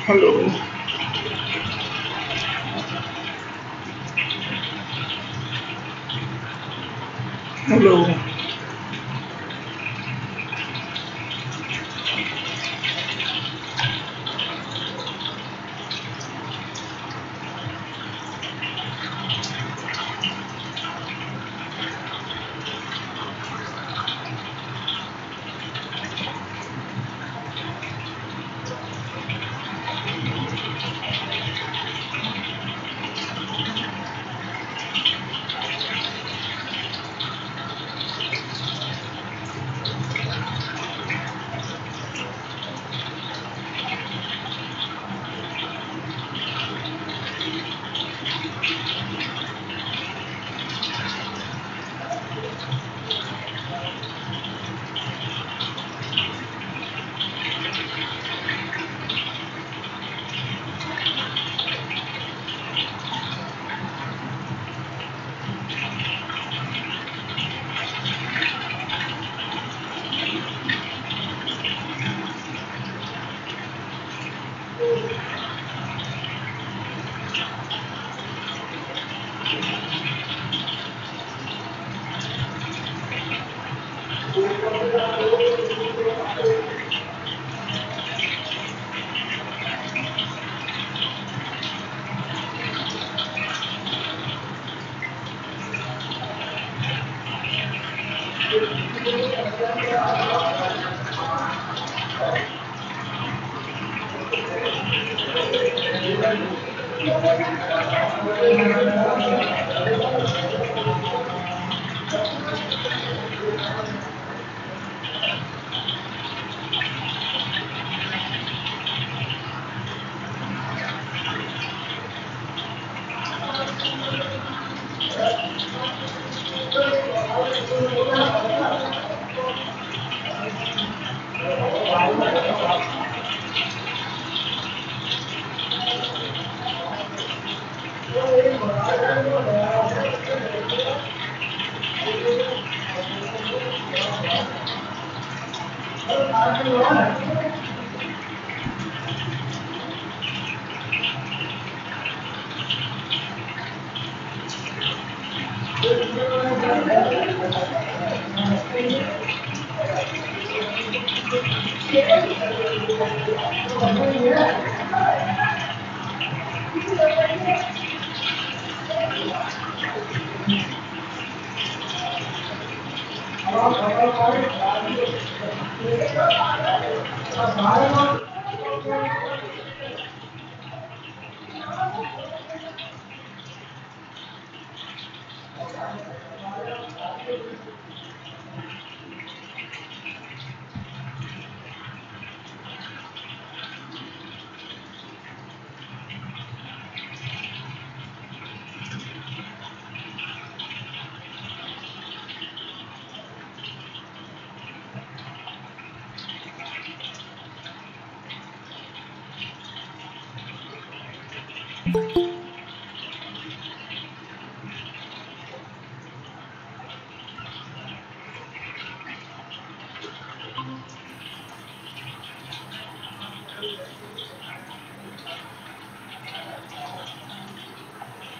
Hello, hello.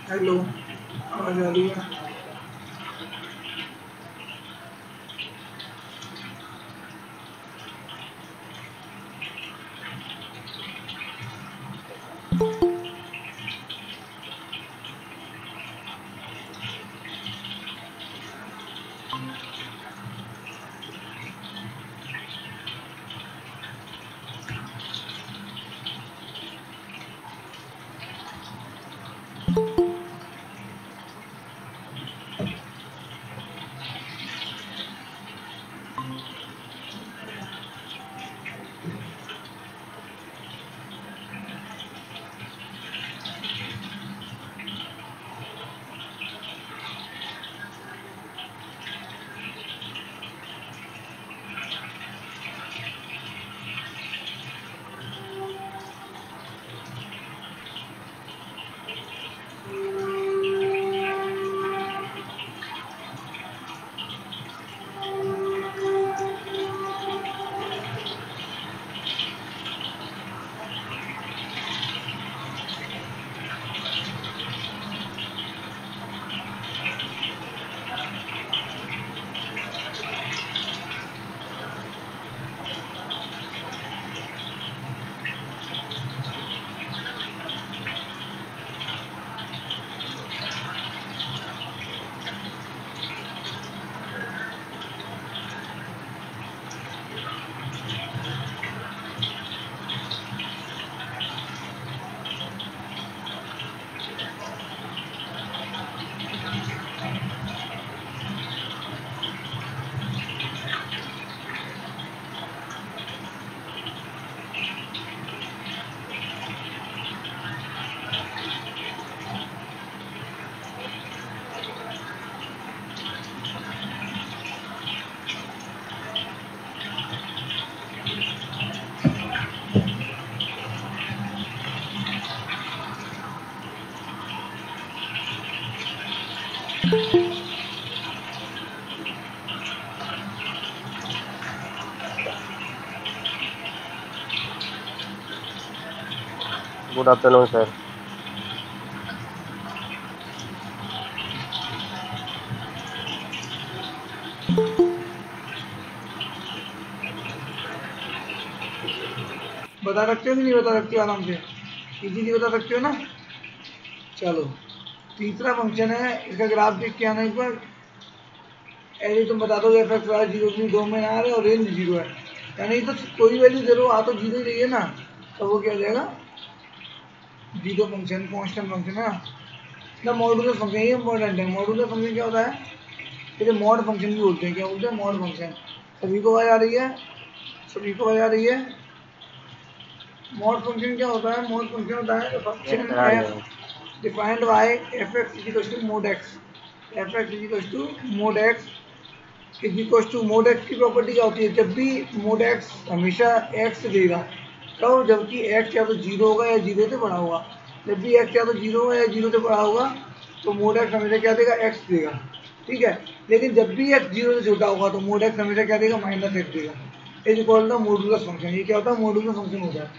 Hello, आवाज आ रही है? Good afternoon sir. बता सकते हो कि नहीं बता सकते हो? आराम से इजीली बता सकते हो ना? चलो तीसरा फंक्शन है, इसका ग्राफ देख के आना एक बार। ऐसे तुम बता दो एफ एक्स वाई जीरो की डोमेन आ रहा है और रेंज जीरो है, यानी तो कोई वैल्यू जीरो आ तो जीरो ही रही है ना, तो वो क्या हो जाएगा? जीरो फंक्शन कॉन्स्टेंट फंक्शन है ना। मॉडुलस फंक्शन ये इंपॉर्टेंट है। मॉडुलस फंक्शन क्या होता है? इसे मॉड फंक्शन भी बोलते हैं। क्या बोलते हैं? Mod function. सभी को आवाज आ रही है? सभी को आवाज आ रही है? मॉड फंक्शन क्या होता है? मॉड फंक्शन होता है फंक्शन सर आ रही एफ है। Defined by f x is equal to mod x. F x is equal to mod x is equal to mod x की प्रॉपर्टी क्या होती है? जब भी मोड एक्स हमेशा एक्स देगा, कब? जबकि एक्स या तो जीरो होगा या जीरो से बड़ा होगा। जब भी एक्स या तो जीरो होगा या जीरो से बड़ा होगा तो मोड एक्स हमेशा क्या देगा? एक्स देगा, ठीक है। लेकिन जब भी एक्स जीरो से छोटा होगा तो मोड एक्स हमेशा क्या देगा? माइनस एक्स देगा। Is equal to modulus function. ये क्या होता है? मॉडुलस फंक्शन होता है।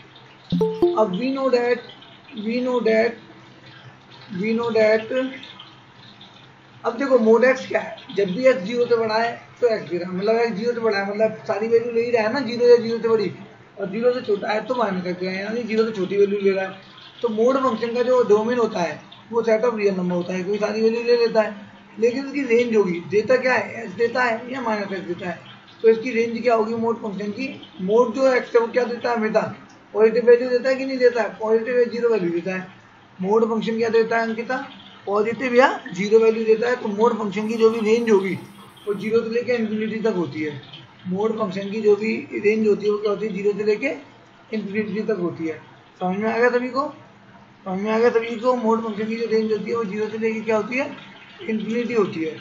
अब वी नो दैट अब देखो मोड एक्स क्या है? जब भी एक्स जीरो से बड़ा है तो एक्स दे रहा है, मतलब एक्स जीरो से बड़ा है मतलब सारी वैल्यू ले ही रहा है ना, जीरो या जीरो से बड़ी, और जीरो से छोटा है तो माइनस एक्स है, यानी जीरो से छोटी वैल्यू ले रहा है। तो मोड फंक्शन का जो डोमेन होता है वो सेट ऑफ रियल नंबर होता है, कोई सारी वैल्यू ले लेता है, लेकिन उसकी रेंज होगी, देता क्या है? एक्स देता है या माइनस एक्स देता है। तो इसकी रेंज क्या होगी मोड फंक्शन की? मोड जो एक्स है वो क्या देता है? हमेशा पॉजिटिव वैल्यू देता है कि नहीं देता है? पॉजिटिव या जीरो वैल्यू देता है। मोड फंक्शन क्या देता है अंकिता? पॉजिटिव या जीरो वैल्यू देता है। तो मोड फंक्शन की जो भी रेंज होगी वो जीरो से लेकर इन्फिनिटी तक होती है। मोड फंक्शन की जो भी रेंज होती है वो क्या होती है? जीरो से लेके इन्फिनिटी तक होती है। समझ में आ गया सभी को? समझ में आ गया सभी को? मोड फंक्शन की जो रेंज होती है वो जीरो से लेके क्या होती है? इन्फिनिटी होती है। Yes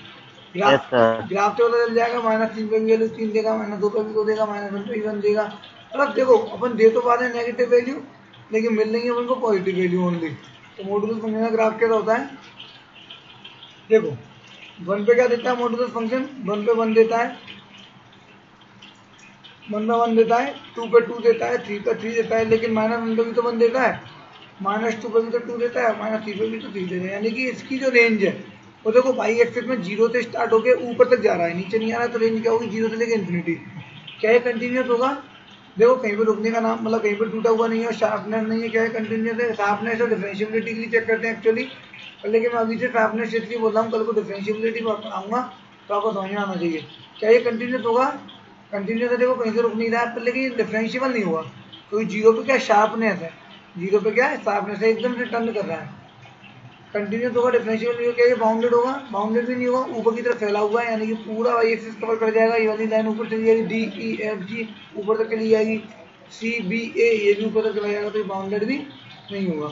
graph sir. ग्राफ से पता चल जाएगा। -3 पे भी वैल्यू 3 देगा, -2 पे भी 2 देगा, -1 पे भी 1 देगा। मतलब देखो अपन दे तो पा रहे हैं नेगेटिव वैल्यू, लेकिन मिल रही है अपन को पॉजिटिव वैल्यू ओनली। तो मॉडुलस फंक्शन का ग्राफ कैसा होता है? देखो 1 पे क्या देता है मॉडुलस फंक्शन? 1 पे 1 देता है, 1 पे 1 देता है, 2 पे 2 देता है, 3 पे 3 देता है, लेकिन -1 पे भी तो 1 देता है, -2 पे भी तो 2 देता है, -3 पे भी तो 3 देता है। यानी कि इसकी जो रेंज है वो देखो बाई एक्सिस में जीरो से स्टार्ट होकर ऊपर तक जा रहा है, नीचे नहीं आ रहा है, तो रेंज क्या होगी? जीरो से लेकर इन्फिनिटी। क्या है? कंटिन्यूस होगा। देखो कहीं पे रुकने का नाम मतलब कहीं पे टूटा हुआ नहीं है, शार्पनेस नहीं है, क्या है? कंटिन्यूस है। शार्पनेस और डिफरेंशियबिलिटी के लिए चेक करते हैं एक्चुअली, लेकिन मैं अभी से शार्पनेस इसलिए बोल रहा हूँ, कल को डिफरेंशियबिलिटी पढ़ाऊंगा तो आपको समझ में आना चाहिए। क्या ये कंटिन्यूस होगा? कंटिन्यूस है, देखो कहीं से रुक नहीं रहा है, पर लेकिन डिफरेंशियबल नहीं हुआ, क्योंकि जीरो पे क्या शार्पनेस है, जीरो पे क्या है? शार्पनेस है, एकदम से टर्न कर रहा है। कंटिन्यूस होगा, डिफरेंशियल नहीं होगा। क्या ये बाउंडेड होगा? बाउंडेड भी नहीं होगा, ऊपर की तरफ फैला हुआ है, यानी कि पूरा वाई एक्सिस कवर कर जाएगा। ये वाली लाइन ऊपर चली जाएगी, डी ई एफ जी ऊपर तक चली जाएगी, सी बी ए ये भी ऊपर तक चला जाएगा, तो ये बाउंडेड भी नहीं होगा।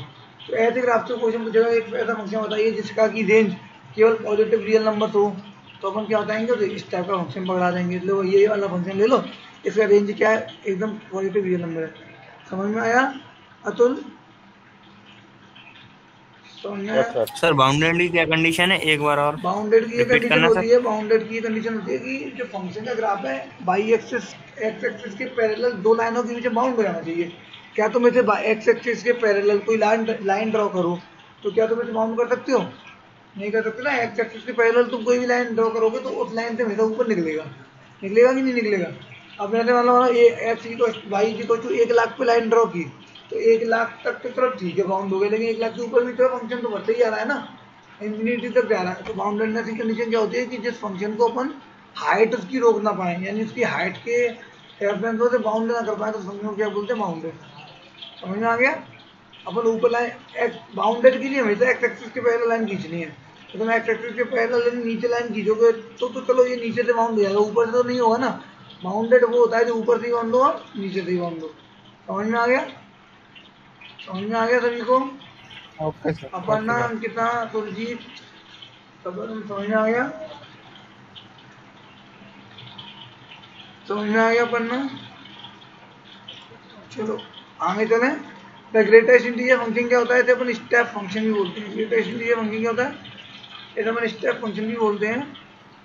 तो ऐसे ग्राफ से क्वेश्चन पूछेगा एक ऐसा फंक्शन बताइए जिसका की रेंज केवल पॉजिटिव रियल नंबर हो, तो अपन क्या बताएंगे? तो इस टाइप का फंक्शन पकड़ा देंगे। लो ये वाला फंक्शन ले लो, इसका रेंज क्या है? एकदम पॉजिटिव रियल नंबर है। समझ में आया अतुल? समझ में यस आया? सर। सर बाउंडेड की क्या कंडीशन है, एक बार और बाउंडेड की ये रिपीट कंडीशन करना होती सर। है, बाउंडेड की ये कंडीशन होती है कि जो फंक्शन का ग्राफ है बाई एक्सिस एक्स एक्सिस के पैरेलल दो लाइनों के बीच बाउंड हो जाना चाहिए। क्या तुम इसे एक्स एक्सिस के पैरेलल कोई लाइन ड्रॉ करो तो क्या तुम इसे बाउंड कर सकते हो? नहीं कर सकते ना। एक्स एक्सिस के पैरेलल तुम कोई भी लाइन ड्रॉ करोगे तो उस लाइन से हमेशा ऊपर निकलेगा, निकलेगा कि नहीं निकलेगा? अब मैंने मतलब ये एक्स वाई की 1,00,000 पे लाइन ड्रॉ की तो 1,00,000 तक तो चलो ठीक है बाउंड हो गए, लेकिन 1,00,000 के ऊपर भी तो फंक्शन तो बढ़ते ही आ रहा है ना, इन्फिनिटी तक जा रहा है। तो बाउंडेडनेस की कंडीशन क्या होती है कि जिस फंक्शन को अपन हाइट उसकी रोक ना पाए, यानी उसकी हाइट के रेफरेंस से बाउंड ना कर पाए, तो फंक्शन को क्या बोलते हैं? बाउंडेड। समझ में आ गया? अपन ऊपर लाइन बाउंडेड के लिए हमेशा एक्स एक्सिस के पैरेलल लाइन खींचनी है, तो तुम एक्स एक्सिस के पैरेलल नीचे लाइन खींचोगे तो चलो ये नीचे से बाउंड हो जाएगा, ऊपर से तो नहीं होगा ना। बाउंडेड वो होता है जो ऊपर से ही बाउंड हो और नीचे से ही बाउंड हो। समझ में आ गया? समझ में आ गया सभी को? Okay sir. अपर्णा, अंकिता, सुरजीत, सब समझ में आ गया? समझ में आ गया अपर्णा? चलो आगे चले। द ग्रेटेस्ट इंटीजर फंक्शन क्या होता है? इसे अपन स्टेप फंक्शन भी बोलते हैं। ग्रेटेस्ट इंटीजर फंक्शन क्या होता है? इसे अपन स्टेप फंक्शन भी बोलते हैं।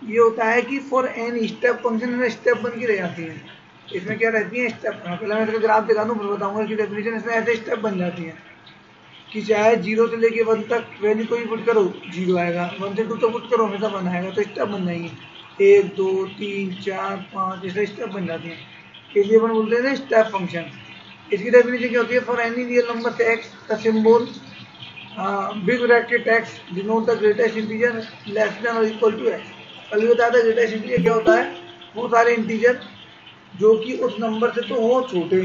ये होता है कि फॉर एन स्टेप फंक्शन में स्टेप बन के रह जाती है। इसमें क्या रहती है स्टेप। पहले मैं इसका ग्राफ दिखा दूँ फिर बताऊंगा कि डेफिनेशन। इसमें ऐसे स्टेप बन जाती है कि चाहे 0 से लेके 1 तक वैल्यू कोई पुट करो 0 आएगा, 1 से 2 तक पुट करो हमेशा 1 आएगा। तो स्टेप बन जाएंगे 1 2 3 4 5 ऐसे स्टेप बन जाती हैं। इसलिए अपन बोलते हैं स्टेप फंक्शन। इसकी डेफिनेशन क्या होती है? For any real number x the symbol big bracket x denote the greatest integer less than और इक्वल टू एक्स। कल भी बताया था ग्रेटेस्ट इंटीजर क्या होता है? वो सारे इंटीजर जो कि उस नंबर से तो हो छोटे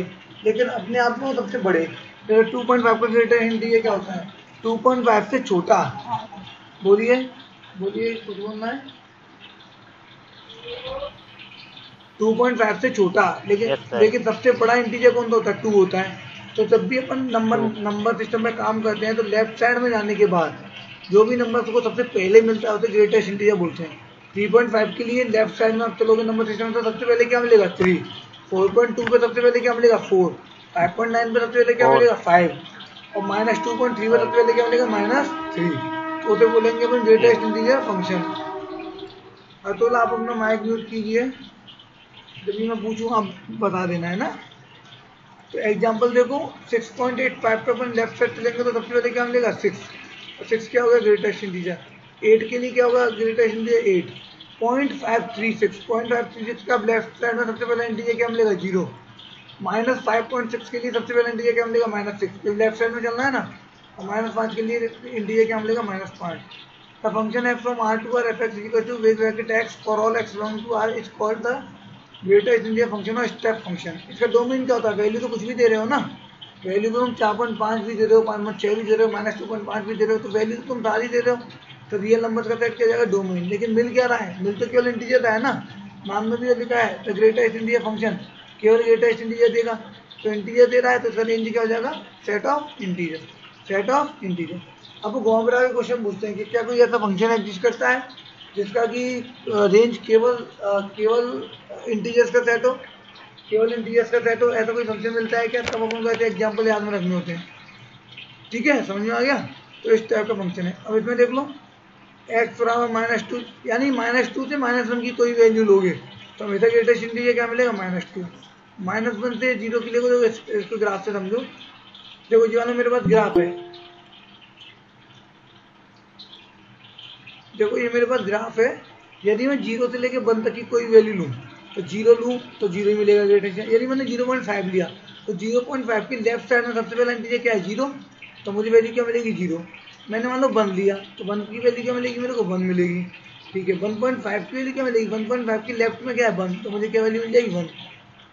लेकिन अपने आप में सबसे बड़े। 2.5 का ग्रेटेस्ट इंटीजर क्या होता है? 2.5 से छोटा। बोलिए बोलिए कुछ बोलना है? 2.5 से छोटा लेकिन सबसे बड़ा इंटीजर कौन सा होता है? 2 होता है। तो जब भी अपन नंबर सिस्टम में काम करते हैं तो लेफ्ट साइड में जाने के बाद जो भी नंबर को सबसे पहले मिलता है उसे ग्रेटेस्ट इंटीजर बोलते हैं। 3.5 के लिए लेफ्ट साइड में आप चलोगे नंबर सिस्टम में तो सबसे पहले क्या मिलेगा? 3। 4.2 पे सबसे पहले क्या मिलेगा? 4। 5.9 पे सबसे पहले क्या मिलेगा? 5। और -2.3 पे सबसे पहले क्या मिलेगा? -3। तो उसे बोलेंगे अपन ग्रेटेस्ट इंटीजर फंक्शन। अतुल आप अपना माइक म्यूट कीजिए, जब भी मैं पूछूँ आप बता देना है ना। तो एग्जाम्पल देखो 6.85 पे अपन लेफ्ट साइड चलेंगे तो सबसे पहले क्या मिलेगा? 6। और 6 क्या होगा? Greatest integer. 8 के लिए क्या होगा? Greatest integer 8। 0.536 का लेफ्ट साइड में सबसे पहला इंटीजर क्या मिलेगा? 0। -5.6 के लिए सबसे पहला इंटीजर क्या मिलेगा? -6। लेफ्ट साइड में चलना है ना। और -5 के लिए इंटीजर क्या मिलेगा? -5। The function f from R to R fx is equal to big bracket x for all x belonging to R is called the greatest integer function और स्टेप फंक्शन। इसका डोमेन क्या होता है? वैल्यू तो कुछ भी दे रहे हो ना। वैल्यू तो तुम 4.5 भी दे रहे हो, 5.6 भी दे रहे हो, -2.5 भी दे रहे हो, तो वैल्यू तो तुम सारी दे रहे हो। तो रियल नंबर का सेट किया जाएगा डोमेन। लेकिन मिल क्या रहा है? मिल तो केवल इंटीजर रहा है ना। नाम में भी लिखा है द ग्रेटेस्ट इंटीजर फंक्शन, केवल ग्रेटेस्ट इंटीजर देगा। तो इंटीजर दे रहा है तो इसका रेंज क्या हो जाएगा? Set of integer. Set of integer. अब घुमा के क्वेश्चन पूछते हैं कि क्या कोई ऐसा फंक्शन एग्जिस्ट करता है जिसका कि रेंज केवल इंटीजर्स का सेट हो, केवल इंटीजर्स का सेट हो? ऐसा कोई फंक्शन मिलता है क्या? तब अपन को ऐसे एग्जाम्पल याद में रखने होते हैं। ठीक है, समझ में आ गया? तो इस टाइप का फंक्शन है। अब इसमें देख लो x बराबर -2 यानी -2 से -1 की कोई वैल्यू लोगे तो हमेशा ग्रेटेस्ट इंटीजर क्या मिलेगा? -2। -1 से 0 के लिए इसको ग्राफ से समझो। देखो जी वाला मेरे पास ग्राफ है, देखो ये मेरे पास ग्राफ है। यदि मैं 0 से लेके 1 तक की कोई वैल्यू लूँ तो 0 लूँ तो 0 ही मिलेगा ग्रेटेस्ट। यदि मैंने 0.5 लिया तो 0.5 की लेफ्ट साइड में सबसे पहला इंटीजर क्या है? 0। तो मुझे वैल्यू क्या मिलेगी? 0। मैंने मान लो 1 लिया तो 1 की वैल्यू क्या मिलेगी मेरे को? 1 मिलेगी। ठीक है, 1.5 की वैल्यू क्या मिलेगी? 1.5 की लेफ्ट में क्या है? 1। तो मुझे क्या वैल्यू मिल जाएगी? 1।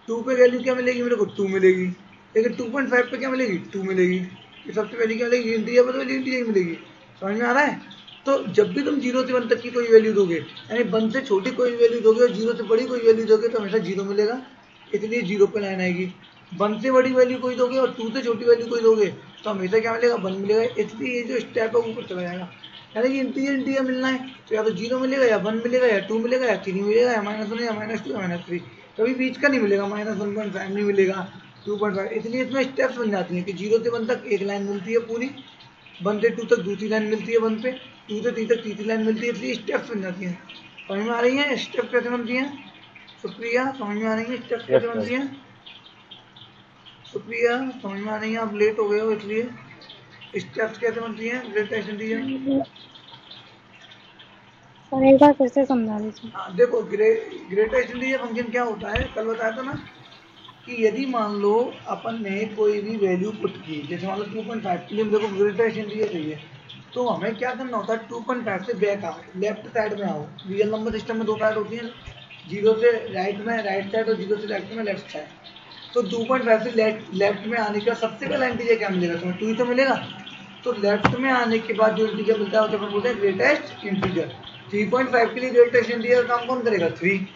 2 पे वैल्यू क्या मिलेगी मेरे को? 2 मिलेगी। लेकिन 2.5 पे क्या मिलेगी? 2 मिलेगी। ये सबसे पहले क्या मिलेगी? इंटीजर पर वैल्यू इंटीजर मिलेगी। समझ में आ रहा है? तो जब भी तुम 0 से 1 तक की कोई वैल्यू दोगे यानी 1 से छोटी कोई वैल्यू दोगे और 0 से बड़ी कोई वैल्यू दोगे तो हमेशा 0 मिलेगा, इसलिए 0 पे लाइन आएगी। 1 से बड़ी वैल्यू कोई दोगे और 2 से छोटी वैल्यू कोई दोगे तो हमेशा क्या मिलेगा? 1 मिलेगा। इसलिए ये जो स्टेप है ऊपर चला जाएगा। यानी कि इंटीजर मिलना है तो या तो 0 मिलेगा या 1 मिलेगा या 2 मिलेगा या 3 मिलेगा या -1 या -2 या -3। कभी बीच का नहीं मिलेगा, -1.5 नहीं मिलेगा, 2.5। इसलिए इसमें स्टेप्स बन जाती हैं कि 0 से 1 तक एक लाइन मिलती है पूरी, 1 से 2 तक दूसरी लाइन मिलती है, 1 पे 2 से 3 तक तीसरी लाइन मिलती है। इसलिए स्टेप्स बन जाती हैं। समझ में आ रही है स्टेप कैसे बनती हैं? सुप्रिया समझ में आ रही है स्टेप्स कैसे बनती हैं? सुप्रिया समझ में आ रही है? आप लेट हो गए हो इसलिए स्टेप्स कैसे बनती हैं ग्रेटेस्ट इंटीजर? सर एक बार फिर से समझा दीजिए। देखो ग्रेटेस्ट इंटीजर फंक्शन क्या होता है? कल बताया था ना कि यदि मान लो अपन ने कोई भी वैल्यू पुट की, जैसे मान लो 2.5 के लिए देखो ग्रेटेस्ट इंटीजर चाहिए तो हमें क्या करना होता है? 2.5 से बैक आओ, लेफ्ट साइड में आओ। रियल नंबर सिस्टम में 2 साइड होती है, 0 से राइट में राइट साइड और 0 से लेफ्ट में लेफ्ट साइड। तो 2.5 से लेफ्ट में आने का सबसे पहला इंटीजर क्या मिलेगा तुम्हें? 2 ही तो मिलेगा। तो लेफ्ट में आने के बाद जो इंटीजर मिलता है उसे अपन बोलते हैं ग्रेटेस्ट इंटीजर। 3.5 के लिए ग्रेटेस्ट इंटीजर काम कौन करेगा? 3।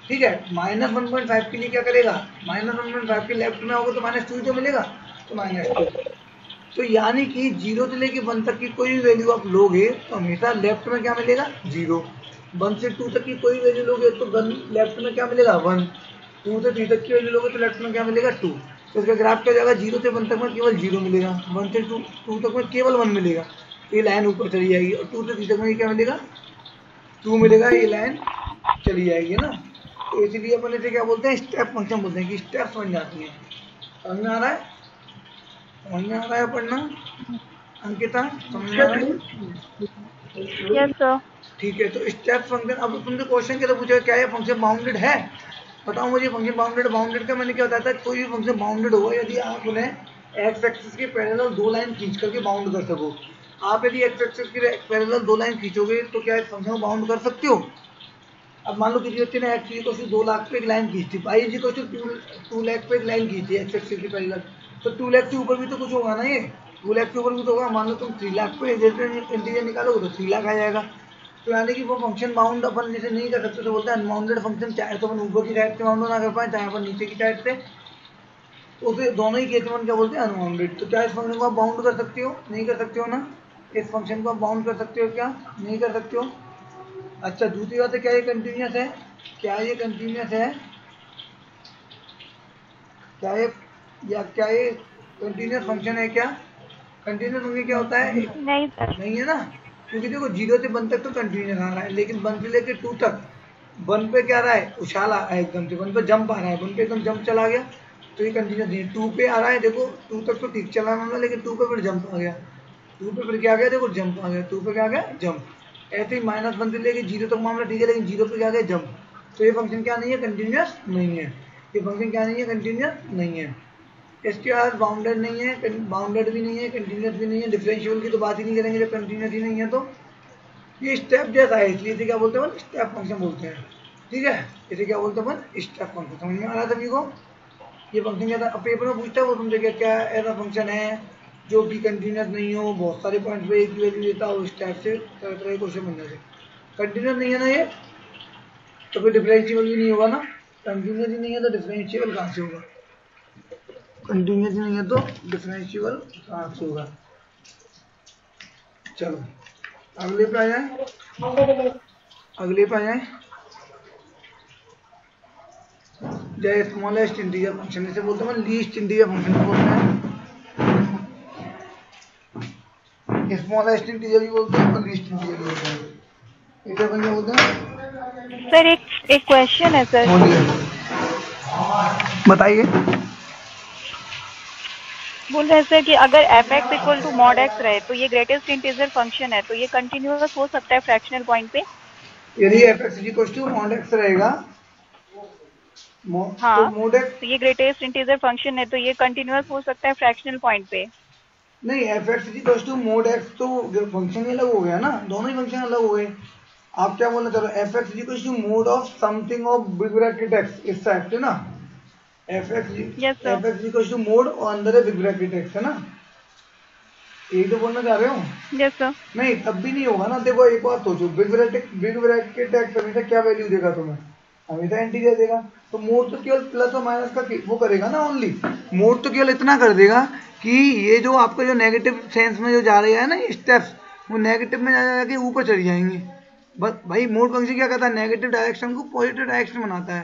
ठीक है, -1.5 के लिए क्या करेगा? -1.5 के लेफ्ट में होगा तो -2 तो मिलेगा, तो -2। तो यानी कि 0 से लेके 1 तक की कोई भी वैल्यू आप लोगे तो हमेशा लेफ्ट में क्या मिलेगा? 0। 1 से 2 तक की कोई वैल्यू लोगे तो लेफ्ट में क्या मिलेगा? 1। 2 से 3 तक की वैल्यू लोगे तो लेफ्ट में क्या मिलेगा? 2। तो इसका ग्राफ क्या जाएगा? 0 से 1 तक में केवल 0 मिलेगा, 1 से 2 तक में केवल 1 मिलेगा। तो ये लाइन ऊपर चली जाएगी और 2 से 3 तक में क्या मिलेगा 2 मिलेगा, ये लाइन चली जाएगी ना। तो इसीलिए अपन इसे क्या बोलते हैं स्टेप फंक्शन बोलते हैं कि स्टेप्स बन जाती हैं। समझ में आ रहा है? समझ में आ रहा है पढ़ना अंकिता? समझ में आ रहा है? Yes sir. ठीक है, तो स्टेप फंक्शन। अब तुमसे क्वेश्चन क्या पूछा क्या ये फंक्शन बाउंडेड है? बताओ मुझे फंक्शन बाउंडेड का मैंने क्या बताया था, कोई भी फंक्शन बाउंडेड होगा यदि आप उन्हें एक्स एक्सिस के पैरेलल 2 लाइन खींच करके बाउंड कर सको। आप यदि एक्स एक्सिस के पैरेलल 2 लाइन खींचोगे तो क्या इस फंक्शन को बाउंड कर सकते हो? अब मान लो किसी व्यक्ति ने एक्स को 2 लाख पे एक लाइन खींची, वाई जी को 2 लाख पे एक लाइन खींची एक्स एक्सिस के पैरेलल, तो 2 लाख के ऊपर भी तो कुछ होगा ना, ये 2 लाख के ऊपर भी तो होगा। मान लो तुम 3 लाख पे इंटीजर निकालोगे तो 3 लाख आ जाएगा। तो यानी कि वो फंक्शन बाउंड अपन जैसे नहीं कर सकते तो बोलते हैं अनबाउंडेड फंक्शन। चाहे तो अपन ऊपर की साइड से बाउंड ना कर पाए, चाहे अपन नीचे की साइड से, तो उसे दोनों ही केस में अपन क्या बोलते हैं अनबाउंडेड। तो क्या इस फंक्शन को आप बाउंड कर सकते हो? नहीं कर सकते हो ना। इस फंक्शन को आप बाउंड कर सकते हो क्या? नहीं कर सकते हो। अच्छा, दूसरी बात है क्या ये कंटिन्यूस है? क्या ये कंटिन्यूस है? क्या ये कंटिन्यूस फंक्शन है क्या? कंटिन्यूस फंक्शन क्या होता है? नहीं सर। नहीं है ना, क्योंकि देखो 0 से 1 तक तो कंटिन्यूस आ रहा है, लेकिन 1 से लेकर 2 तक 1 पे क्या आ रहा है उछाल आ रहा है एकदम से, 1 पे जंप आ रहा है, 1 पे एकदम जंप चला गया तो ये कंटिन्यूस नहीं है। 2 पे आ रहा है, देखो 2 तक तो ठीक चला रहा है लेकिन 2 पे फिर जंप आ गया, 2 पे फिर क्या आ गया, देखो जंप आ गया, 2 पे क्या आ गया जंप। ऐसे ही -1 से लेकर 0 तक मामला ठीक है, लेकिन 0 पे क्या आ गया जंप। तो ये फंक्शन क्या नहीं है? कंटिन्यूस नहीं है। ये फंक्शन क्या नहीं है? कंटिन्यूस नहीं है। इसके बाद बाउंडेड नहीं है, बाउंडेड भी नहीं है, कंटिन्यूस भी नहीं है। डिफरेंशियल की तो बात ही नहीं करेंगे जब कंटिन्यूस ही नहीं है। तो ये स्टेप जैसा है, इसलिए इसे क्या बोलते हैं? स्टेप फंक्शन बोलते हैं। ठीक है, इसे क्या बोलते हैं? Step function. समझ में आ रहा है सभी को? ये फंक्शन क्या था? अब पेपर में पूछता है वो तुमसे क्या ऐसा फंक्शन है जो कि कंटिन्यूस नहीं हो, बहुत सारे पॉइंट पे एक ही वैल्यू देता हो, इस टाइप से तरह तरह के क्वेश्चन बनने से। कंटिन्यूस नहीं है ना ये, तो फिर डिफरेंशियल भी नहीं होगा ना। कंटिन्यूस ही नहीं है तो डिफरेंशियल कहाँ से होगा? कंटिन्यूस नहीं है तो डिफरेंशियल कहाँ से होगा? चलो अगले पे आ जाए, अगले पे आ जाए। जय स्मॉलेस्ट इंटीजर फंक्शन इसे बोलते हैं, लीस्ट इंटीजर फंक्शन बोलते हैं, स्मॉलेस्ट इंटीजर भी बोलते हैं, लीस्ट इंटीजर भी बोलते हैं। इसे अपन क्या बोलते हैं? सर एक क्वेश्चन है सर। बताइए। बोल रहे हैं सर कि अगर f(x) equal to mod x रहे तो ये ग्रेटेस्ट इंटीजर फंक्शन है, तो ये कंटिन्यूअस हो सकता है फ्रैक्शनल पॉइंट पे? यदि f(x) equal to mod x रहेगा, हाँ, तो mod x, तो ये ग्रेटेस्ट इंटीजर फंक्शन है तो ये कंटिन्यूअस हो सकता है फ्रैक्शनल पॉइंट पे? नहीं, f(x) equal to mod x तो फंक्शन ही अलग हो गया ना, दोनों ही फंक्शन अलग हो गए। आप क्या बोलना चाह रहे हो? f(x) equal to mod of something of big bracket x, इस टाइप से ना। f(x) इक्वल टू mod और अंदर है बिग ब्रैकेट x, है ना? यही तो बोलना चाह रहे हो? Yes sir. नहीं, तब भी नहीं होगा ना। देखो एक बात सोचो, बिग ब्रैकेट x हमेशा क्या वैल्यू देगा तुम्हें? हमेशा इंटीजर देगा। तो मोड तो केवल प्लस और माइनस का वो करेगा ना, ओनली मोड तो केवल इतना कर देगा कि ये जो आपका जो नेगेटिव सेंस में जो जा रही है ना ये स्टेप्स, वो नेगेटिव में जाके ऊपर चली जाएंगी। बस भाई मोड फंक्शन क्या करता है? नेगेटिव डायरेक्शन को पॉजिटिव डायरेक्शन बनाता है।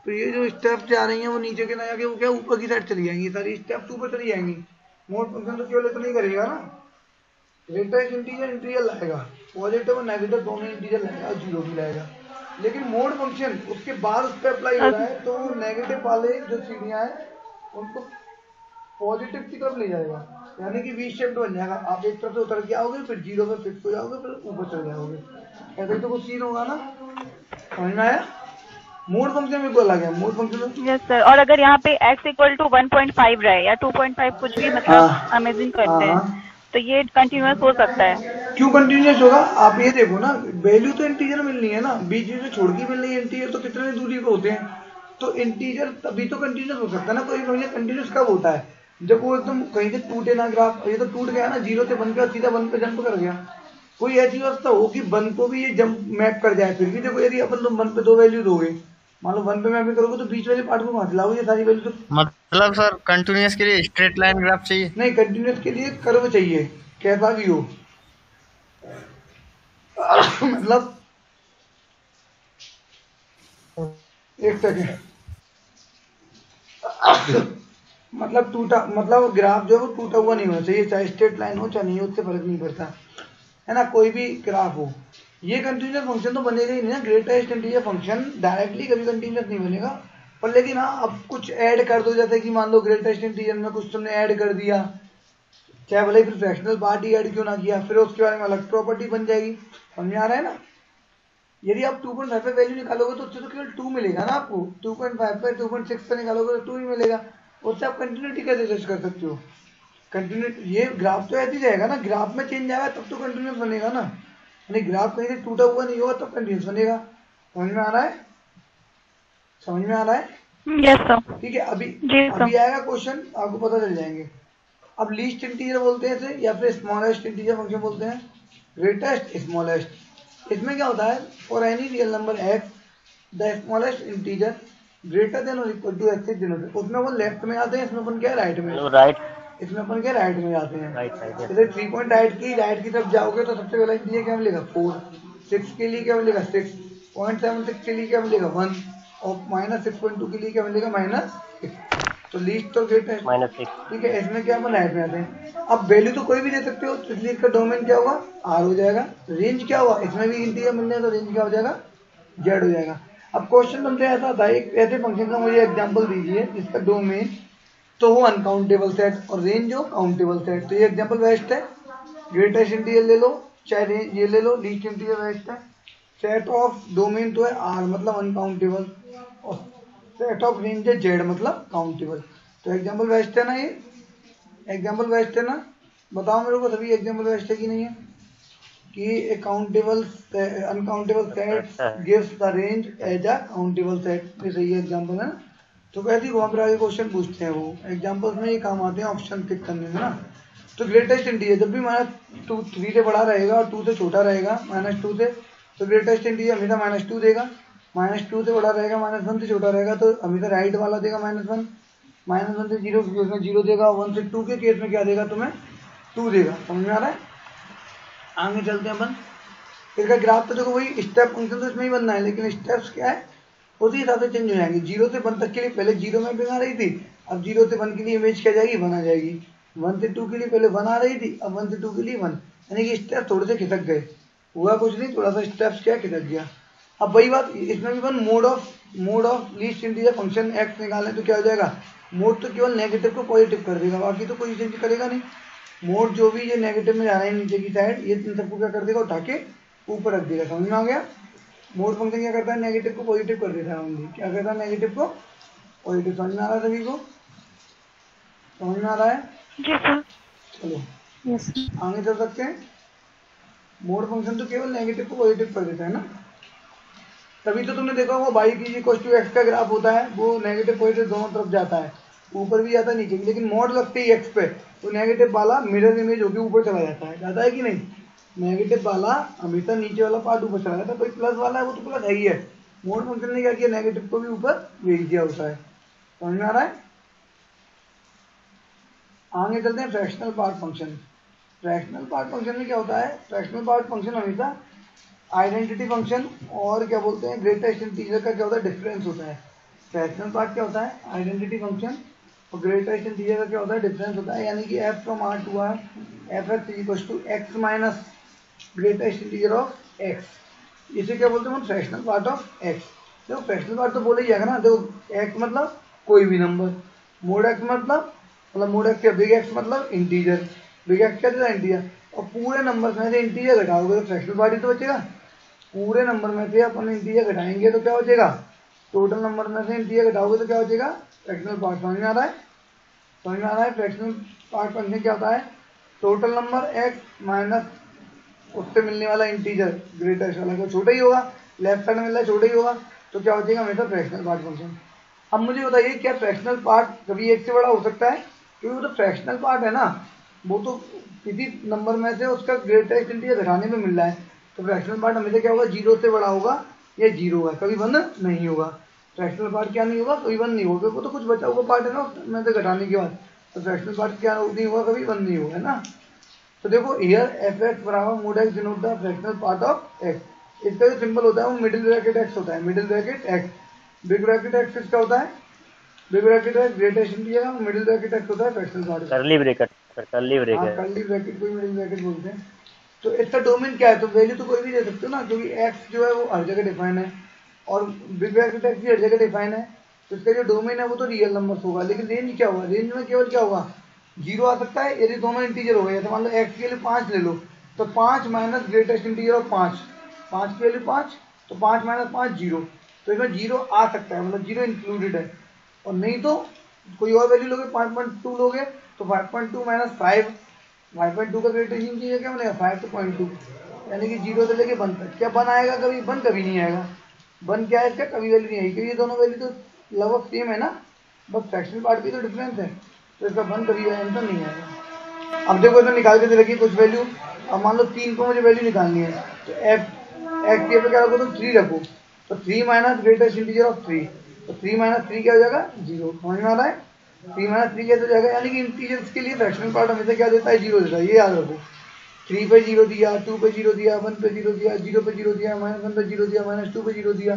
तो ये जो स्टेप्स जा रही हैं वो नीचे के ना जाके वो क्या ऊपर की साइड चली जाएंगी, सारी स्टेप्स ऊपर चली जाएंगी। मोड फंक्शन तो केवल इतना ही करेगा ना, ग्रेटेस्ट इंटीजर लाएगा, पॉजिटिव और नेगेटिव दोनों इंटीजर लाएगा, जीरो भी लाएगा। लेकिन मोड फंक्शन उसके बाद उस पर अप्लाई हो रहा है तो नेगेटिव वाले जो सीढ़ियां हैं उनको पॉजिटिव की तरफ ले जाएगा, यानी कि वी शेप्ड बन जाएगा। आप एक तरफ से उतर के आओगे, फिर जीरो पे फिक्स हो जाओगे, फिर ऊपर चले जाओगे। ऐसा ही तो कुछ सीन होगा ना। समझ में आया? मोड फंक्शन भी बोला गया, मोड फंक्शन। Yes sir. और अगर यहाँ पे x इक्वल टू 1.5 रहे या 2.5 कुछ भी, मतलब इमेजिन करते हैं, तो ये कंटिन्यूअस हो सकता है? क्यों कंटिन्यूअस होगा? आप ये देखो ना, वैल्यू तो इंटीजर मिलनी है ना, बीच में छोड़ के मिलनी है। इंटीजर तो कितने दूरी पे होते हैं, तो इंटीजर तभी तो कंटिन्यूअस हो सकता है ना। कोई कंटिन्यूअस कब होता है? जब वो एकदम कहीं से टूटे ना ग्राफ। ये तो टूट गया ना, 0 से 1 पे सीधा 1 पे जंप कर गया। कोई ऐसी व्यवस्था हो कि 1 को भी ये जंप मैप कर जाए। फिर भी देखो यदि अपन तुम 1 पे 2 वैल्यू दोगे, मान लो 1 पे मैपिंग करोगे तो बीच वाले पार्ट को कहाँ से लाओगे? ये सारी वैल्यू तो मतलब सर कंटिन्यूअस के लिए स्ट्रेट लाइन ग्राफ चाहिए? नहीं, कंटिन्यूअस के लिए कर्व चाहिए, कैसा भी हो। मतलब एक सेकेंड, मतलब टूटा, मतलब ग्राफ जो है वो टूटा हुआ नहीं होना चाहिए, चाहे स्ट्रेट लाइन हो चाहे नहीं हो, उससे फर्क नहीं पड़ता। है ना, कोई भी ग्राफ हो, ये कंटिन्यूस फंक्शन तो बनेगा ही नहीं ना। ग्रेटेस्ट इंटीजर फंक्शन डायरेक्टली कभी कंटिन्यूस नहीं बनेगा, पर लेकिन हाँ अब कुछ ऐड कर दो, जैसे कि मान लो ग्रेटेस्ट इंटीजर में कुछ तुमने ऐड कर दिया, चाहे भले फिर फ्रैक्शनल पार्ट ही ऐड क्यों ना किया, फिर उसके बारे में अलग प्रॉपर्टी बन जाएगी। समझ आ रहा है ना। यदि आप 2.5 पे वैल्यू निकालोगे तो उससे तो केवल 2 मिलेगा ना आपको, 2.5 पे 2.6 पे निकालोगे तो 2 ही मिलेगा, उससे आप कंटिन्यूटी कैसे जज कर सकते हो। कंटिन्यूटी ये ग्राफ तो ऐसे ही जाएगा ना, ग्राफ में चेंज आएगा तब तो कंटिन्यूस बनेगा ना, नहीं ग्राफ कहीं से टूटा हुआ नहीं होगा तब कंटिन्यूस बनेगा। समझ में आ रहा है, समझ में आ रहा है। Yes sir. ठीक है, अभी Yes, sir. अभी आएगा क्वेश्चन, आपको पता चल जाएंगे। अब लीस्ट इंटीजर बोलते हैं इसे, या फिर स्मॉलेस्ट इंटीजर फंक्शन बोलते हैं, ग्रेटेस्ट स्मॉलेस्ट। इसमें क्या होता है, for any real number x the smallest integer greater than और equal to x is denoted. उसमें वो लेफ्ट में आते हैं, इसमें अपन क्या राइट में, राइट इसमें अपन क्या राइट में आते हैं। राइट साइड जैसे 3.8 की राइट की तरफ जाओगे तो सबसे पहला इंटीजर क्या मिलेगा 4, 6 के लिए क्या मिलेगा 6, 0.76 के लिए क्या मिलेगा 1, और -6.2 के लिए क्या मिलेगा -6। तो लीस्ट तो ग्रेटेस्ट -6। ठीक है, इसमें क्या अपन राइट में आते हैं। अब वैल्यू तो कोई भी दे सकते हो, तो इसलिए इसका डोमेन क्या होगा आर हो जाएगा। रेंज क्या होगा, इसमें भी इंटीजर मिल जाए तो रेंज क्या हो जाएगा जेड हो जाएगा। अब क्वेश्चन तुमसे ऐसा था, एक ऐसे फंक्शन का मुझे एग्जांपल दीजिए जिसका डोमेन तो वो अनकाउंटेबल सेट और रेंज हो काउंटेबल सेट। तो ये एग्जांपल बेस्ट है, ग्रेटेस्ट इंटीजर ले लो, चाहे रेंज ये ले लो, लीस्ट इंटीजर बेस्ट है। सेट ऑफ डोमेन तो है आर मतलब अनकाउंटेबल, और सेट ऑफ रेंज है जेड मतलब काउंटेबल। तो एग्जांपल बेस्ट है ना, ये एग्जांपल बेस्ट है ना। बताओ मेरे को सभी एग्जांपल बेस्ट है कि नहीं है, कि countable uncountable set gives the range as a countable set, ये सही एग्जांपल है ना। तो कैसे वहाँ पर आगे क्वेश्चन पूछते हैं, वो एग्जांपल्स में ये काम आते हैं ऑप्शन टिक करने में ना। तो ग्रेटेस्ट इंटीजर जब भी -2 3 से बड़ा रहेगा और 2 से छोटा रहेगा -2 से, तो ग्रेटेस्ट इंटीजर हमेशा -2 देगा। -2 से बड़ा रहेगा, -1 से छोटा रहेगा तो हमेशा राइट वाला देगा -1, -1 से 0 के केस में 0 देगा, 1 से 2 के केस में क्या देगा तुम्हें 2 देगा। समझ में आ रहा है। आगे चलते हैं अपन, इसका ग्राफ तो देखो वही स्टेप फंक्शन तो इसमें ही बनना है, लेकिन स्टेप्स क्या है उसी हिसाब से चेंज हो जाएंगे। 0 से 1 तक के लिए पहले 0 मैपिंग आ रही थी, अब 0 से 1 के लिए इमेज क्या जाएगी 1 आ जाएगी। 1 से 2 के लिए पहले 1 आ रही थी, अब 1 से 2 के लिए 1, यानी कि स्टेप थोड़े से खिसक गए, हुआ कुछ नहीं, थोड़ा सा स्टेप्स क्या खिसक गया। अब वही बात इसमें भी अपन mod of least integer function x निकालें तो क्या हो जाएगा, मोड तो केवल नेगेटिव को पॉजिटिव कर देगा, बाकी तो कोई चेंज करेगा नहीं। मोड जो भी ये नेगेटिव में जा रहे हैं नीचे की साइड, ये इन सबको क्या कर देगा उठा के ऊपर रख देगा। समझ में आ गया। मोड फंक्शन क्या करता है, नेगेटिव को पॉजिटिव कर देता है ओनली, क्या करता है नेगेटिव को पॉजिटिव। समझ में आ रहा है सभी को, समझ में आ रहा है। जी सर। चलो यस। आगे चल सकते हैं। मोड फंक्शन तो केवल नेगेटिव को पॉजिटिव कर देता है ना, तभी तो तुमने देखा होगा y की इक्वल टू एक्स का ग्राफ होता है, वो नेगेटिव पॉजिटिव दोनों तरफ जाता है, ऊपर भी जाता है नीचे भी, लेकिन मोड लगते ही एक्स पे तो नेगेटिव वाला मिरर इमेज होकर ऊपर चला जाता है कि नहीं। नेगेटिव वाला हमेशा नीचे वाला पार्ट ऊपर चला जाता है, कोई प्लस वाला है वो तो प्लस है ही है। मोड फंक्शन ने क्या किया, नेगेटिव को भी ऊपर भेज दिया होता है। समझ में आ रहा है। आगे चलते हैं fractional part function. Fractional part function में क्या होता है, फ्रैक्शनल पार्ट फंक्शन हमेशा आइडेंटिटी फंक्शन और क्या बोलते हैं ग्रेटेस्ट इंटीजर का क्या होता है डिफरेंस होता है। फ्रैक्शनल पार्ट क्या होता है आइडेंटिटी फंक्शन, और ग्रेटेस्ट इंटीजर का क्या होता है डिफरेंस होता है, यानी कि f from r to r f(x) equals to x minus greatest integer of x। इसे क्या बोलते हैं फ्रैक्शनल पार्ट ऑफ x। देखो फ्रैक्शनल पार्ट तो बोले ही जाएगा ना, देखो x मतलब कोई भी नंबर, मोड x मतलब मोड x या बिग x मतलब इंटीजर, बिग x क्या देता है इंटीजर, और पूरे नंबर में से इंटीजर घटाओगे तो फ्रैक्शनल पार्ट ही तो बचेगा। पूरे नंबर में से अपन इंटीजर घटाएंगे तो क्या बचेगा, टोटल नंबर में से इंटीजर घटाओगे तो क्या बचेगा फ्रैक्शनल पार्ट। समझ में आ रहा है, समझ में आ रहा है। फ्रैक्शनल पार्ट फंक्शन क्या होता है, टोटल नंबर x माइनस उससे मिलने वाला इंटीजर ग्रेटेस्ट वाला को छोटा ही होगा, लेफ्ट साइड में मिल रहा है छोटा ही होगा, तो क्या हो जाएगा हमेशा फ्रैक्शनल पार्ट फंक्शन। अब मुझे बताइए क्या फ्रैक्शनल पार्ट कभी एक से बड़ा हो सकता है, क्योंकि वो तो फ्रैक्शनल पार्ट है ना, वो तो किसी नंबर में से उसका ग्रेटेस्ट इंटीजर घटाने में मिल रहा है, तो फ्रैक्शनल पार्ट हमेशा क्या होगा 0 से बड़ा होगा या 0 होगा, कभी 1 नहीं होगा। फ्रैक्शनल पार्ट क्या नहीं होगा, कभी 1 नहीं होगा, वो तो कुछ बचा हुआ पार्ट है ना में से घटाने के बाद, तो फ्रैक्शनल पार्ट क्या नहीं होगा, कभी 1 नहीं होगा, है ना। तो देखो हियर f(x) बराबर mode x denote the fractional part of x। इसका जो सिंबल होता है वो मिडिल ब्रैकेट x होता है, middle bracket x। Big bracket x किसका होता है, big bracket x greatest integer का, मिडिल ब्रैकेट x होता है fractional part. Curly bracket sir, curly bracket. Curly bracket कोई मिडिल ब्रैकेट बोलते हैं। तो इसका डोमेन क्या है, तो वैल्यू तो कोई भी दे सकते हो ना, क्योंकि एक्स जो है वो हर जगह डिफाइन है और बिग ब्रैकेट एक्स भी हर जगह डिफाइन है, तो इसका जो डोमेन है वो तो रियल नंबर्स होगा। लेकिन रेंज क्या होगा, रेंज में केवल क्या होगा, 0 आ सकता है यदि दोनों इंटीजर हो गए। तो मान लो एक्स के लिए 5 ले लो, तो 5 माइनस ग्रेटेस्ट इंटीजर ऑफ 5, 5 के लिए 5, तो 5 माइनस 5 0, तो इसमें 0 आ सकता है, मतलब 0 इंक्लूडेड है। और नहीं तो कोई और वैल्यू लोगे, 5.2 लोगे तो 5.2 माइनस 5.2 का ग्रेटेस्ट इंटीजर क्या बनेगा 5.2, यानी कि 0 से लेके 1 तक। क्या 1 आएगा कभी, 1 कभी नहीं आएगा। 1 क्या है इसका, कभी वैल्यू नहीं आएगी, क्योंकि ये दोनों वैल्यू तो लगभग सेम है ना, बस फ्रैक्शनल पार्ट की तो डिफरेंस है, तो इसका 1 कभी आंसर नहीं आएगा। अब देखो इधर निकाल के दे रखिए कुछ वैल्यू। अब मान लो 3 को मुझे वैल्यू निकालनी है, तो एक्स के पे क्या रखो, तुम 3 रखो, तो 3 माइनस ग्रेटेस्ट इंटीजर ऑफ 3, तो 3 माइनस 3 क्या हो जाएगा 0, समझ में आ रहा है। 3 माइनस 3 कैसे हो जाएगा, यानी कि इंटीजर्स के लिए फ्रैक्शनल पार्ट हमेशा क्या देता है 0 देता है, ये याद रखो। 3 पे 0 दिया, 2 पे 0 दिया, 1 पे 0 दिया, 0 पे 0 दिया, -1 पे 0 दिया, -2 पे 0 दिया,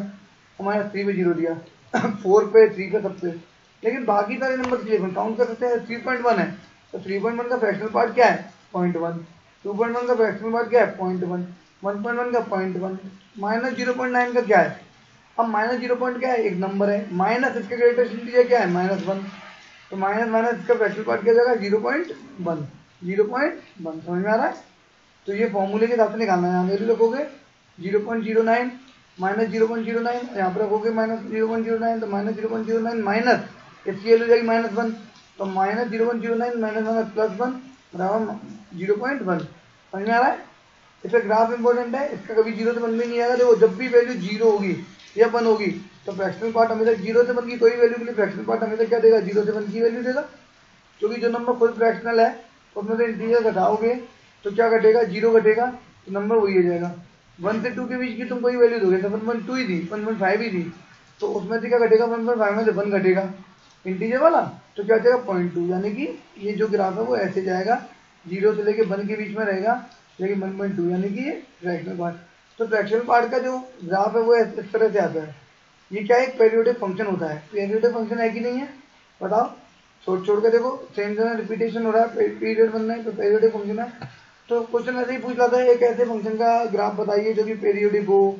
-3 पे 0 दिया, 4 पे 3 पे सब पे। लेकिन बाकी सारे नंबर के लिए काउंट कर सकते हैं। 3.1 है तो 3.1 का फ्रैक्शनल पार्ट क्या है 0.1, 2.1 का फ्रैक्शनल पार्ट क्या है 0.1, 1.1 का 0.1, -0.9 का क्या है। अब -0. क्या है, एक नंबर है, माइनस इसका ग्रेटेस्ट इंटीजर क्या है -1, तो माइनस माइनस इसका फ्रैक्शनल पार्ट क्या जाएगा 0.1, 0.1, समझ में आ रहा है। तो ये फॉर्मूले के हिसाब से निकालना है। यहाँ वैल्यू रखोगे 0.09 माइनस 0.09, यहाँ पर रखोगे -0.09, तो -0.09 माइनस इसकी वैल्यू जाएगी -1, तो -0.09 माइनस +1 बराबर 0.1, समझ में आ रहा है। इसका ग्राफ इंपॉर्टेंट है, इसका कभी 0 से 1 में नहीं आएगा। देखो जब भी वैल्यू 0 होगी या 1 होगी तो फ्रैक्शनल पार्ट हमेशा 0 से 1 की कोई वैल्यू के लिए फ्रैक्शनल पार्ट हमेशा क्या देगा 0 से 1 की वैल्यू देगा, क्योंकि जो नंबर खुद फ्रैक्शनल है उसमें से इंटीजर घटाओगे तो क्या घटेगा 0 घटेगा, तो नंबर वही हो जाएगा। 1 से 2 के बीच की तुम कोई वैल्यू दोगे तो 1.2 ही दी, 1.5 ही दी, तो उसमें से क्या घटेगा 1.5 में से 1 घटेगा इंटीजर वाला, तो क्या जाएगा 0.2, यानी कि ये जो ग्राफ है वो ऐसे जाएगा 0 से लेके 1 के बीच में रहेगा, लेकिन 1.2 यानी कि ये फ्रैक्शनल पार्ट। तो फ्रैक्शनल पार्ट का जो ग्राफ है वो इस तरह से आता है। ये क्या है, एक पेरियोडिक फंक्शन होता है। पेरियोडिक फंक्शन है कि नहीं है बताओ, छोड़ के देखो, सेम जगह रिपीटेशन हो रहा है, पीरियड बनना है तो पेरियोडिक फंक्शन है। तो क्वेश्चन ऐसे ही पूछ लाता है, एक ऐसे फंक्शन का ग्राफ बताइए जो कि पेरियोडिक हो,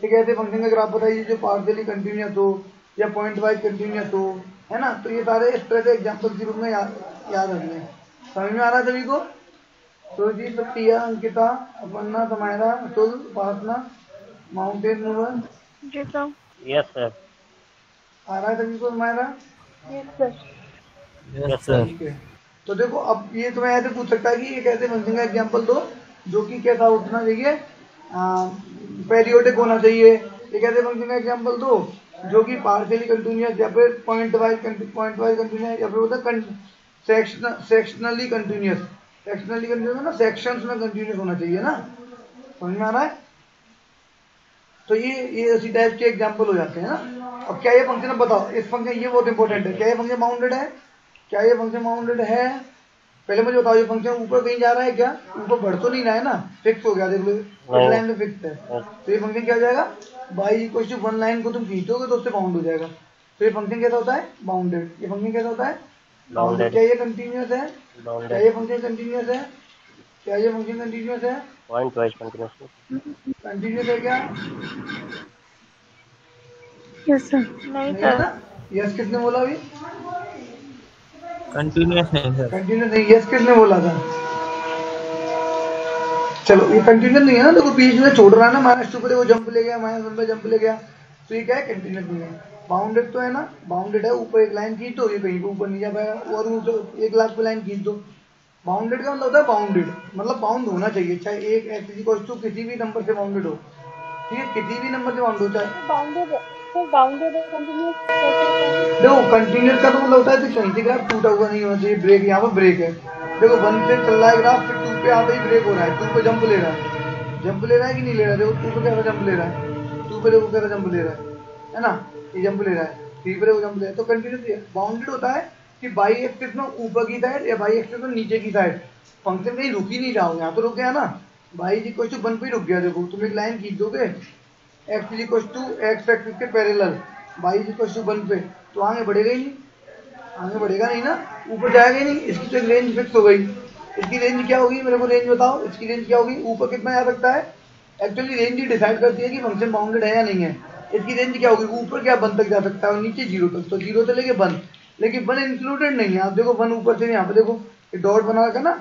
एक ऐसे फंक्शन का ग्राफ बताइए जो पार्शियली कंटिन्यूअस हो या पॉइंट वाइज कंटिन्यूअस हो, है ना। तो ये सारे इस तरह से एग्जाम्पल के रूप में याद रखने हैं। समझ में आ रहा है सभी को। Surjeet, Priya, Ankita, Apanna, Samaira, Atul, Upasana, mountain mover. जी सर। Yes sir. आ रहा है सभी को Samaira. Yes sir. Yes sir. तो देखो अब ये तुम्हें ऐसे पूछ सकता है कि एक ऐसे फंक्शन का एग्जांपल दो जो कि कैसा होना चाहिए, पेरियोडिक होना चाहिए। एक ऐसे फंक्शन का एग्जांपल दो जो कि पार्शियली कंटिन्यूअस या फिर पॉइंट वाइज कंटिन्यूअस या फिर होता सेक्शनली कंटिन्यूअस ना, सेक्शंस में कंटिन्यूअस होना चाहिए ना, समझ में आ रहा है। तो ये उसी टाइप के एग्जांपल हो जाते हैं ना। अब क्या ये फंक्शन, अब बताओ इस फंक्शन, ये बहुत इंपॉर्टेंट है, क्या ये फंक्शन बाउंडेड है, क्या ये फंक्शन बाउंडेड है, पहले मुझे बताओ ये फंक्शन ऊपर कहीं जा रहा है क्या, ऊपर बढ़ तो नहीं रहा है ना, फिक्स हो गया, देख लो लाइन में फिक्स है। तो ये फंक्शन क्या हो जाएगा, बाई इक्वल टू 1 लाइन को तुम खींचोगे तो उससे बाउंड हो जाएगा। तो ये फंक्शन कैसा होता है बाउंडेड। ये फंक्शन कैसा होता है बाउंडेड। क्या ये कंटिन्यूअस है, क्या ये फंक्शन कंटिन्यूअस है, क्या ये फंक्शन कंटिन्यूअस है, पॉइंट वाइज कंटिन्यूअस है क्या। Yes sir. नहीं सर। यस किसने बोला अभी, कंटिन्यूअस नहीं सर, कंटिन्यूअस नहीं, यस किसने बोला था। चलो ये कंटिन्यूअस नहीं है ना, देखो बीच में छोड़ रहा है ना, -2 पे वो जंप ले गया, -1 पे जंप ले गया, तो ये क्या है कंटिन्यूअस नहीं है। बाउंडेड तो है ना, बाउंडेड है, ऊपर एक लाइन खींच दो ये कहीं पे ऊपर नहीं जा पाएगा, और 1 लाख पे लाइन खींच दो। बाउंडेड का मतलब होता है बाउंडेड, मतलब बाउंड होना चाहिए, चाहे एक एक्स इक्वल टू किसी भी नंबर से बाउंडेड हो, ठीक है, किसी भी नंबर से बाउंड होता है। बाउंडेड है कंटिन्यूअस। देखो कंटिन्यूअस का तो मतलब होता है कि कहीं से ग्राफ टूटा हुआ नहीं होना चाहिए, ब्रेक, यहाँ पर ब्रेक है, देखो 1 से चल रहा है ग्राफ, फिर 2 पे आते ही ब्रेक हो रहा है, 2 पे जंप ले रहा है कि नहीं ले रहा है, देखो 2 पे कैसा जंप ले रहा है, 2 पे देखो कैसा जंप ले रहा है ना, ये जंप ले रहा है, 3 पे देखो जंप ले रहा है। तो कंटिन्यूअस बाउंडेड होता है कि बाई एक्सिस में ऊपर की साइड या बाई एक्सिस में नीचे की साइड फंक्शन कहीं रुक ही नहीं रहा हो, यहाँ तो रुक गया ना, बाई इक्वल टू 1 पे रुक गया, देखो तुम एक लाइन खींच दोगे x equal to x axis के पैरेलल, बाई इक्वल टू 1 पे, तो आगे बढ़ेगा ही नहीं, आगे बढ़ेगा नहीं ना, ऊपर जाएगा ही नहीं, इसकी तो रेंज फिक्स हो गई। इसकी रेंज क्या होगी, मेरे को रेंज बताओ, इसकी रेंज क्या होगी, ऊपर कितना जा सकता है। एक्चुअली रेंज ही डिसाइड करती है कि फंक्शन बाउंडेड है या नहीं है। इसकी रेंज क्या होगी, ऊपर क्या 1 तक जा सकता है और नीचे 0 तक, तो 0 से लेके 1, लेकिन 1 इंक्लूडेड नहीं है। आप देखो 1 ऊपर से, यहाँ पे देखो डॉट बना रखा ना,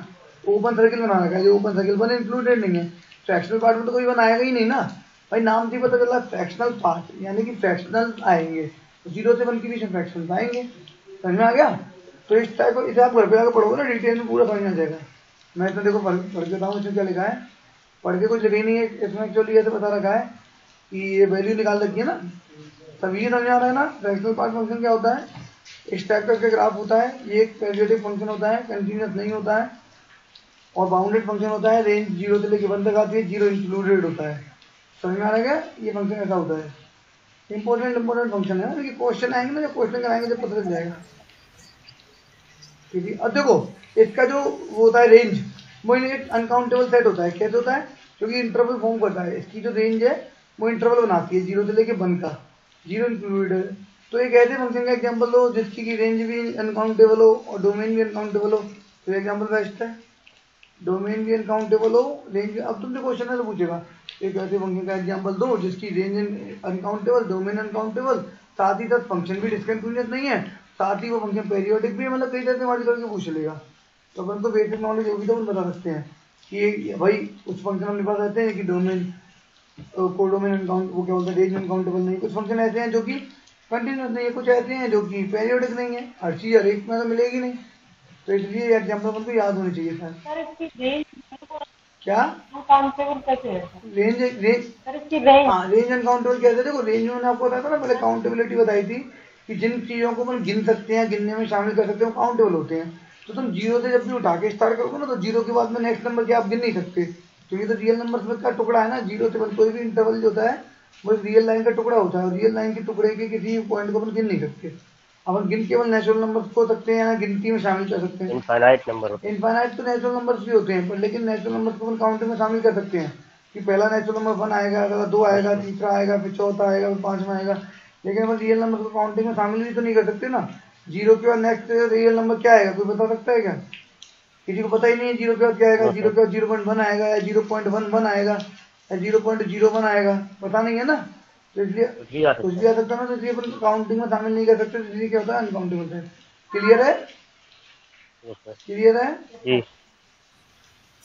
ओपन सर्किल बना रखा है, जो ओपन सर्किल 1 इंक्लूडेड नहीं है। फ्रैक्शनल पार्ट में तो कोई 1 आएगा ही नहीं ना भाई, नाम से पता चला फ्रैक्शनल पार्ट, यानी कि फ्रैक्शनल आएंगे, तो 0 से 1 के बीच में फ्रैक्शनल आएंगे। समझ में आ गया। तो इस टाइप को इसे आप घर पे आकर पढ़ोगे ना, डिटेल में पूरा समझ में आ जाएगा। मैं तो देखो पढ़ के बताऊँ इसमें क्या लिखा है, पढ़ के कुछ लिखा नहीं है इसमें। एक्चुअली ऐसे बता रखा है कि ये वैल्यू निकाल रखी है ना, तभी ये समझ आ रहा है ना। फ्रैक्शनल पार्ट फंक्शन क्या होता है, इस टाइप का ग्राफ होता है, ये एक पीरियोडिक फंक्शन होता है, कंटिन्यूस नहीं होता है, और बाउंडेड फंक्शन होता है, रेंज 0 से लेकर 1 तक आती है, 0 इंक्लूडेड होता है। समझ में आ रहा है, ये फंक्शन ऐसा होता है। इंपॉर्टेंट फंक्शन है, क्योंकि क्वेश्चन आएंगे ना, जब क्वेश्चन कराएंगे जब पता चल जाएगा। ठीक है, अब देखो इसका जो वो होता है रेंज, वो एक अनकाउंटेबल सेट होता है। कैसे होता है, क्योंकि इंटरवल फॉर्म करता है। इसकी जो रेंज है वो इंटरवल बनाती है 0 से लेके 1 का, 0 इंक्लूडेड है। तो एक ऐसे फंक्शन का एग्जांपल लो जिसकी की रेंज भी अनकाउंटेबल हो और डोमेन भी अनकाउंटेबल हो, तो एग्जांपल बेस्ट है। डोमेन भी अनकाउंटेबल हो, रेंज, अब तुमसे क्वेश्चन है तो पूछेगा एक ऐसे फंक्शन का एग्जांपल दो जिसकी रेंज अनकाउंटेबल, डोमेन अनकाउंटेबल, साथ ही साथ फंक्शन भी डिस्कंटिन्यूअस नहीं है, साथ ही वो फंक्शन पेरियोडिक भी है, मतलब कई तरह से मॉडिफाई करके पूछ लेगा। तो अपन को बेसिक नॉलेज होगी तो अपन बता सकते हैं कि भाई उस फंक्शन हम निकाल सकते हैं कि डोमेन कोडोमेन अनकाउंट, वो क्या बोलते हैं, रेंज अनकाउंटेबल नहीं। कुछ फंक्शन ऐसे हैं जो कि कंटिन्यूअस नहीं है, कुछ ऐसे हैं जो कि पेरियोडिक नहीं है, हर चीज हर एक में तो मिलेगी नहीं। तो इसलिए एग्जाम्पल अपन को याद होनी चाहिए सर। क्या रेंज, हाँ रेंज अनकाउंटेबल कैसे, देखो रेंज में मैंने आपको बताया था ना पहले, काउंटेबिलिटी बताई थी कि जिन चीजों को अपन गिन सकते हैं, गिनने में शामिल कर सकते हैं, वो काउंटेबल होते हैं। तो तुम 0 से जब भी उठा के स्टार्ट करोगे ना, तो 0 के बाद में नेक्स्ट नंबर के आप गिन नहीं सकते, क्योंकि तो रियल नंबर का टुकड़ा है ना। 0 से 1 कोई भी इंटरवल जो होता है वो रियल लाइन का टुकड़ा होता है, और रियल लाइन के टुकड़े के किसी पॉइंट को अपन गिन नहीं सकते। अपन गिन केवल नेचुरल नंबर्स को सकते हैं या गिनती में शामिल कर सकते हैं। इनफाइनाइट नंबर, इनफाइनाइट तो नेचुरल नंबर्स भी होते हैं, पर लेकिन नेचुरल नंबर्स को अपन काउंट में शामिल कर सकते हैं कि पहला नेचुरल नंबर 1 आएगा, अगला 2 आएगा, तीसरा आएगा, फिर चौथा आएगा, फिर 5वां आएगा। लेकिन अपन रियल नंबर को काउंटिंग में शामिल भी तो नहीं कर सकते ना। 0 के बाद नेक्स्ट रियल नंबर क्या आएगा, कोई बता सकता है क्या? किसी को पता ही नहीं है 0 के बाद क्या आएगा। 0 के बाद 0.1 आएगा या 0.11 आएगा या 0.01 आएगा, पता नहीं है ना। तो इसलिए कुछ भी आ सकता है ना, तो इसलिए अपन काउंटिंग में शामिल नहीं कर सकते, इसलिए क्या होता है अनकाउंटेबल है। क्लियर है, क्लियर है जी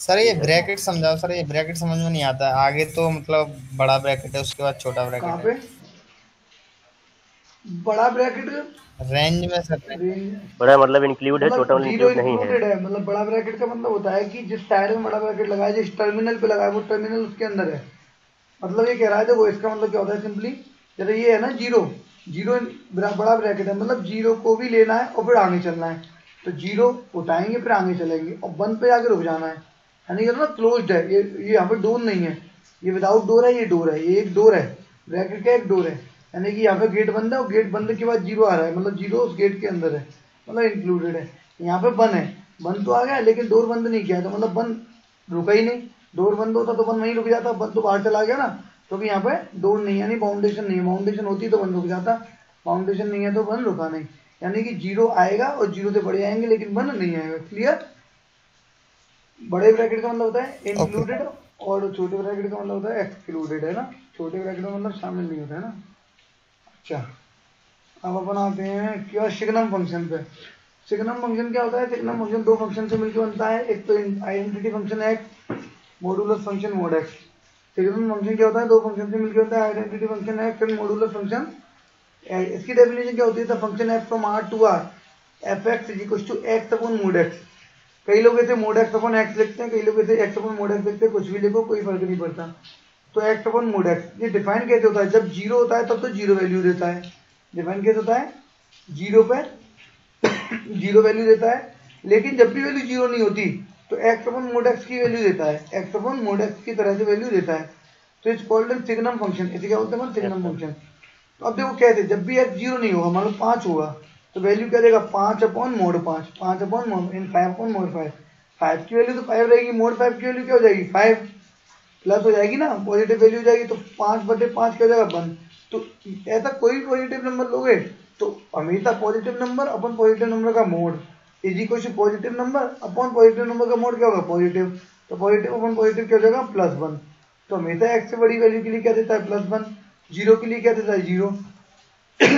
सर। ये ब्रैकेट समझाओ सर, ये ब्रैकेट समझ में नहीं आता है। आगे तो मतलब बड़ा ब्रैकेट है, उसके बाद छोटा ब्रैकेट कहाँ है। पे बड़ा ब्रैकेट, रेंज में सर, बड़ा मतलब इंक्लूड है, मतलब छोटा जीरो इंक्लूड नहीं है। इंक्लूडेड है। मतलब बड़ा ब्रैकेट का मतलब होता है कि जिस साइड में बड़ा ब्रैकेट लगाया, जिस टर्मिनल पे लगाया, वो टर्मिनल उसके अंदर है। मतलब ये कह रहा है देखो, इसका मतलब क्या होता है सिंपली, जैसे ये है ना 0 बड़ा ब्रैकेट है, मतलब 0 को भी लेना है और फिर आगे चलना है। तो 0 उठाएंगे फिर आगे चलेंगे और 1 पे आगे रुक जाना है, यानी कि ना क्लोज्ड है ये यहाँ पे डोर नहीं है, ये विदाउट डोर है, ये डोर है, ये एक डोर है, ब्रैकेट का एक डोर है, यानी कि यहाँ पे गेट बंद है और गेट बंद के बाद 0 आ रहा है, मतलब 0 उस गेट के अंदर है, मतलब इंक्लूडेड है। यहाँ पे 1 है, 1 तो आ गया लेकिन डोर बंद नहीं किया, तो मतलब 1 रुका ही नहीं। डोर बंद होता तो 1 वहीं रुक जाता, 1 तो बाहर चला गया ना, क्योंकि यहाँ पे डोर नहीं, यानी बाउंडेशन नहीं है। बाउंडेशन होती तो 1 रुक जाता, बाउंडेशन नहीं है तो 1 रुका नहीं, यानी कि 0 आएगा और 0 से बड़े आएंगे लेकिन 1 नहीं आएगा। क्लियर। बड़े ब्रैकेट का मतलब होता है इंक्लूडेड और छोटे ब्रैकेट का मतलब होता है एक्सक्लूडेड, है ना। छोटे ब्रैकेट का मतलब शामिल नहीं होता है ना। अच्छा, अब अपन आते हैं क्या सिग्नम फंक्शन पे। सिग्नम फंक्शन क्या होता है? सिग्नम फंक्शन 2 फंक्शन से मिलकर बनता है, एक तो identity function x, modulus function mod x. Signum function क्या होता है? 2 फंक्शन से मिलकर होता है, identity function x and modulus function. इसकी डेफिनेशन क्या होती है? The function f from R to R f x is equal to x upon mod x. कई लोग ऐसे मोड एक्स अपॉन एक्स लिखते हैं, कई लोग ऐसे एक्स अपॉन मोड एक्स लिखते हैं, कुछ भी लिखो कोई फर्क नहीं पड़ता। तो एक्स अपॉन मोड एक्स ये डिफाइन कैसे होता है? जब 0 होता है तब तो 0 वैल्यू देता है। डिफाइन कैसे होता है? 0 पे 0 वैल्यू देता है, लेकिन जब भी वैल्यू 0 नहीं होती तो एक्स अपॉन मोड एक्स की वैल्यू देता है, एक्स अपॉन मोड एक्स की तरह से वैल्यू देता है। तो it's called an signum function. इसे क्या बोलते हैं? Signum function. तो अब देखो कैसे, जब भी एक्स 0 नहीं होगा, मान लो 5 होगा, तो वैल्यू क्या देगा? 5 upon mode 5, 5 upon mode in 5 upon mode 5। 5 की वैल्यू तो 5 रहेगी, मोड 5 की वैल्यू क्या हो जाएगी? 5 प्लस हो जाएगी ना, पॉजिटिव वैल्यू हो जाएगी, तो 5/5 क्या हो जाएगा? 1। तो ऐसा कोई भी पॉजिटिव नंबर लोगे तो हमेशा positive number upon positive number का mod, is equal to positive number upon positive number का मोड क्या होगा पॉजिटिव, तो पॉजिटिव अपॉन पॉजिटिव क्या हो जाएगा +1। तो हमेशा x से बड़ी वैल्यू के लिए क्या देता है +1, 0 के लिए क्या देता है 0।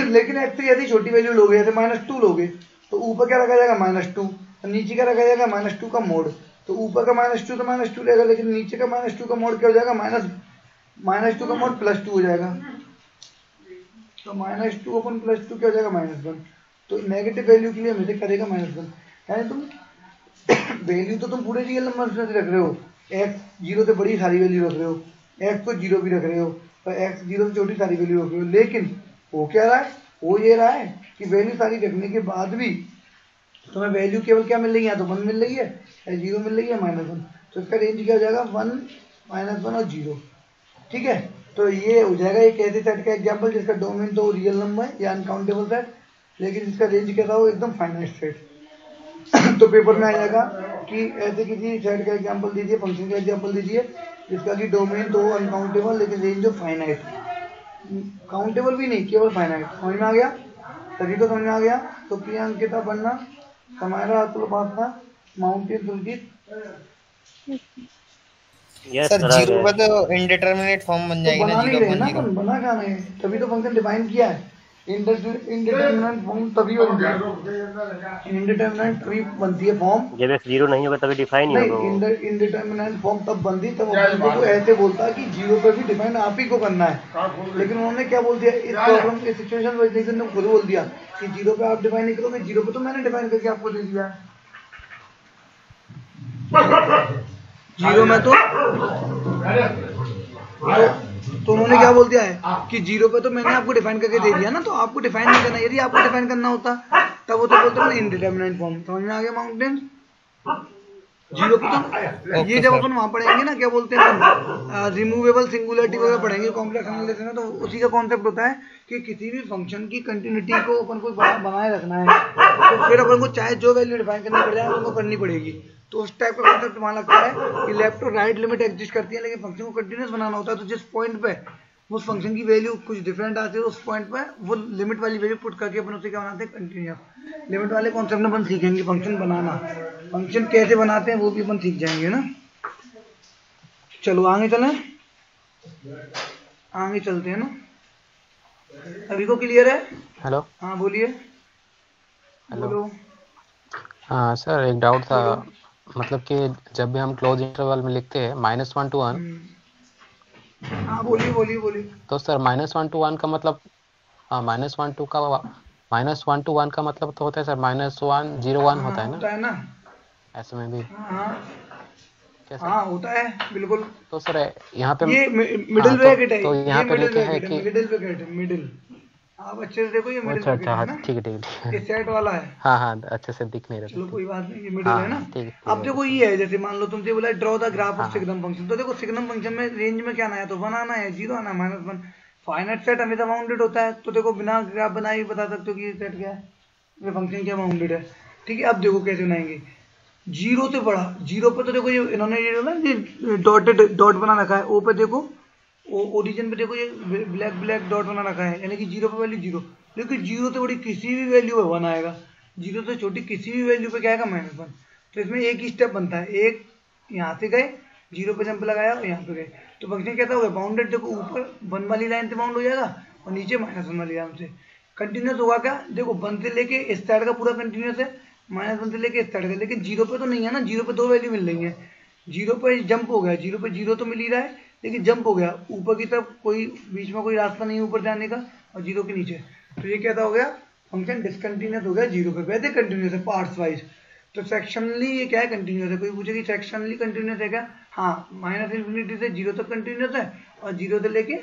लेकिन x से यदि छोटी वैल्यू लोगे जैसे -2 लोगे तो ऊपर क्या रखा जाएगा -2 और नीचे क्या रखा जाएगा -2 का मोड। तो ऊपर का -2 तो -2 रहेगा, लेकिन नीचे का -2 का मोड क्या हो जाएगा -2 का मोड +2 हो जाएगा। तो -2 अपन +2 क्या हो जाएगा -1। तो नेगेटिव वैल्यू के लिए हमेशा करेगा -1 है। तुम वैल्यू तो तुम पूरे रियल नंबर में रख रहे हो, x 0 से बड़ी सारी वैल्यू रख रहे हो, x को 0 भी रख रहे हो और x 0 से छोटी सारी वैल्यू रख रहे हो, लेकिन वो क्या रहा है, वो ये रहा है कि वैल्यू सारी रखने के बाद भी तुम्हें वैल्यू केवल क्या मिल रही है, या तो 1 मिल रही है या 0 मिल रही है -1। तो इसका रेंज क्या हो जाएगा 1, -1 और 0। ठीक है, तो ये हो जाएगा एक ऐसे सेट का एग्जांपल जिसका डोमेन तो रियल नंबर है या अनकाउंटेबल सेट, लेकिन इसका रेंज क्या था वो एकदम फाइनाइट सेट। तो पेपर में आ जाएगा कि ऐसे किसी सेट का एग्जांपल दीजिए, फंक्शन का एग्जांपल दीजिए जिसका कि डोमेन तो अनकाउंटेबल लेकिन रेंज जो फाइनाइट, काउंटेबल भी नहीं केवल फाइनाइट। समझ में आ गया, सभी को समझ में आ गया। तो प्रियंकिता पढ़ना, समायरा अतुल बातना, माउंटेन तुलकित। सर 0 पर तो इंडिटरमिनेट फॉर्म बन जाएगी ना, 0 1 0 बना क्या नहीं, तभी तो फंक्शन डिफाइन किया है। इंडिटरमिनेट फॉर्म तभी बनती है, इंडिटरमिनेट तभी बनती है फॉर्म जब x 0 नहीं होगा तभी डिफाइन नहीं होगा। इंडिटरमिनेट फॉर्म तब बनती तब को ऐसे बोलता है कि 0 पे भी डिफाइन आप ही को करना है, लेकिन उन्होंने क्या बोल दिया इस प्रॉब्लम इस सिचुएशन में खुद बोल दिया कि 0 पे आप डिफाइन नहीं करोगे, 0 पे तो मैंने डिफाइन करके आपको दे दिया। 0 में तो उन्होंने क्या बोल दिया है कि 0 पे तो मैंने आपको डिफाइन करके दे दिया ना, तो आपको डिफाइन नहीं करना। यदि आपको डिफाइन करना होता तब वो तो बोलते हैं इनडिटरमिनेट फॉर्म। समझ में आ गया माउंटेन? 0 पे तो ये जब अपन वहां पढ़ेंगे ना क्या बोलते हैं रिमूवेबल सिंगुलरिटी वगैरह पढ़ेंगे कॉम्प्लेक्स एनालिसिस में, तो उसी का कॉन्सेप्ट होता है कि किसी भी फंक्शन की कंटिन्यूटी को अपन को बनाए रखना है, तो फिर अपन को चाहे जो वैल्यू डिफाइन करनी पड़ जाए अपन को करनी पड़ेगी। तो उस टाइप का कॉन्सेप्ट वहां लगता है कि लेफ्ट और राइट लिमिट एग्जिस्ट करती है, लेकिन फंक्शन को कंटिन्यूस बनाना होता है। तो जिस पॉइंट पे उस फंक्शन की वैल्यू कुछ डिफरेंट आती है उस पॉइंट पे वो लिमिट वाली वैल्यू पुट करके अपन उसे क्या बनाते हैं कंटिन्यूस। लिमिट वाले कॉन्सेप्ट में अपन सीखेंगे फंक्शन बनाना, फंक्शन कैसे बनाते हैं वो भी अपन सीख जाएंगे ना। चलो आगे चलें, आगे चलते हैं ना। अभी को क्लियर है? हेलो, हाँ बोलिए। हेलो। हाँ सर, एक डाउट था, मतलब कि जब भी हम क्लोज इंटरवल में लिखते हैं -1 to 1। हाँ बोलिए। तो सर -1 to 1 का मतलब -1 to 1 का मतलब तो होता है सर -1 0 1 होता है ना? होता है ना ऐसे में भी कैसे? हाँ होता है बिल्कुल। तो सर यहाँ पे ये मिडिल ब्रैकेट है, तो यहाँ पे लिखे है कि मिडिल ब्रैकेट है, मिडिल। आप अच्छे से देखो ये मिडिल ब्रैकेट है ना, ठीक है ये सेट वाला है। हाँ अच्छे से दिख नहीं रहा। चलो कोई बात नहीं, ये मिडिल है ना। अब देखो ये है, जैसे मान लो तुमसे बोला draw the graph of signum function, तो देखो सिग्नम फंक्शन में रेंज में क्या आना है, तो 1 आना है, 0 आना है, -1। फाइनाइट सेट हमेशा बाउंडेड होता है, तो देखो बिना ग्राफ बनाए भी बता सकते हो कि ये सेट क्या है, ये फंक्शन क्या बाउंडेड है। ठीक है, अब देखो कैसे बनाएंगे 0 से बड़ा। 0 पे तो देखो ये इन्होंने ये डॉट बना रखा है, ओ पे देखो, ओरिजिन पे देखो ये ब्लैक डॉट बना रखा है, यानी कि 0 पे वैल्यू 0, लेकिन 0 से बड़ी किसी भी वैल्यू पे 1 आएगा, 0 से छोटी किसी भी वैल्यू पे क्या आएगा -1। तो इसमें एक ही स्टेप बनता है, एक यहाँ से गए 0 पे जंप लगाया और यहाँ पे गए, तो फंक्शन कैसा होगा बाउंडेड। देखो ऊपर 1 वाली लाइन से बाउंड हो जाएगा और नीचे -1 वाली लाइन से कंटिन्यूस होगा। क्या देखो 1 से लेके इस साइड का पूरा कंटिन्यूस है, -1 से लेके इस साइड का, लेकिन 0 पे तो नहीं है ना, 0 पे 2 वैल्यू मिल रही है। 0 पे जंप हो गया, 0 पे 0 तो मिल ही रहा है, लेकिन जंप हो गया ऊपर की तरफ, कोई बीच में कोई रास्ता नहीं ऊपर जाने का, और 0 के नीचे, तो ये कैसा हो गया फंक्शन डिसकंटिन्यूस हो गया 0 पे। वैसे कंटिन्यूस है पार्ट्स वाइज, तो सेक्शनली ये क्या है कंटिन्यूस है। कोई पूछे कि सेक्शनली कंटिन्यूस है क्या? हाँ, -∞ से 0 तक कंटिन्यूस है और 0 से लेके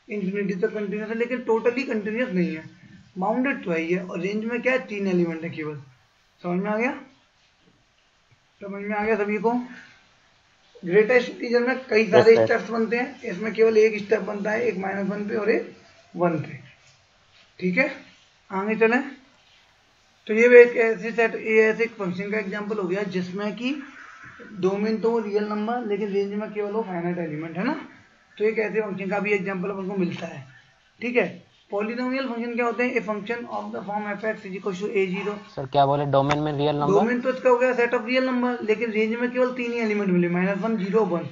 ∞ तक कंटिन्यूस है, लेकिन टोटली कंटिन्यूस नहीं है, बाउंडेड तो है ही है। और रेंज में क्या है 3 एलिमेंट है केवल। समझ में आ गया? समझ में आ गया सभी को? ग्रेटेस्ट इंटीजर में कई सारे स्टेप्स बनते हैं, इसमें केवल एक स्टेप बनता है, एक -1 पे और एक 1 पे। ठीक है, आगे चलें। तो ये एक ऐसे सेट, ये ऐसे एक फंक्शन का एग्जांपल हो गया जिसमें कि डोमेन तो रियल नंबर लेकिन रेंज में केवल वो फाइनाइट एलिमेंट है ना। तो एक ऐसे फंक्शन का भी एग्जांपल अपन को मिलता है। ठीक है, पॉलिनोमियल फंक्शन क्या होते हैं? A function of the form f(x) = a0। Sir क्या बोले, डोमेन में रियल नंबर? डोमेन तो इसका हो गया सेट ऑफ रियल नंबर, लेकिन रेंज में केवल 3 ही एलिमेंट मिले, -1, 0, 1।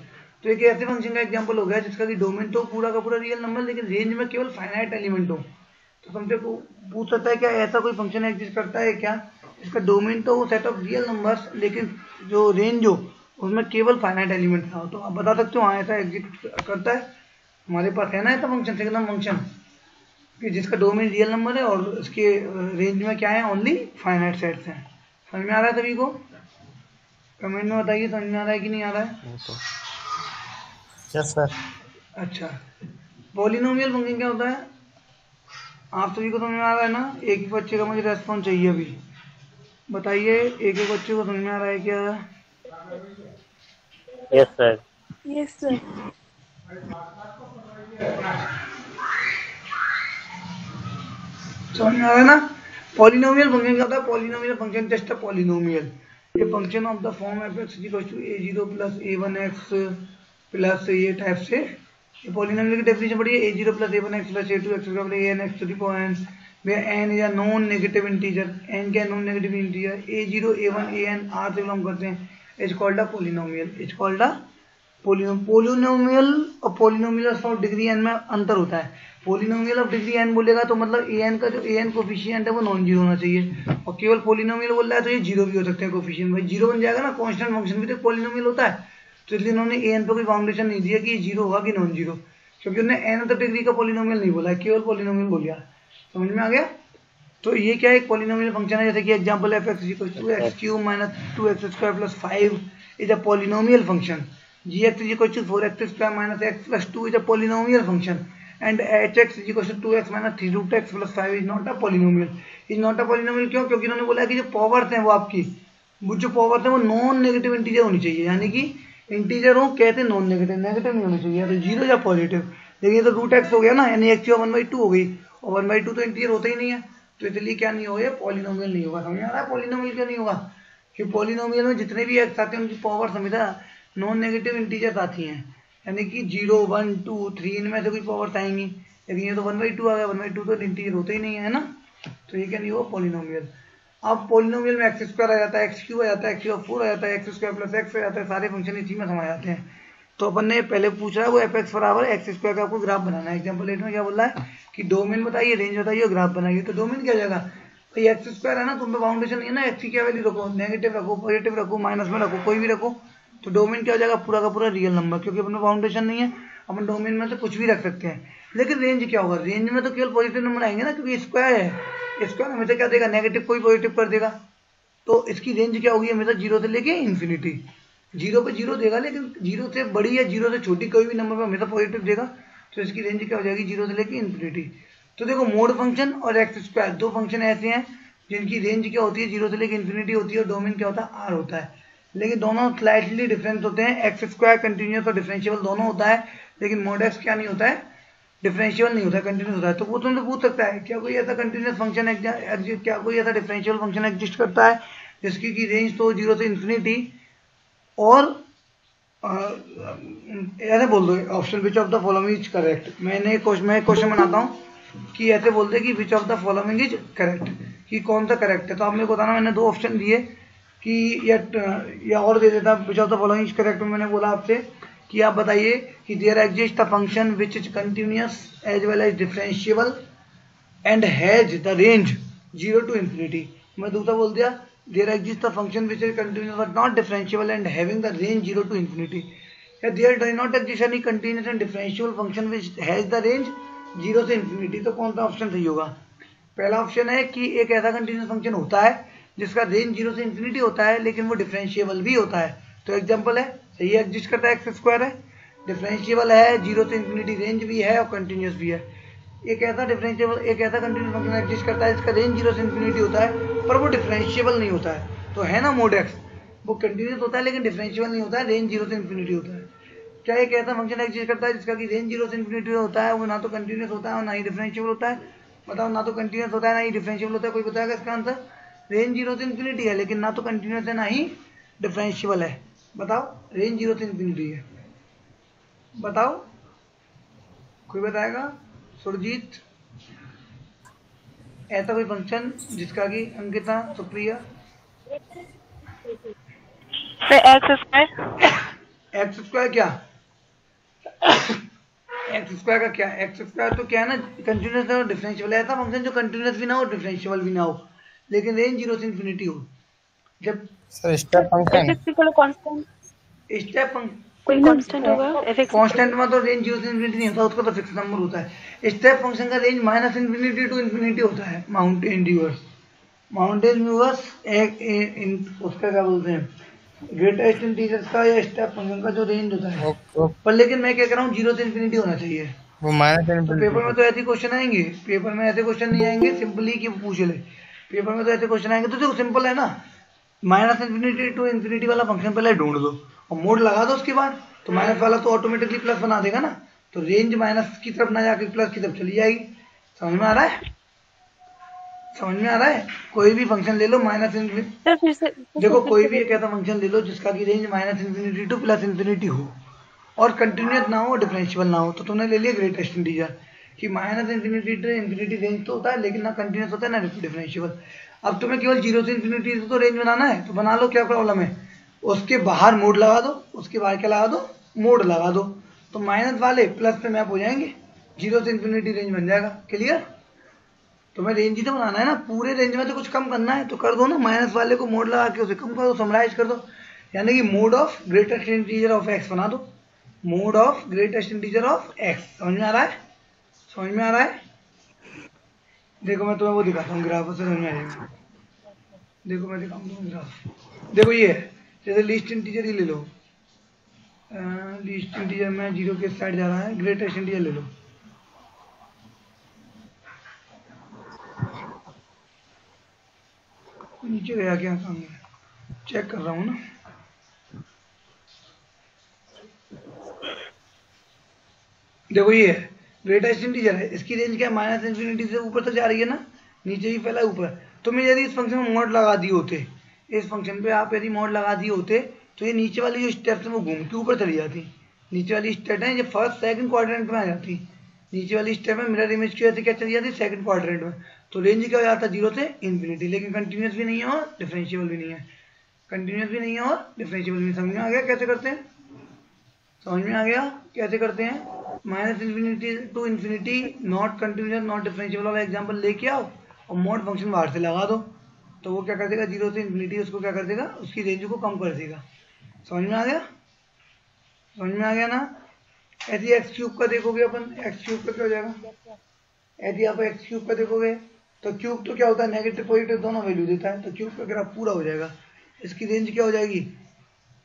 तो एक ऐसे फंक्शन का एग्जांपल हो गया जिसका कि डोमेन तो पूरा का पूरा रियल नंबर, लेकिन रेंज में केवल फाइनाइट एलिमेंट हो। तो तुमसे पूछ सकता है क्या ऐसा कोई फंक्शन एग्जिस्ट करता है क्या, इसका डोमेन तो सेट ऑफ रियल नंबर्स, लेकिन जो रेंज हो उसमें केवल फाइनाइट एलिमेंट था। तो आप बता सकते हो हाँ ऐसा एग्जिस्ट करता है। हमारे पास है ना ऐसा फंक्शन, सिग्नम फंक्शन, कि जिसका डोमेन रियल नंबर है और उसके रेंज में क्या है, ओनली फाइनाइट सेट्स हैं। समझ में आ रहा है सभी को? कमेंट में बताइए समझ में आ रहा है कि नहीं आ रहा है। Yes sir. अच्छा, पॉलिनोमियल फंक्शन क्या होता है आप सभी को समझ में आ रहा है ना? एक एक बच्चे का मुझे रेस्पॉन्स चाहिए अभी, बताइए एक एक बच्चे को समझ में आ रहा है क्या? Yes sir. Yes sir. समझ में आ रहा है ना? पॉलिनोमियल फंक्शन क्या होता है? Polynomial function just a polynomial, ये function of the form f(x) = a0 + a1x plus ये टाइप से। ये पॉलिनोमियल की डेफिनेशन पढ़िए, a0 + a1x + a2x = anx where n is a non negative integer. n क्या है? Non negative integer. a0 a1 an r से belong करते हैं। Is called a polynomial, is called a polynomial. और पॉलिनोमियल ऑफ डिग्री n में अंतर होता है। पॉलिनोमियल ऑफ डिग्री n बोलेगा तो मतलब an का जो an कोफिशिएंट है वो नॉन जीरो होना चाहिए, और केवल पॉलिनोमियल बोल रहा है तो ये जीरो भी हो सकते हैं कोफिशिएंट। भाई जीरो बन जाएगा ना, कांस्टेंट फंक्शन भी तो पॉलिनोमियल होता है। तो इसलिए इन्होंने an पे कोई फाउंडेशन नहीं दिया कि ये जीरो होगा कि नॉन जीरो, क्योंकि उन्होंने n तक डिग्री का पॉलिनोमियल नहीं बोला है, केवल पॉलिनोमियल बोल दिया। समझ में आ गया? तो ये क्या है? एक पॉलिनोमियल फंक्शन है, जैसे कि example f(x) = x³ - 2x² + 5 is a polynomial function. gx = 4x² - x + 2 is a polynomial function, and hx = 2x - 3√x + 5 is not a polynomial. Is not a polynomial क्यों? क्योंकि इन्होंने बोला है कि जो पावर्स हैं वो आपकी, वो जो पावर्स हैं वो नॉन नेगेटिव इंटीजर होनी चाहिए, यानी कि इंटीजर हो कहते हैं नॉन नेगेटिव, नेगेटिव नहीं होनी चाहिए, या तो जीरो या पॉजिटिव। लेकिन ये तो √x हो गया ना, यानी x की 1/2 हो गई, और 1/2 तो इंटीजर होता ही नहीं है, तो इसलिए क्या नहीं होगा? पॉलिनोमियल नहीं होगा। समझ आ रहा है पॉलिनोमियल क्यों नहीं होगा? क्योंकि पॉलिनोमियल में जितने भी एक्स आते हैं उनकी पावर्स हमेशा नॉन नेगेटिव इंटीजर्स आती हैं, यानी कि 0, 1, 2, 3 इनमें से कोई पावर्स आएंगी। लेकिन ये तो 1/2 आ गया, 1/2 तो इंटीजर होता ही नहीं है ना, तो ये क्या नहीं होगा? पॉलिनोमियल। अब पॉलिनोमियल में x² आ जाता है, x³ आ जाता है, x4 आ जाता है, x² + x आ जाता है, सारे फंक्शन इसी में समा जाते हैं। तो अपन ने पहले पूछा है वो f(x) = x² का आपको ग्राफ बनाना है। एग्जांपल 8 में क्या बोल रहा है कि डोमेन बताइए, रेंज बताइए और ग्राफ बनाइए। तो डोमेन क्या हो जाएगा भाई? x² है ना, तुम पे बाउंडेशन नहीं है ना, x की क्या वैल्यू रखो, नेगेटिव रखो, पॉजिटिव रखो, माइनस में रखो, कोई भी रखो, तो डोमेन क्या हो जाएगा? पूरा का पूरा रियल नंबर, क्योंकि अपने बाउंडेशन नहीं है, अपन डोमेन में से कुछ भी रख सकते हैं। लेकिन रेंज क्या होगा? रेंज में तो केवल पॉजिटिव नंबर आएंगे ना, क्योंकि स्क्वायर है, स्क्वायर हमेशा क्या देगा? नेगेटिव कोई पॉजिटिव कर देगा। तो इसकी रेंज क्या होगी? हमेशा 0 से लेके इन्फिनिटी। 0 पे 0 देगा, लेकिन 0 से बड़ी या 0 से छोटी कोई भी नंबर पे हमेशा पॉजिटिव देगा, तो इसकी रेंज क्या हो जाएगी? 0 से लेके इन्फिनिटी। तो देखो, मोड फंक्शन और x², दो फंक्शन ऐसे हैं जिनकी रेंज क्या होती है? 0 से लेके इन्फिनिटी होती है, और डोमेन क्या होता है? R होता है। लेकिन दोनों स्लाइटली डिफरेंट होते हैं। x² कंटिन्यूस और डिफरेंशिएबल दोनों होता है, लेकिन मोड x क्या नहीं होता है? डिफरेंशिएबल नहीं होता है, कंटिन्यूस होता है। तो वो तुमसे पूछ सकता है क्या कोई ऐसा कंटिन्यूस फंक्शन एग्जिस्ट, क्या कोई ऐसा डिफरेंशिएबल फंक्शन एग्जिस्ट करता है जिसकी की रेंज तो 0 से इन्फिनिटी, और ऐसे बोल दो option which of the following is correct. मैं क्वेश्चन बनाता हूँ कि ऐसे बोल दे कि विच of the following is correct, कि कौन सा करेक्ट है। तो आपने बताना, मैंने दो ऑप्शन दिए कि या और दे देता, which of the following is correct में मैंने बोला आपसे कि आप बताइए कि there exist a function which is continuous as well as differentiable and has the range 0 to infinity. मैं दूसरा बोल दिया, there exists a function which is continuous but not differentiable and having the range 0 to infinity. या there does not exist any continuous and differentiable function which has the range 0 से infinity। तो कौन सा option सही होगा? पहला option है कि एक ऐसा कंटिन्यूस फंक्शन होता है जिसका रेंज 0 से इन्फिनिटी होता है, लेकिन वो डिफरेंशिएबल भी होता है। तो एग्जांपल है, सही एग्जिस्ट करता है, x² है, डिफरेंशिएबल है, 0 से इन्फिनिटी रेंज भी है और कंटिन्यूस भी है। एक ऐसा कंटिन्यूस फंक्शन एग्जिस्ट करता है जिसका रेंज 0 से इन्फिनिटी होता है, पर वो डिफरेंशिएबल नहीं होता है। तो है ना मोड x, वो कंटिन्यूस होता है लेकिन डिफरेंशिएबल नहीं होता है, रेंज 0 से इन्फिनिटी होता है। क्या एक ऐसा फंक्शन एग्जिस्ट करता है जिसका कि रेंज 0 से इन्फिनिटी होता है, वो ना तो कंटिन्यूस होता है और ना ही डिफरेंशिएबल होता है? बताओ, ना तो कंटिन्यूस होता है ना ही डिफरेंशिएबल होता है, कोई बताएगा इसका आंसर? रेंज 0 से इन्फिनिटी है, लेकिन ना तो कंटिन्यूस है ना ही डिफरेंशिएबल है। बताओ, रेंज 0 से इन्फिनिटी है, बताओ, कोई बताएगा? सुरजीत, ऐसा कोई फंक्शन जिसका कि अंकिता सुप्रिया एक्स स्क्वायर क्या एक्स स्क्वायर का क्या एक्स स्क्वायर तो क्या है ना कंटिन्यूस और डिफरेंशियल ऐसा फंक्शन जो कंटिन्यूस भी ना हो डिफरेंशियल भी ना हो लेकिन रेंज 0 से इन्फिनिटी हो। जब सर स्टेप फंक्शन स्टेप कोई कांस्टेंट होगा कांस्टेंट में तो रेंज 0 से इन्फिनिटी नहीं होता उसका तो फिक्स नंबर होता है। स्टेप फंक्शन का range minus infinity to infinity होता है। माउंटेन ड्यूअर्स एक उसका क्या बोलते हैं ग्रेटेस्ट इंटीजर्स का या स्टेप फंक्शन का जो रेंज होता है पर लेकिन मैं क्या कह रहा हूँ 0 से इन्फिनिटी होना चाहिए वो माइनस तो पेपर में तो ऐसे क्वेश्चन आएंगे पेपर में ऐसे क्वेश्चन नहीं आएंगे सिंपली कि पूछ ले पेपर में तो ऐसे क्वेश्चन आएंगे तो देखो सिंपल है ना माइनस इन्फिनिटी टू इन्फिनिटी वाला फंक्शन पहले ढूंढ दो और मोड लगा दो उसके बाद तो माइनस वाला तो ऑटोमेटिकली प्लस बना देगा ना तो रेंज माइनस की तरफ ना जाकर प्लस की तरफ चली जाएगी। समझ में आ रहा है कोई भी फंक्शन ले लो माइनस इन्फिनिटी देखो कोई भी एक ऐसा फंक्शन ले लो जिसका की range minus infinity two plus infinity हो और कंटिन्यूस ना हो डिफरेंशियल ना हो तो तुमने ले लिया ग्रेटेस्ट इंटीजर कि minus infinity to infinity range तो होता है लेकिन ना कंटिन्यूस होता है ना डिफरेंशियल। अब तुम्हें केवल 0 से इन्फिनिटी तो रेंज बनाना है तो बना लो क्या प्रॉब्लम है उसके बाहर मोड लगा दो उसके बाहर क्या लगा दो मोड लगा दो तो माइनस वाले प्लस पे मैप हो जाएंगे 0 से इन्फिनिटी रेंज बन जाएगा। क्लियर तुम्हें रेंज ही तो बनाना है ना पूरे रेंज में तो कुछ कम करना है तो कर दो ना माइनस वाले को मोड लगा के उसे कम कर दो समराइज कर दो यानी कि mode of greatest integer of x बना दो mode of greatest integer of x. समझ में आ रहा है देखो मैं तुम्हें वो दिखाता हूँ ग्राफ से समझ में आ जाएगा। देखो मैं दिखाऊँ तुम्हें ग्राफ देखो ये है जैसे लीस्ट इंटीजर ही ले लो लीस्ट इंटीजर में 0 के साइड जा रहा है ग्रेटेस्ट इंटीजर ले लो नीचे गया क्या काम है चेक कर रहा हूँ ना देखो ये है ग्रेटेस्ट इंटीजर है इसकी रेंज क्या माइनस इन्फिनिटी से ऊपर तक जा रही है ना नीचे ही फैला ऊपर तुम यदि इस फंक्शन में मोड लगा दिए होते इस फंक्शन पे आप यदि मोड लगा दिए होते तो ये नीचे वाली जो स्टेप्स है वो घूम के ऊपर चली जाती नीचे वाली स्टेप है ये फर्स्ट सेकंड क्वाड्रेंट में आ जाती नीचे वाली स्टेप में मिरर इमेज की वजह से क्या चली जाती सेकंड क्वाड्रेंट में तो रेंज क्या हो जाता है 0 से इन्फिनिटी लेकिन कंटिन्यूस भी नहीं है और डिफरेंशिएबल भी नहीं है कंटिन्यूस भी नहीं है और डिफरेंशिएबल भी। समझ में आ गया कैसे करते हैं समझ में आ गया कैसे करते हैं minus infinity to infinity not continuous not differentiable वाला एग्जाम्पल लेके आओ और मोड फंक्शन बाहर से लगा दो तो वो क्या कर देगा 0 से इन्फिनिटी उसको क्या कर देगा उसकी रेंज को कम कर देगा। समझ में आ गया ना। यदि एक्स क्यूब का देखोगे अपन एक्स क्यूब का क्या हो जाएगा यदि आप एक्स क्यूब का देखोगे तो क्यूब तो क्या होता है नेगेटिव पॉजिटिव दोनों वैल्यू देता है तो क्यूब का ग्राफ पूरा हो जाएगा इसकी रेंज क्या हो जाएगी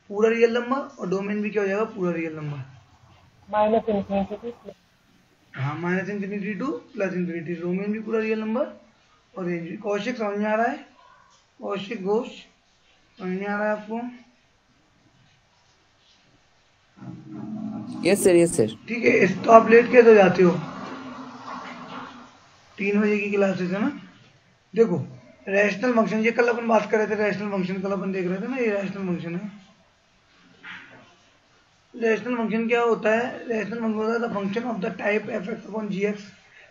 पूरा रियल नंबर और डोमेन भी क्या हो जाएगा पूरा रियल नंबर हाँ minus infinity two plus infinity domain भी पूरा रियल नंबर और रेंज भी। कौशिक समझ में आ रहा है कौशिक घोष समझ में आ रहा है आपको यस सर ठीक है तो आप लेट कैसे हो जाते हो 3 बजे की क्लासेस है ना। देखो रैशनल फंक्शन ये कल अपन बात कर रहे थे रैशनल फंक्शन कल अपन देख रहे थे ना ये रैशनल फंक्शन है। रैशनल फंक्शन क्या होता है रैशनल फंक्शन होता है the function of the type f(x) upon gx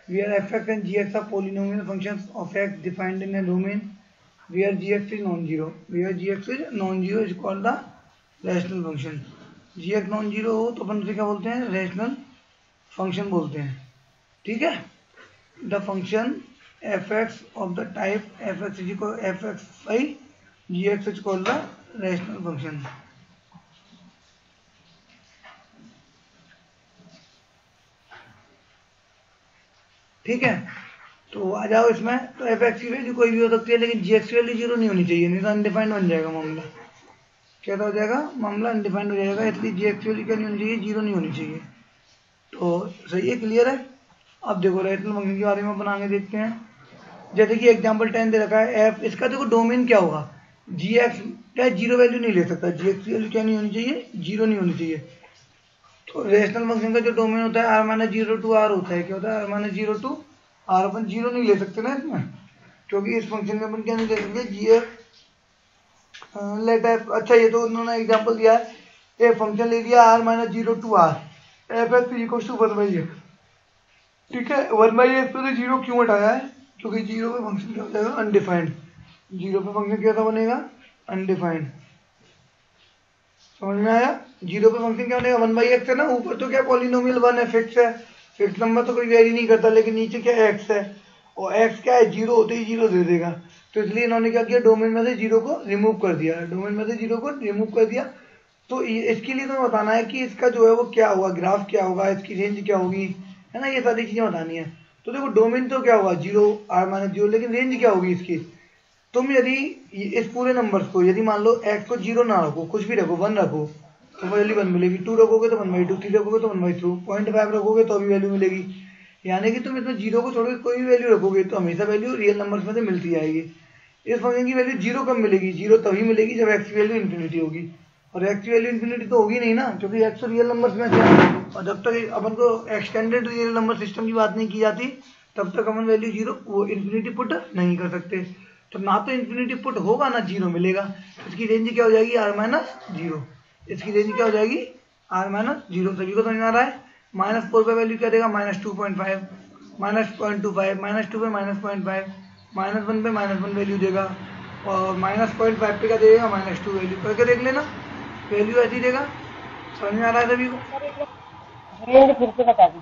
where f(x) and gx are polynomial functions of x defined in a domain where gx is non-zero is called the rational function। gx non zero हो तो अपन उसे क्या बोलते हैं rational function बोलते हैं। ठीक है the function f(x) of the type f(x) is equal f(x) by gx is called the rational function। ठीक है तो आ जाओ इसमें तो f(x) की वैल्यू कोई भी हो सकती है लेकिन gx की वैल्यू 0 नहीं होनी चाहिए नहीं तो अनडिफाइंड बन जाएगा मामला। क्या हो जाएगा मामला अनडिफाइंड हो जाएगा इसलिए gx की वैल्यू क्या नहीं होनी चाहिए 0 नहीं होनी चाहिए। तो सही है क्लियर है। अब देखो रैशनल फंक्शन के बारे में अपन आगे देखते हैं जैसे कि एग्जाम्पल 10 दे रखा है f इसका देखो डोमेन क्या होगा gx क्या 0 वैल्यू नहीं ले सकता gx की वैल्यू क्या नहीं होनी चाहिए 0 नहीं होनी चाहिए। तो रैशनल फंक्शन का जो डोमेन होता है r-0 to r होता है क्या होता है r-0 to r अपन 0 नहीं ले सकते ना इसमें क्योंकि इस फंक्शन में अपन क्या नहीं ले सकते gf लेट एफ। अच्छा ये तो उन्होंने एग्जांपल दिया है एक फंक्शन ले लिया r-0 to r f(x) = 1/x। ठीक है 1/x पे तो 0 क्यों हटाया है क्योंकि जीरो पे फंक्शन क्या हो जाएगा, अनडिफाइंड। जीरो पे फंक्शन कैसा बनेगा, अनडिफाइंड। समझ में आया? जीरो पे फंक्शन क्या बनेगा, 1/x है ना, ऊपर तो क्या पॉलिनोमियल 1 है, फिक्स है, फिक्स नंबर तो कोई वेरी नहीं करता, लेकिन नीचे क्या है, x है, और x क्या है, जीरो होते ही जीरो दे देगा। तो इसलिए इन्होंने क्या किया, डोमेन में से जीरो को रिमूव कर दिया, डोमेन में से जीरो को रिमूव कर दिया। तो इसके लिए तुम्हें बताना है कि इसका जो है वो क्या होगा, ग्राफ क्या होगा, इसकी रेंज क्या होगी, है ना, ये सारी चीजें बतानी है। तो देखो डोमेन तो क्या होगा, जीरो r-0, लेकिन रेंज क्या होगी इसकी। तुम यदि इस पूरे नंबर्स को, यदि मान लो x को जीरो ना रखो, कुछ भी रखो, 1 रखो, तो वैल्यू 1 मिलेगी, 2 रखोगे तो 1/2, 3 रखोगे तो 1/2, 0.5 रखोगे तो भी वैल्यू मिलेगी। यानी कि तुम इसमें जीरो को छोड़ के कोई भी वैल्यू रखोगे तो हमेशा वैल्यू रियल नंबर्स में से मिलती आएगी। इस फंक्शन की वैल्यू जीरो कब मिलेगी, जीरो तभी मिलेगी जब x की वैल्यू इन्फिनिटी होगी, और x की वैल्यू इन्फिनिटी तो होगी नहीं ना, क्योंकि x तो रियल नंबर्स में क्या है, और जब तक अपन को एक्सटेंडेड रियल नंबर सिस्टम की बात नहीं की जाती तब तक अपन वैल्यू जीरो वो इन्फिनिटी पुट नहीं कर सकते। तो ना तो इन्फिनिटी पुट होगा ना जीरो मिलेगा। इसकी रेंज क्या हो जाएगी, r-0। इसकी रेंज क्या हो जाएगी, r-0। सभी को समझ में आ रहा है? -4 पे वैल्यू क्या देगा, -2.5, -0.25, -2 पे -0.5, -1 पे -1 वैल्यू देगा, और -0.5 पे क्या देगा, -2 वैल्यू करके देख लेना, वैल्यू ऐसी देगा। समझ में आ रहा है सभी को? रेंज फिर से बता दो।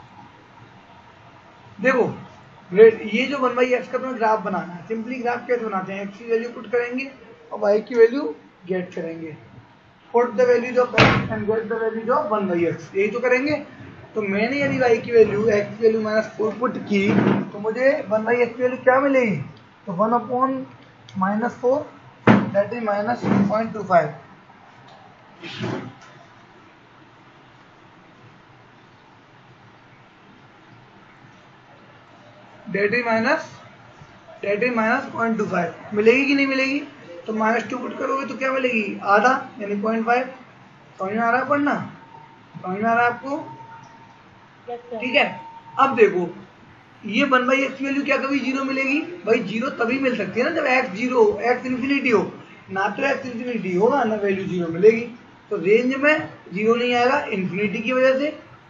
देखो ये जो 1/x का तुम्हें ग्राफ बनाना है, सिंपली ग्राफ कैसे बनाते हैं, x की वैल्यू पुट करेंगे और y की वैल्यू गेट करेंगे, put the value of x and get the value of 1/x, यही तो करेंगे। तो मैंने यदि y की वैल्यू, x की वैल्यू -4 पुट की तो मुझे 1/x की वैल्यू क्या मिलेगी, तो 1/-4 दैट इज -2.25। डेट इज -0.25 मिलेगी कि नहीं मिलेगी। तो -2 पुट करोगे तो क्या मिलेगी, आधा, यानी 0.5। समझ में आ रहा है पढ़ना, समझ में आ रहा है आपको? ठीक है। अब देखो ये 1/x की वैल्यू क्या कभी जीरो मिलेगी, भाई जीरो तभी मिल सकती है ना जब x जीरो हो, x इन्फिनिटी हो, ना तो x इन्फिनिटी होगा ना वैल्यू जीरो मिलेगी। तो रेंज में जीरो नहीं आएगा इन्फिनिटी की वजह से,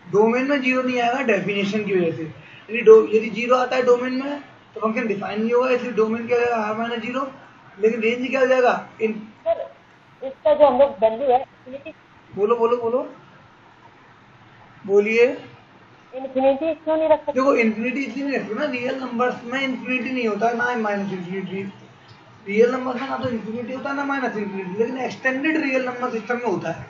डोमेन में जीरो नहीं आएगा डेफिनेशन की वजह से। यदि जीरो आता है डोमेन में तो फंक्शन डिफाइन नहीं होगा, इसलिए डोमेन क्या हो जाएगा, r-0, लेकिन रेंज क्या हो जाएगा, इसका जो हम लोग वैल्यू है इन्फिनिटी, बोलो बोलो बोलो बोलिए। इन्फिनिटी क्यों नहीं रख सकते? देखो इन्फिनिटी इसलिए नहीं रखते ना, रियल नंबर्स में इन्फिनिटी नहीं होता, ना माइनस इन्फिनिटी। रियल नंबर्स में ना तो इन्फिनिटी होता है ना माइनस इन्फिनिटी, लेकिन एक्सटेंडेड रियल नंबर सिस्टम में होता है।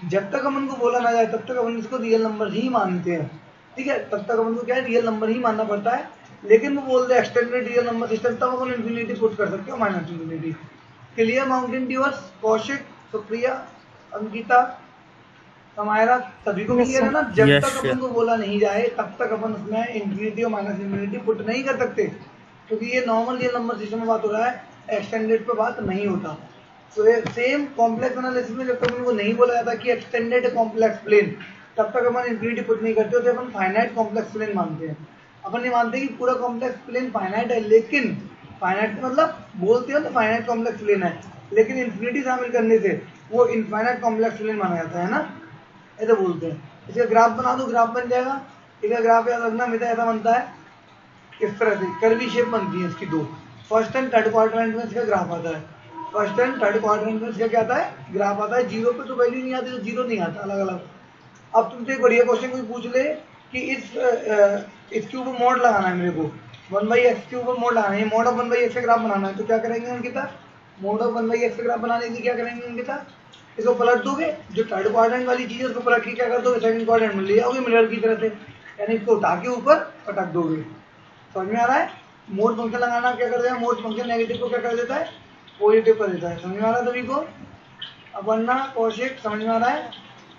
जब तक हम उनको बोला ना जाए तब तक अपन इसको रियल नंबर ही मानते हैं, ठीक है, तब तक अपन को क्या है, रियल नंबर ही मानना पड़ता है। लेकिन वो बोलते हैं एक्सटेंडेड रियल नंबर सिस्टम, तब अपन इन्फिनिटी पुट कर सकते हो, minus infinity. Clear mountain Dooars, Kaushik, Supriya, Ankita, हमारा सभी को क्लियर है ना। जब तक अपन को बोला नहीं जाए तब तक अपन उसमें इन्फिनिटी और माइनस इन्फिनिटी पुट नहीं कर सकते, क्योंकि ये नॉर्मल रियल नंबर सिस्टम में बात हो रहा है, एक्सटेंडेड पे बात नहीं होता। तो सेम कॉम्प्लेक्स एनालिसिस में जब तक उनको नहीं बोला जाता कि एक्सटेंडेड कॉम्प्लेक्स प्लेन, तब तक अपन इन्फिनिटी पुट नहीं करते होते, अपन फाइनाइट कॉम्प्लेक्स प्लेन मानते हैं। अपन नहीं मानते कि पूरा कॉम्प्लेक्स प्लेन फाइनाइट है, लेकिन फाइनाइट मतलब बोलते हो तो फाइनाइट कॉम्प्लेक्स प्लेन है, लेकिन इन्फिनिटी शामिल करने से वो इनफाइनाइट कॉम्प्लेक्स प्लेन माना जाता है ना, ऐसे बोलते हैं। इसका ग्राफ बना दो, ग्राफ बन जाएगा। इसका ग्राफ याद रखना, हमेशा ऐसा बनता है, इस तरह से कर्वी शेप बनती है इसकी दो, फर्स्ट एंड थर्ड क्वाड्रेंट में इसका ग्राफ आता है। फर्स्ट एंड थर्ड क्वाड्रेंट में इसका क्या आता है, ग्राफ आता है। जीरो पे तो वैल्यू नहीं आती तो जीरो नहीं आता, अलग अलग। अब तुमसे एक बढ़िया क्वेश्चन कोई पूछ ले कि इसके ऊपर मोड लगाना है मेरे को, 1/x के ऊपर मोड लगाना है, मोड ऑफ 1/x का ग्राफ बनाना है, तो क्या करेंगे अंकिता, मोड ऑफ 1/x का ग्राफ बनाने के लिए क्या करेंगे अंकिता, इसको पलट दोगे, जो थर्ड क्वाड्रेंट वाली चीज है उसको पलट के क्या कर दोगे, सेकंड क्वाड्रेंट में ले आओगे मिरर की तरह से, यानी इसको उठा के ऊपर पटक दोगे। समझ में आ रहा है। मोड फंक्शन लगाना क्या कर देगा, मोड फंक्शन नेगेटिव को क्या कर देता है, पॉजिटिव कर देता है। समझ में आ रहा है सभी को। अब वरना कौशिक समझ में आ रहा है,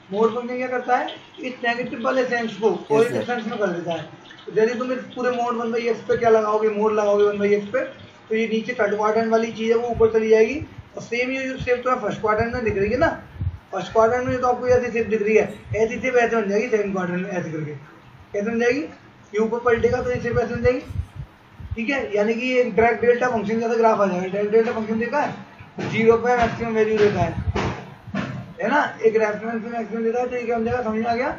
मोड फंक्शन क्या करता है, इस नेगेटिव वाले सेंस को पॉजिटिव सेंस में कर देता है। तो यदि तुम इस पूरे मोड 1/x पे क्या लगाओगे, मोड लगाओगे 1/x पे, तो ये नीचे थर्ड क्वाड्रेंट वाली चीज है वो ऊपर चली जाएगी, और सेम ये शेप तो फर्स्ट क्वाड्रेंट में दिख रही है ना, फर्स्ट क्वाड्रेंट में तो आपको ऐसी शेप दिख रही है, ऐसी शेप ऐसे बन जाएगी सेकंड क्वाड्रेंट में, ऐसे करके कैसे बन जाएगी, ये ऊपर पलटेगा तो ये शेप ऐसे बन जाएगी। ठीक है, यानी कि एक डायरेक्ट डेल्टा फंक्शन जैसा ग्राफ आ जाएगा। डायरेक्ट डेल्टा फंक्शन देखा है, 0 पे मैक्सिमम वैल्यू देता है ना, एक रेफरेंस में मैक्सिमम देता है, तो ये क्या बन जाएगा, समझ में आ गया।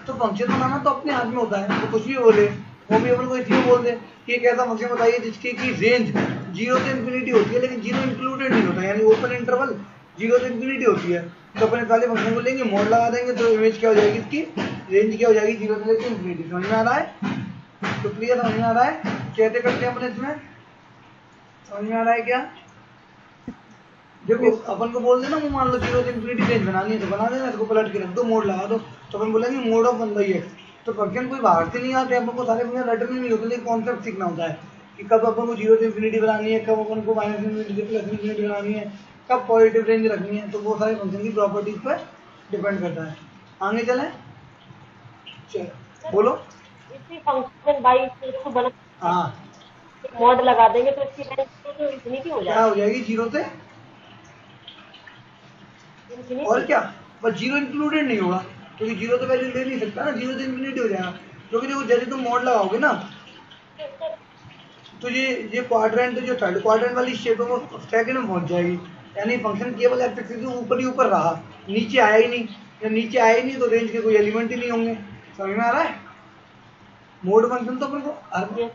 तो फंक्शन बनाना तो अपने हाथ में होता है, तो कुछ भी बोले, वो भी अपन को इसलिए बोलते हैं कि एक ऐसा फंक्शन बताइए जिसकी की रेंज 0 से इन्फिनिटी होती है लेकिन 0 इंक्लूडेड नहीं होता, यानी ओपन इंटरवल 0 से इन्फिनिटी होती है। तो अपन इस वाले फंक्शन को लेंगे, मोड लगा देंगे, तो इमेज क्या हो जाएगी, इसकी रेंज क्या हो जाएगी, 0 से लेकर इन्फिनिटी। समझ में आ रहा है? तो क्लियर समझ में आ रहा है? कैसे करते हैं अपन इसमें, समझ में आ रहा है क्या? देखो अपन को बोल देना, मान लो 0 से इन्फिनिटी रेंज बनानी है तो बना देना, इसको पलट के रख दो, मोड लगा दो, तो अपन बोलेंगे मोड ऑफ 1/x। तो फंक्शन कोई बाहर से नहीं आते, अपन को सारे फंक्शन रटने नहीं होते, लेकिन कॉन्सेप्ट सीखना होता है कि कब अपन को 0 से इन्फिनिटी बनानी है, कब अपन को माइनस इन्फिनिटी से प्लस इन्फिनिटी बनानी है, कब पॉजिटिव रेंज रखनी है। तो वो सारे फंक्शन की प्रॉपर्टीज पर डिपेंड करता है। आगे चलें, चलो बोलो। इसी फंक्शन बाई इक्वल टू हाँ, मोड लगा देंगे तो इसकी रेंज तो इन्फिनिटी हो क्या जाएगी। हो जाएगी, 0 से और क्या, बस 0 इंक्लूडेड नहीं होगा क्योंकि 0 तो वैल्यू ले नहीं सकता ना, 0 से इन्फिनिटी हो जाएगा। क्योंकि देखो जैसे तुम मोड लगाओगे ना तो ये क्वाड्रेंट, जो थर्ड क्वाड्रेंट वाली शेप है वो सेकंड में पहुंच जाएगी, यानी फंक्शन केवल एक्स एक्सिस के ऊपर ही ऊपर रहा, नीचे आया ही नहीं। जब नीचे आया ही नहीं तो रेंज के कोई एलिमेंट ही नहीं होंगे। समझ में आ रहा है? मोड फंक्शन तो अपन को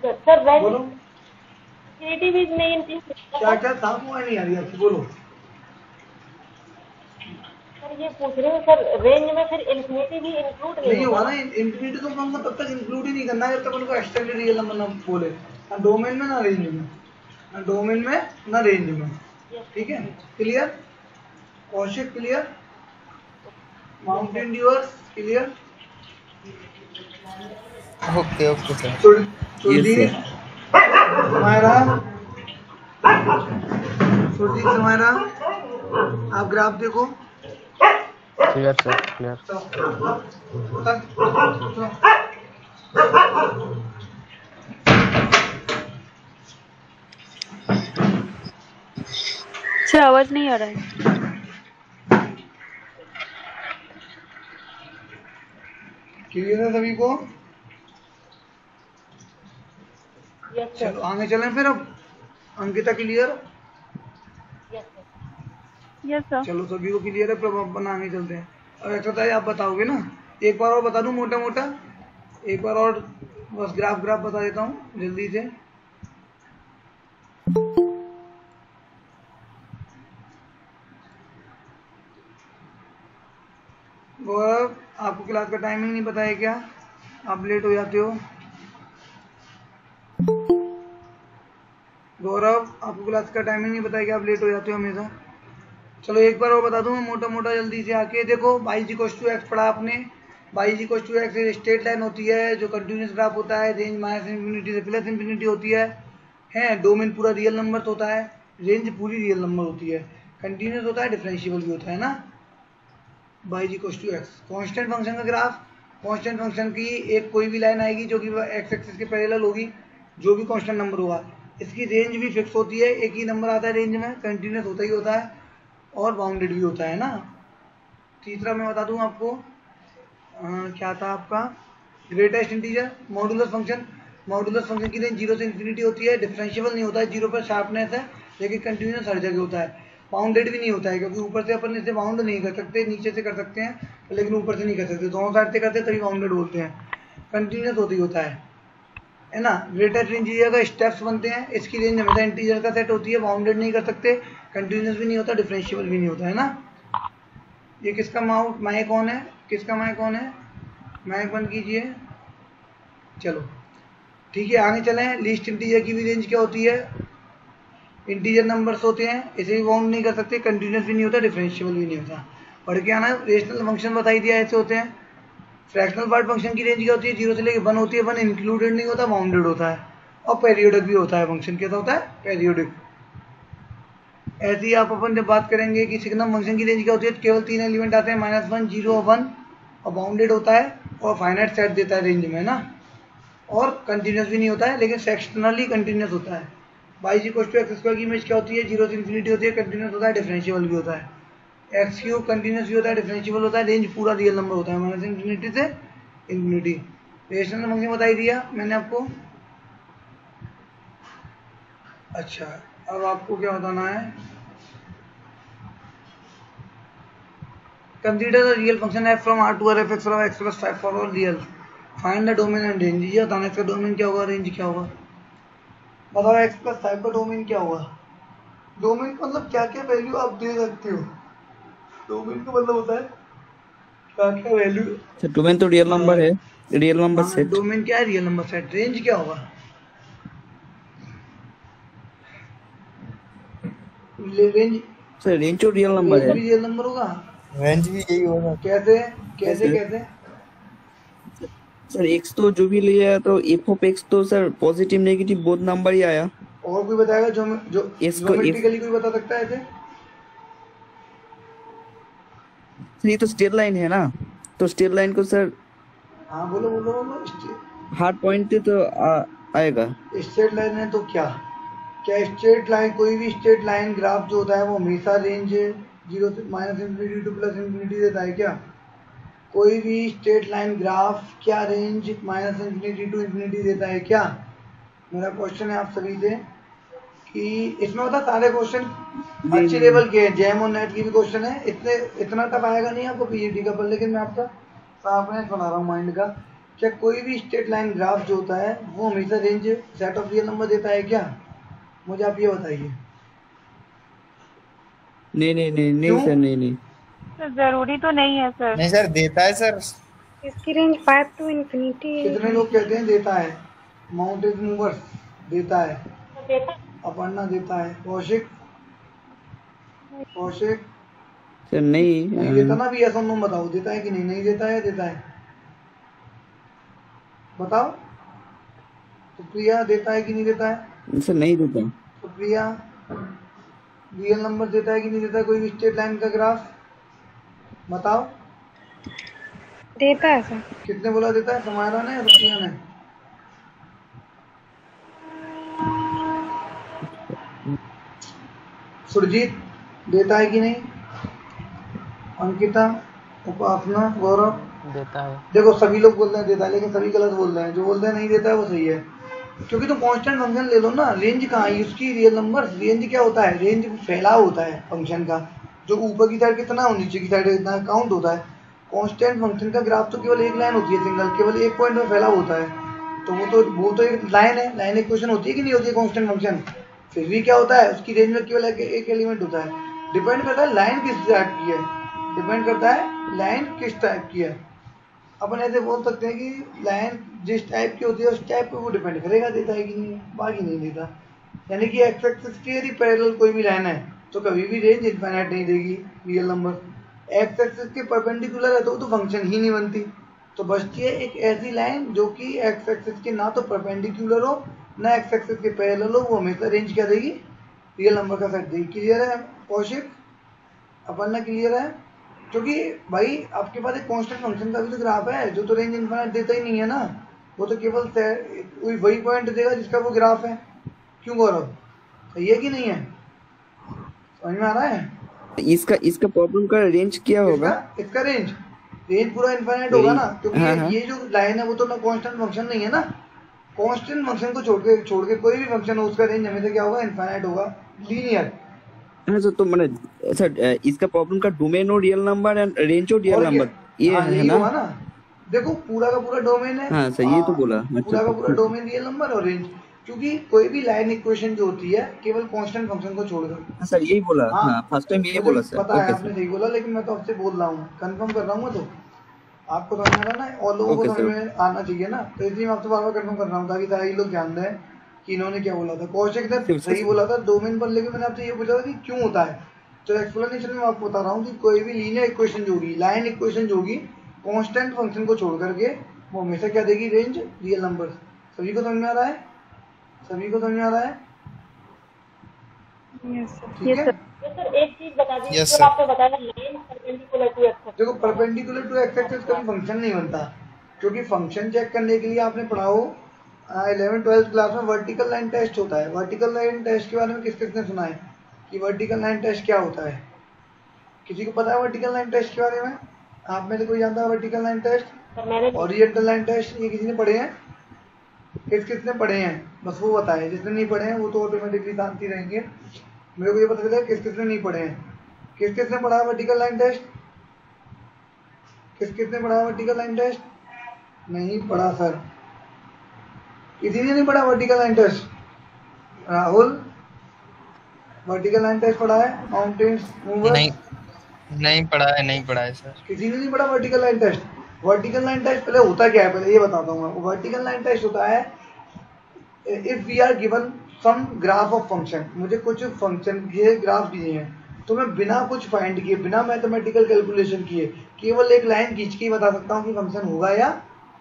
सर रेंज बोलो इन्फिनिटी भी नहीं, क्या क्या साफ हुआ नहीं आ रही आपकी, बोलो। सर ये पूछ रहे हैं सर, रेंज में फिर इन्फिनिटी भी इंक्लूड नहीं होगा ना, इन्फिनिटी तो हमको तब तक इंक्लूड ही नहीं करना है जब तक उनको एक्सटेंडेड रियल नंबर ना बोले, ना डोमेन में ना रेंज में, ना डोमेन में ना रेंज में। ठीक है, clear? Kaushik clear? Mountain Dooars clear? Okay okay sir. Surjeet हमारा, सुरजीत हमारा, आप ग्राफ देखो। Clear sir, clear. सर आवाज नहीं आ रहा है। क्लियर है सभी को? Yes sir. चलो आगे चलें फिर। अब Ankita clear? Yes sir. Yes sir. चलो सभी को क्लियर है, फिर अपन आगे चलते हैं। अब एक्सरसाइज आप बताओगे ना, एक बार और बता दूं मोटा मोटा, एक बार और बस ग्राफ बता देता हूँ जल्दी से। गौरव, आपको क्लास का टाइमिंग नहीं पता है क्या? आप लेट हो जाते हो। गौरव, आपको क्लास का टाइमिंग नहीं पता है कि आप लेट हो जाते हो हमेशा। चलो एक बार और बता दूं मैं मोटा मोटा जल्दी से आके। देखो y = x पढ़ा आपने। y = x एक स्ट्रेट लाइन होती है जो कंटिन्यूस ग्राफ होता है, रेंज माइनस इन्फिनिटी से प्लस इन्फिनिटी होती है, डोमेन पूरा रियल नंबर होता है, रेंज पूरी रियल नंबर होती है, कंटिन्यूस होता है, डिफरेंशिएबल भी होता है ना। y = x कांस्टेंट फंक्शन का ग्राफ, कांस्टेंट फंक्शन की एक कोई भी लाइन आएगी जो कि x एक्सिस के पैरेलल होगी, जो भी कांस्टेंट नंबर होगा, इसकी रेंज भी फिक्स होती है, एक ही नंबर आता है रेंज में, कंटिन्यूस होता ही होता है और बाउंडेड भी होता है ना। तीसरा मैं बता दूं आपको, क्या था आपका, greatest integer, modulus function. Modulus function की रेंज 0 से इन्फिनिटी होती है, डिफरेंशिएबल नहीं होता है, 0 पर शार्पनेस है, लेकिन कंटिन्यूस हर जगह होता है, बाउंडेड भी नहीं होता है, क्योंकि ऊपर से अपन इसे बाउंड नहीं कर सकते, नीचे से कर सकते हैं लेकिन ऊपर से नहीं कर सकते, दोनों साइड से करते तभी बाउंडेड बोलते हैं, कंटिन्यूस होती होता है ना। ग्रेटेस्ट इंटीजर का स्टेप्स बनते हैं, इसकी रेंज हमेशा इंटीजर का सेट होती है, बाउंडेड नहीं कर सकते, कंटिन्यूस भी नहीं होता, डिफरेंशिएबल भी नहीं होता है ना। ये किसका माइक ऑन है, किसका माइक ऑन है, माइक बंद कीजिए। चलो ठीक है आगे चलें। लीस्ट इंटीजर की भी रेंज क्या होती है, इंटीजर नंबर्स होते हैं, इसे भी बाउंड नहीं कर सकते, कंटिन्यूस भी नहीं होता, डिफरेंशिएबल भी नहीं होता। पढ़ के आना, रेशनल फंक्शन बताई दिया ऐसे होते हैं। फ्रैक्शनल पार्ट फंक्शन की रेंज क्या होती है, 0 से लेकर 1 होती है, 1 इंक्लूडेड नहीं होता, बाउंडेड होता है, और पेरियोडिक भी होता है। फंक्शन कैसा होता है, पेरियोडिक। ऐसे ही आप अपन जब बात करेंगे कि सिग्नम फंक्शन की रेंज क्या होती है, केवल 3 एलिमेंट आते हैं, -1, 0 और 1, और बाउंडेड होता है और फाइनाइट सेट देता है रेंज में ना, और कंटिन्यूस भी नहीं होता है, लेकिन सेक्शनली कंटिन्यूस होता है। y = x² की इमेज क्या होती है, 0 से इन्फिनिटी होती है, कंटिन्यूस होता है, डिफरेंशिएबल भी होता है। x³ कंटिन्यूस भी होता है, डिफरेंशिएबल होता है, रेंज पूरा रियल नंबर होता है, -इन्फिनिटी से इन्फिनिटी। रेशनल फंक्शन बताई दिया मैंने आपको। अच्छा अब आपको क्या बताना है, consider the real function f from R to R f(x) of x + 5 for all real find the domain and range, ये बताना इसका डोमेन क्या होगा, रेंज क्या होगा। बताओ x प्लस 5 का डोमेन क्या होगा। डोमेन का मतलब क्या क्या वैल्यू आप दे सकते हो। डोमेन का मतलब होता है क्या क्या वैल्यू। सर डोमेन तो रियल नंबर है, रियल नंबर सेट। डोमेन क्या है, रियल नंबर सेट। रेंज क्या होगा, रेंज सर रेंज तो रियल नंबर है, भी रियल नंबर होगा। रेंज भी यही होगा। कैसे कैसे कैसे सर एक्स तो जो भी लिया तो एफ ऑफ एक्स तो sir positive negative both number ही आया। और कोई बताएगा जो इसको ज्योमेट्रिकली कोई बता सकता है ऐसे। सर ये तो स्ट्रेट लाइन है ना, तो स्ट्रेट लाइन को सर हाँ बोलो बोलो बोलो। हार्ड पॉइंट पे तो आएगा। स्ट्रेट लाइन है तो क्या क्या स्ट्रेट लाइन, कोई भी स्ट्रेट लाइन ग्राफ जो होता है वो हमेशा रेंज 0 से -इंफिनिटी टू प्लस इंफिनिटी देता है क्या। कोई भी स्ट्रेट लाइन ग्राफ क्या रेंज -इंफिनिटी टू इंफिनिटी देता है क्या। मेरा क्वेश्चन है आप सभी से कि इसमें होता सारे क्वेश्चन अच्छे लेवल के हैं, जैम और नेट की भी क्वेश्चन है, इतना टफ आएगा नहीं आपको पीजीटी का, पर लेकिन मैं आपका साफ बना रहा हूँ माइंड का। क्या कोई भी स्ट्रेट लाइन ग्राफ जो होता है वो हमेशा range set of real number देता है क्या, मुझे आप ये बताइए। नहीं सर, नहीं तो जरूरी तो नहीं है सर। नहीं सर देता है सर, इसकी रेंज 5 टू इंफिनिटी। कितने लोग कहते हैं देता है। माउंटेन मूवर्स देता है, देता अपर्णा देता है, कौशिक सर नहीं देता ना भी, ऐसा तुम बताओ देता है कि नहीं, नहीं देता है, देता है बताओ। तो प्रिया देता है कि नहीं देता है, सर नहीं देता। तो प्रिया रियल नंबर देता है कि नहीं देता है कोई भी स्ट्रेट लाइन का ग्राफ, बताओ। देता है सर। कितने बोला देता है, समारा ने या प्रिया ने। सुरजीत देता है कि नहीं, अंकिता, उपासना, गौरव देता है। देखो सभी लोग बोल रहे हैं देता है, लेकिन सभी गलत बोल रहे हैं। जो बोलते हैं नहीं देता है वो सही है, क्योंकि तुम कांस्टेंट फंक्शन ले लो ना। रेंज कहाँ है उसकी, रियल नंबर। रेंज क्या होता है, रेंज फैलाव होता है फंक्शन का, जो ऊपर की साइड कितना और नीचे की साइड कितना काउंट होता है। कांस्टेंट फंक्शन का ग्राफ तो केवल एक लाइन होती है, सिंगल, केवल एक पॉइंट में फैलाव होता है। तो वो तो एक लाइन है, लाइन इक्वेशन होती है कि नहीं होती है कांस्टेंट फंक्शन। फिर भी क्या होता है, उसकी रेंज में केवल एक एलिमेंट होता है। डिपेंड करता है लाइन किस टाइप की है, डिपेंड करता है लाइन किस टाइप की है। अपन ऐसे बोल सकते हैं कि लाइन जिस टाइप की होती है उस टाइप पे वो डिपेंड करेगा देता है कि नहीं, बाकी नहीं देता। यानी कि एक्स एक्सिस के यदि पैरेलल कोई भी लाइन है तो कभी भी रेंज इनफाइनाइट नहीं देगी रियल नंबर। एक्स एक्सिस के परपेंडिकुलर है तो वो तो फंक्शन ही नहीं बनती। तो बचती है एक ऐसी लाइन जो कि एक्स एक्सिस के ना तो परपेंडिकुलर हो ना एक्स एक्सिस के पैरेलल हो, वो हमेशा रेंज क्या देगी, रियल नंबर का सेट देगी। क्लियर है कौशिक, अपर्णा क्लियर है। क्योंकि भाई आपके पास एक कांस्टेंट फंक्शन का भी तो ग्राफ है जो तो रेंज इनफाइनाइट देता ही नहीं है ना, वो तो केवल वही पॉइंट देगा जिसका वो ग्राफ है। क्यों गौरव, सही है कि नहीं है, समझ में आ रहा है। इसका प्रॉब्लम का रेंज क्या होगा, इसका रेंज पूरा इनफाइनाइट होगा ना, क्योंकि ये जो लाइन है वो तो ना कांस्टेंट फंक्शन नहीं है ना। कांस्टेंट फंक्शन को छोड़ के कोई भी फंक्शन हो उसका रेंज हमेशा क्या होगा, इनफाइनाइट होगा, लीनियर। तो मैंने सर इसका प्रॉब्लम का डोमेन और रियल नंबर एंड रेंज और रियल नंबर ये है ना। देखो पूरा का पूरा डोमेन है। हाँ सर, ये तो बोला। पूरा का पूरा डोमेन रियल नंबर और रेंज, क्योंकि कोई भी लाइन इक्वेशन जो होती है केवल कांस्टेंट फंक्शन को छोड़कर। सर यही बोला, हाँ फर्स्ट टाइम ये बोला सर। पता है आपने सही बोला, लेकिन मैं तो आपसे बोल रहा हूँ, कंफर्म कर रहा हूँ। तो आपको समझ आ रहा ना, और लोगों को समझ में आना चाहिए ना, तो इसलिए मैं आपसे बार बार कंफर्म कर रहा हूँ ताकि सारे लोग ध्यान दें कि इन्होंने क्या बोला था। कौशिक ने सही बोला था डोमेन पर, लेकिन मैंने आपसे ये पूछा था कि क्यों होता है। तो एक्सप्लेनेशन में आपको बता रहा हूँ कि कोई भी लीनियर इक्वेशन जो होगी, लाइन इक्वेशन जो होगी, कांस्टेंट फंक्शन को छोड़ करके वो हमेशा क्या देगी, रेंज रियल नंबर। सभी को समझ में आ रहा है, सभी को समझ में आ रहा है। ठीक है सर एक चीज बता दीजिए, जो आपने बताया line perpendicular to x axis. देखो परपेंडिकुलर टू एक्स एक्सिस कभी फंक्शन नहीं बनता, क्योंकि फंक्शन चेक करने के लिए आपने पढ़ा हो 11th-12th क्लास में वर्टिकल लाइन टेस्ट होता है। वर्टिकल लाइन टेस्ट के बारे में किस किसने सुना है कि वर्टिकल लाइन टेस्ट क्या होता है, किसी को पता है वर्टिकल लाइन टेस्ट के बारे में? आप में से कोई जानता है vertical line test, horizontal line test? ये किसी ने पढ़े हैं, किसने पढ़े हैं, बस वो बताए। जिसने नहीं पढ़े हैं वो तो ऑटोमेटिकली शांति रहेंगे। मेरे को ये पता चला किसने नहीं पढ़े हैं। किसने पढ़ा वर्टिकल लाइन टेस्ट, किसने पढ़ा वर्टिकल लाइन टेस्ट? नहीं पढ़ा सर, किसी ने नहीं पढ़ा vertical line test. Rahul vertical line test पढ़ा है? माउंटेन्स मूवर नहीं पढ़ा है सर। किसी ने नहीं पढ़ा vertical line test? Vertical line test पहले होता क्या है, पहले ये बताता हूँ मैं। वर्टिकल लाइन टेस्ट होता है if we are given some graph of function, मुझे कुछ फंक्शन के ग्राफ दिए हैं, तो मैं बिना कुछ फाइंड किए, बिना मैथमेटिकल कैलकुलेशन किए, केवल एक लाइन खींच के ही बता सकता हूँ कि फंक्शन होगा या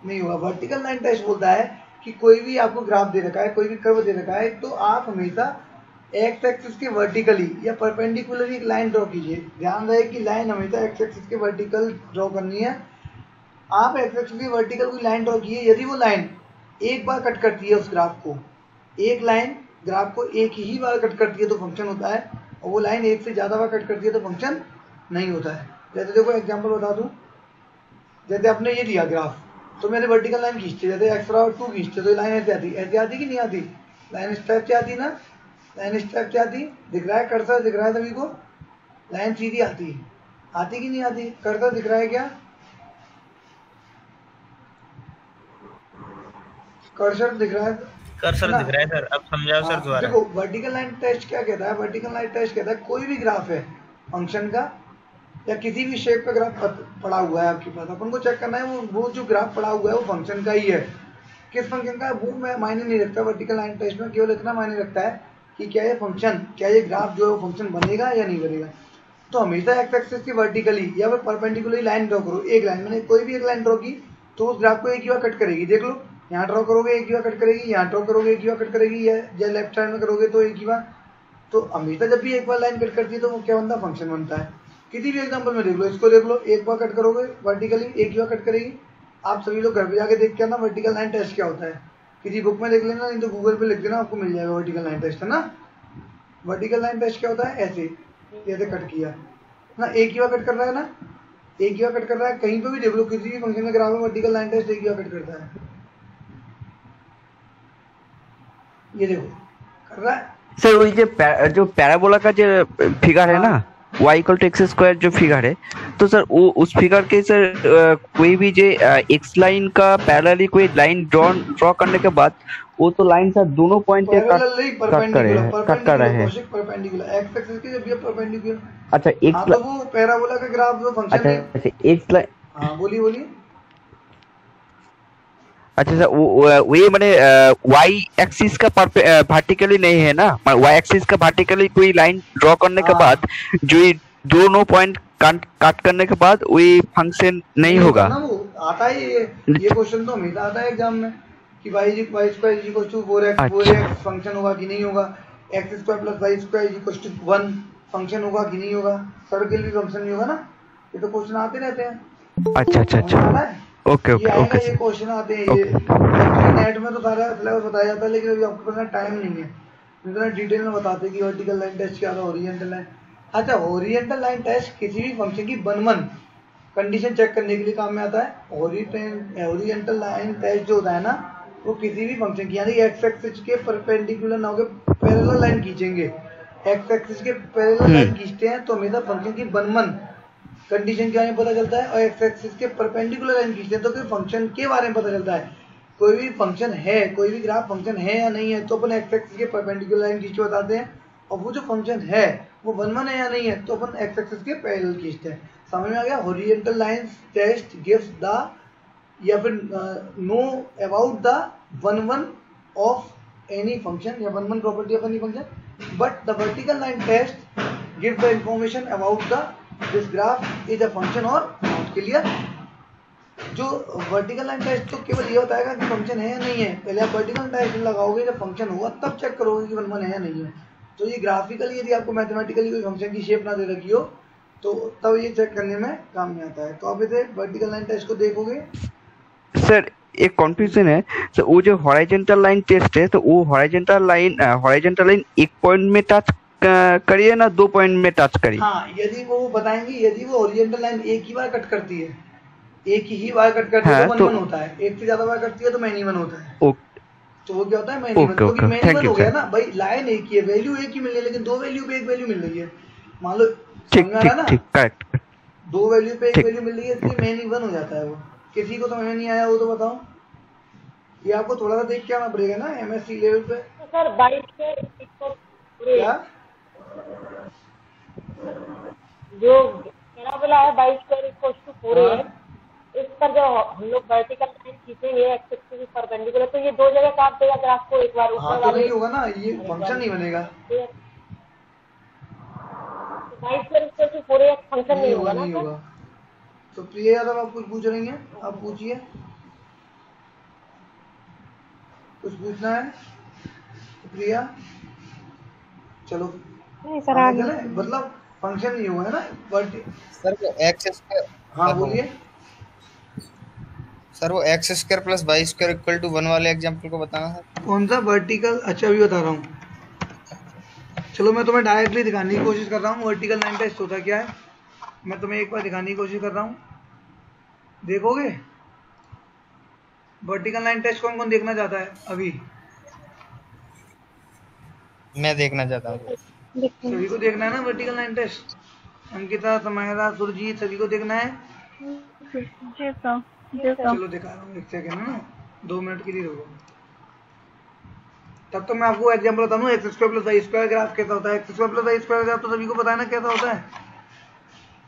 नहीं होगा। वर्टिकल लाइन टेस्ट बोलता है कि कोई भी आपको ग्राफ दे रखा है, कोई भी कर्व दे रखा है, तो आप हमेशा एक्स एक्सिस के वर्टिकली या परपेंडिकुलरली एक लाइन ड्रॉ कीजिए। ध्यान रहे कि लाइन हमेशा एक्स एक्सिस के वर्टिकल ड्रॉ करनी है। आप एक्स एक्सिस के वर्टिकल कोई लाइन ड्रॉ कीजिए, यदि वो लाइन एक बार कट करती है उस ग्राफ को, एक लाइन ग्राफ को एक ही बार कट करती है तो फंक्शन होता है, और वो लाइन एक से ज़्यादा बार कट करती है तो फंक्शन नहीं होता है। जैसे देखो एग्जांपल बता दूं, जैसे आपने ये दिया ग्राफ, तो मेरे वर्टिकल लाइन खींचते, जैसे x2 खींचते, तो ये लाइन ऐसे आती कि नहीं आती? लाइन स्टेप से आती ना, लाइन स्टेप से आती, दिख रहा है कर्सर, दिख रहा है सभी को? लाइन सीधी आती कि नहीं आती? कर्सर दिख रहा है क्या? कर्सर दिख रहा है? कर्सर दिख रहा है सर, अब समझाओ सर दोबारा। देखो वर्टिकल लाइन टेस्ट क्या कहता है? वर्टिकल लाइन टेस्ट कहता है कोई भी ग्राफ है फंक्शन का या किसी भी शेप का ग्राफ पड़ा हुआ है आपके पास, अपन को चेक करना है वो जो ग्राफ पड़ा हुआ है वो फंक्शन का ही है। किस फंक्शन का है वो मैं मायने नहीं रखता वर्टिकल लाइन टेस्ट में, केवल इतना मायने रखता है कि क्या ये फंक्शन, क्या ये ग्राफ जो है वो फंक्शन बनेगा या नहीं बनेगा। तो हमेशा एक्स एक्सिस की वर्टिकली या फिर परपेंडिकुलरली लाइन ड्रॉ करो। एक लाइन, मैंने कोई भी एक लाइन ड्रॉ की तो उस ग्राफ को एक ही बार कट करेगी। देख लो, यहाँ ड्रॉ करोगे एक ही बार कट करेगी, यहाँ ड्रॉ करोगे एक ही बार कट करेगी, या लेफ्ट साइड में करोगे तो एक ही बार। तो हमेशा जब भी एक बार लाइन कट करती है तो वो क्या बनता है? फंक्शन बनता है। किसी भी एग्जांपल में देख लो, इसको देख लो, एक बार कट करोगे वर्टिकली, एक ही बार कट करेगी। आप सभी लोग घर पे जाके देख के आना वर्टिकल लाइन टेस्ट क्या होता है, किसी बुक में देख लेना, नहीं तो गूगल पे लिख देना, आपको मिल जाएगा वर्टिकल लाइन टेस्ट, है ना। वर्टिकल लाइन टेस्ट क्या होता है? ऐसे जैसे कट किया ना, एक ही बार कट कर रहा है ना, एक ही बार कट कर रहा है। कहीं पे भी देख लो, किसी भी फंक्शन में ग्राफ में वर्टिकल लाइन टेस्ट एक ही बार कट करता है। ये देखो कर रहा है सर। वही जो पैराबोला का जो फिगर है ना, y=x² जो फिगर है, तो सर वो उस फिगर के सर कोई भी जो x लाइन का पैरेलली कोई लाइन ड्रॉ करने के बाद वो तो लाइन सर दोनों पॉइंट के कट कर रहे हैं। परपेंडिकुलर एक्स एक्सिस के जब ये परपेंडिकुलर। अच्छा एक तो वो पैराबोला का ग्राफ जो फंक्शन है। अच्छा x लाइन, हाँ बोलिए। अच्छा सर वो ये मैंने y एक्सिस का वर्टिकली नहीं है ना, y एक्सिस का वर्टिकली कोई लाइन ड्रॉ करने के बाद जो ये दोनों पॉइंट काट करने के बाद वही फंक्शन नहीं होगा ना। वो आता है ये क्वेश्चन तो हमेशा आता है एग्जाम में कि y2 फंक्शन होगा कि नहीं होगा, x² + y² 1 फंक्शन होगा कि नहीं होगा, सर्किल भी फंक्शन नहीं होगा ना। ये तो क्वेश्चन आते रहते हैं। अच्छा ओके ये क्वेश्चन आते हैं। ये नेट में तो सारा सिलेबस बताया जाता है, लेकिन अभी आपके पास टाइम नहीं है, इतना डिटेल में बताते कि वर्टिकल लाइन टेस्ट क्या था, ओरिएंटल लाइन। अच्छा, ओरिएंटल लाइन टेस्ट किसी भी फंक्शन की वन कंडीशन चेक करने के लिए काम में आता है। ओरिएंटल लाइन टेस्ट जो होता है ना, वो किसी भी फंक्शन की, यानी एक्स एक्सिस के परपेंडिकुलर ना होकर पैरेलल लाइन खींचेंगे। एक्स एक्सिस के पैरेलल लाइन खींचते हैं तो हमेशा फंक्शन की वन कंडीशन के बारे में पता चलता है, और एक्स एक्सिस के परपेंडिकुलर लाइन खींचते हैं तो फिर फंक्शन के बारे में पता चलता है। कोई भी फंक्शन है, कोई भी ग्राफ फंक्शन है या नहीं है, तो अपन एक्स एक्सिस के परपेंडिकुलर लाइन खींच के बताते हैं, और वो जो फंक्शन है वो वन है या नहीं है, तो अपन एक्स एक्सिस के पैरेलल खींचते हैं। समझ में आ गया? Horizontal line test gives the या फिर know about the one of any function या one property of any function, but the vertical line test gives the information about the this graph is a function और not. Clear? जो vertical line test तो केवल ये बताएगा कि function है या नहीं है। पहले आप वर्टिकल टेस्ट लगाओगे, जब फंक्शन होगा तब चेक करोगे कि वन है या नहीं है। तो ये ग्राफिकली, यदि आपको मैथमेटिकली कोई फंक्शन की शेप ना दे रखी हो तो तब ये चेक करने में काम में आता है। तो आप इसे वर्टिकल लाइन टेस्ट को देखोगे। सर एक कंफ्यूजन है सर, वो जो हॉरिजॉन्टल लाइन टेस्ट है, तो वो हॉरिजॉन्टल लाइन एक पॉइंट में टच करिए ना 2 पॉइंट में टच करिए? हाँ, यदि वो बताएंगे, यदि वो हॉरिजॉन्टल लाइन एक ही बार कट करती है, एक ही बार कट करती है तो वन होता है, एक से ज्यादा बार करती है तो मैनी वन होता है। तो वो क्या होता है? Many one. क्योंकि मैनी वन हो गया ना भाई, लाइन एक ही है, वैल्यू एक ही मिल रही है, लेकिन दो वैल्यू पे एक वैल्यू मिल रही है। मान लो ठीक करेक्ट, 2 वैल्यू पे एक वैल्यू मिल रही है, इसलिए मैनी वन हो जाता है वो। किसी को समझ में नहीं आया वो तो बताओ। ये आपको थोड़ा सा देख के आना पड़ेगा ना एमएससी लेवल पे। तो सर 22 क्या जो पैराबोला है 22 इस पर जो हम लोग वर्टिकल लाइन खींचेंगे एक्सिस के परपेंडिकुलर, तो ये दो जगह काट देगा ग्राफ को एक बार ऊपर तो नहीं होगा ना, ये फंक्शन नहीं बनेगा। 22 फंक्शन नहीं होगा ना। नहीं होगा। तो प्रिया यादव आप कुछ पूछ रही हैं, आप पूछिए, कुछ पूछना है प्रिया? चलो नहीं सर आगे मतलब फंक्शन नहीं हुआ है ना सर वो एक्स स्क्वायर। हाँ बोलिए सर वो x square plus y square equal to 1 वाले एग्जांपल को बताना सर। कौन सा वर्टिकल? अच्छा अभी बता रहा हूँ, चलो मैं तुम्हें डायरेक्टली दिखाने की कोशिश कर रहा हूँ वर्टिकल लाइन टेस्ट होता क्या है। मैं तुम्हें एक बार दिखाने की कोशिश कर रहा हूँ, देखोगे? वर्टिकल लाइन टेस्ट कौन कौन देखना चाहता है अभी? मैं देखना चाहता हूँ। सभी को देखना है ना vertical line test? Ankita, Samaira, Surjeet, सभी को देखना है? चलो दिखा रहा हूँ, एक सेकेंड है ना, 2 मिनट के लिए रुको। तब तो मैं आपको एग्जांपल बताऊँ x square plus y square graph कैसा होता है। X square plus y square graph तो सभी को पता है ना कैसा होता है।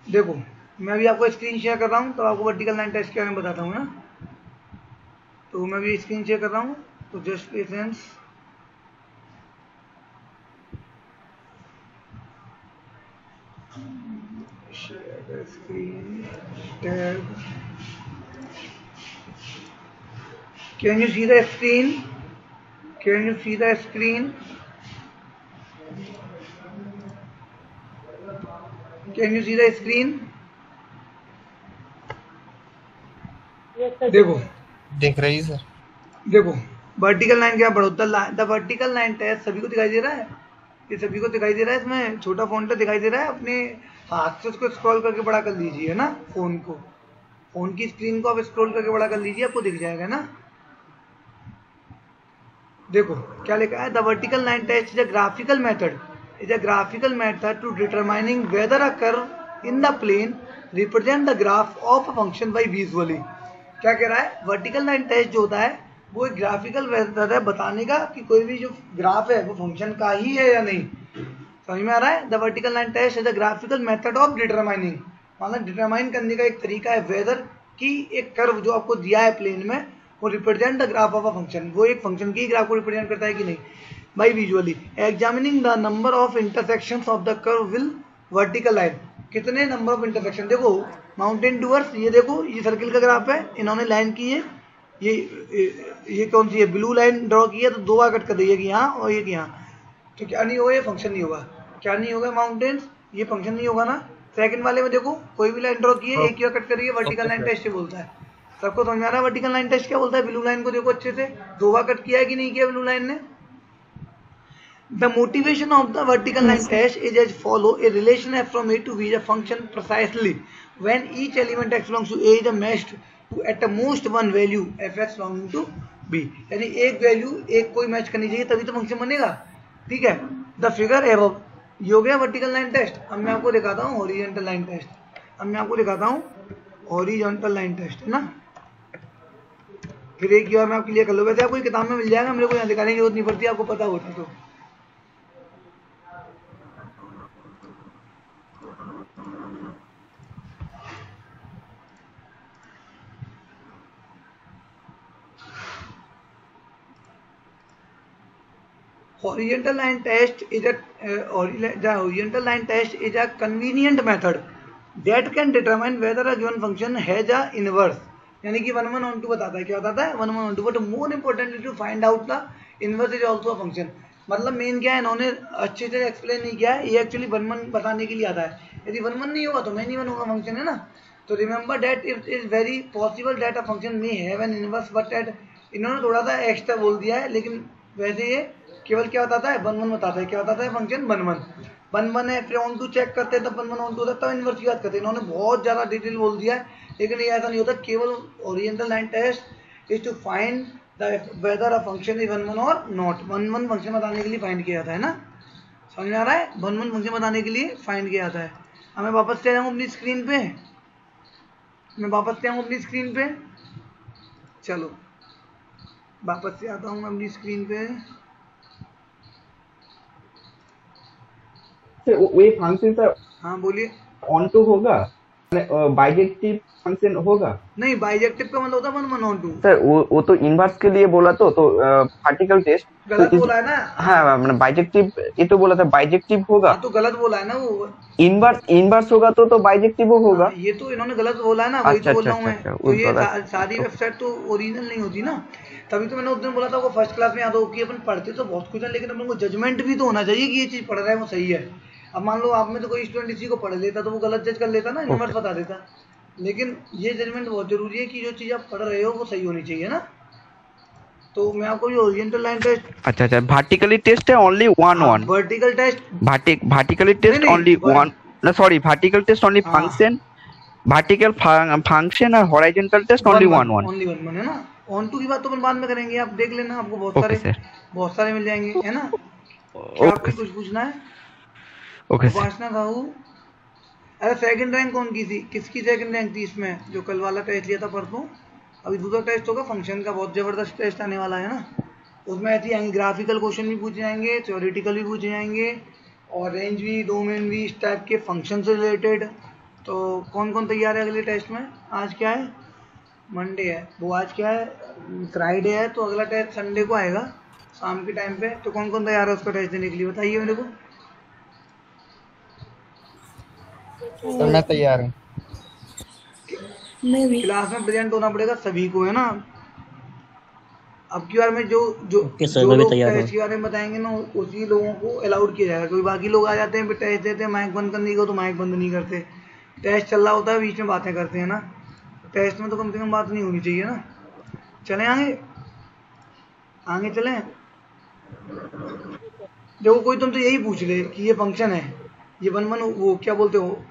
देखो मैं भी आपको स्क्रीन शेयर कर रहा हूँ तो आपको वर्टिकल लाइन टेस्ट के बारे में बताता हूँ ना। तो मैं भी स्क्रीन शेयर कर रहा हूँ, तो just patience. share the screen tab. Can you see the screen? Can you see the screen? Can you see the screen? देखो देख रही है सर। देखो वर्टिकल लाइन क्या बढ़ोतल द वर्टिकल लाइन टेस्ट सभी को दिखाई दे रहा है, ये सभी को दिखाई दे रहा है। इसमें छोटा फॉन्ट दिखाई दे रहा है, अपने हाथ से उसको स्क्रॉल करके बड़ा कर लीजिए है ना, फोन की स्क्रीन को आप स्क्रॉल करके बड़ा कर लीजिए, आपको दिख जाएगा ना। देखो क्या लिखा है, the vertical line test is a graphical method to determining whether a curve in the plane represent the graph of a function by visually. क्या कह रहा है, वर्टिकल लाइन टेस्ट जो होता है वो एक ग्राफिकल मेथड है बताने का कि कोई भी जो ग्राफ है वो फंक्शन का ही है या नहीं। समझ में आ रहा है? The vertical line test is the graphical method of determining, मतलब डिटरमाइन करने का एक तरीका है वेदर की एक कर्व जो आपको दिया है प्लेन में वो represent the graph of a function, वो एक फंक्शन की ग्राफ को रिप्रेजेंट करता है कि नहीं by visually. Examining the number of intersections of the curve will vertical line, कितने नंबर ऑफ इंटरसेक्शन। देखो माउंटेन टूवर्ड्स, ये देखो ये सर्किल का ग्राफ है, इन्होंने लाइन की है, ये कौन सी है, ब्लू लाइन ड्रॉ की है, तो 2 बार कट कर दी है कि यहाँ और ये कि यहाँ, तो क्या नहीं होगा, ये फंक्शन नहीं होगा। क्या नहीं होगा माउंटेन्स, ये फंक्शन नहीं होगा ना। सेकंड वाले में देखो कोई भी लाइन ड्रॉ की है, एक ही बार कट कर रही है, वर्टिकल लाइन टेस्ट बोलता है। सबको समझ आ रहा है वर्टिकल लाइन टेस्ट क्या बोलता है? ब्लू लाइन को देखो अच्छे से, 2 बार कट किया है कि नहीं किया ब्लू लाइन ने। The motivation of the vertical line test is as follow: a relation f from a to b is a function precisely when each element x belongs to a is matched to at most one value fx belonging to b। यानी एक value एक कोई match करनी चाहिए तभी तो function बनेगा, ठीक है। द फिगर एबव, ये हो गया वर्टिकल लाइन टेस्ट। अब मैं आपको दिखाता हूँ हॉरिजॉन्टल लाइन टेस्ट, है ना। फिर एक बार मैं आपके लिए कर लो, वैसे आपको किताब में मिल जाएगा, मेरे को यहाँ दिखाने की जरूरत नहीं पड़ती, आपको पता होता तो। Horizontal line test is a convenient method that can determine whether a given function has a inverse, यानी कि 1 1 on 2 बताता है। क्या बताता है? 1 1 on 2, but more importantly to find out the inverse is also a function। मतलब main क्या है, इन्होंने अच्छे से एक्सप्लेन नहीं किया है, ये एक्चुअली 1 1 बताने के लिए आता है। यदि 1 1 नहीं होगा तो मेन ही 1 होगा फंक्शन, है ना। तो remember that it is very possible that a function may have an inverse, but at इन्होंने थोड़ा सा एक्स्ट्रा बोल दिया है, लेकिन वैसे ये केवल क्या बताता है, 1 1 बताता है। क्या बताता है? फंक्शन 1 1 है, फिर ऑन टू चेक करते हैं तब 1 1 ऑन टू होता है, तब इनवर्स की बात करते हैं। इन्होंने बहुत ज़्यादा डिटेल बोल दिया है, लेकिन ये ऐसा नहीं होता। केवल horizontal line test is to find the whether a function is 1 1 और नॉट। 1 1 फंक्शन बताने के लिए फाइंड किया जाता है ना, समझ में आ रहा है? 1 1 फंक्शन बताने के लिए फाइंड किया जाता है। अब मैं वापस से आऊँ अपनी स्क्रीन पे, चलो वापस से आता हूँ अपनी स्क्रीन पे। वो फंक्शन सर हाँ बोलिए। ऑन टू होगा, बाइजेक्टिव फंक्शन होगा? नहीं, बाइजेक्टिव का मतलब होता है 1 1 ऑन टू। सर वो तो इनवर्स के लिए बोला तो पार्टिकल टेस्ट गलत बोला है ना। हाँ मैंने बाइजेक्टिव ये तो बोला था, बाइजेक्टिव होगा। हाँ तो गलत बोला है ना वो। इनवर्स होगा तो बाइजेक्टिव होगा। ये तो इन्होंने गलत बोला है ना, वही तो बोल रहा हूँ मैं। तो ये सारी वेबसाइट तो ओरिजिनल नहीं होती ना, तभी तो मैंने उस दिन बोला था वो फर्स्ट क्लास में याद हो कि अपन पढ़ते तो बहुत कुछ है, लेकिन अपन को जजमेंट भी तो होना चाहिए कि ये चीज पढ़ रहा है वो सही है। अब मान लो आप में तो कोई स्टूडेंट इसी को पढ़ लेता तो वो गलत जज कर लेता ना, इनवर्स बता देता। लेकिन ये जजमेंट बहुत जरूरी है कि जो चीज आप पढ़ रहे हो वो सही होनी चाहिए ना। तो मैं आपको ये ओरिएंटल लाइन टेस्ट, अच्छा वर्टिकली टेस्ट है only 1 vertical test, vertically test only 1 ना, sorry vertical test only function, vertical function और हॉरिजॉन्टल टेस्ट ओनली 1 ओनली 1 है ना। ऑन टू की बात तो अपन बाद में करेंगे, आप देख लेना, आपको बहुत सारे मिल जाएंगे, है ना। आपको कुछ पूछना है? ओके वासना साहू, अरे सेकंड रैंक कौन की थी, किसकी सेकंड रैंक थी इसमें? जो कल वाला टेस्ट लिया था परसों, अभी दूसरा टेस्ट होगा फंक्शन का, बहुत जबरदस्त टेस्ट आने वाला है ना। उसमें ऐसे आएंगे ग्राफिकल क्वेश्चन भी पूछे जाएंगे, थ्योरेटिकल भी पूछे जाएंगे, और रेंज भी, डोमेन भी, इस टाइप के फंक्शन से रिलेटेड। तो कौन कौन तैयार है अगले टेस्ट में? आज क्या है? मंडे है, वो आज क्या है? फ्राइडे है, तो अगला टेस्ट संडे को आएगा शाम के टाइम पे। तो कौन कौन तैयार है उसका टेस्ट देने के लिए, बताइए मेरे को। तो मैं तैयार हूँ। क्लास में प्रेजेंट होना पड़ेगा सभी को, है ना। अब की बार में जो लोग टेस्ट के बारे में बताएंगे ना, उसी लोगों को अलाउड किया जाएगा। कोई बाकी लोग आ जाते हैं टेस्ट देते हैं, माइक बंद करने को तो माइक बंद नहीं करते, टेस्ट चल रहा होता है बीच में बातें करते हैं ना। टेस्ट में तो कम से कम बात नहीं होनी चाहिए ना। चलें आगे चलें। देखो कोई तुम तो यही पूछ ले कि ये फंक्शन है, ये 1 1 वो क्या बोलते हो,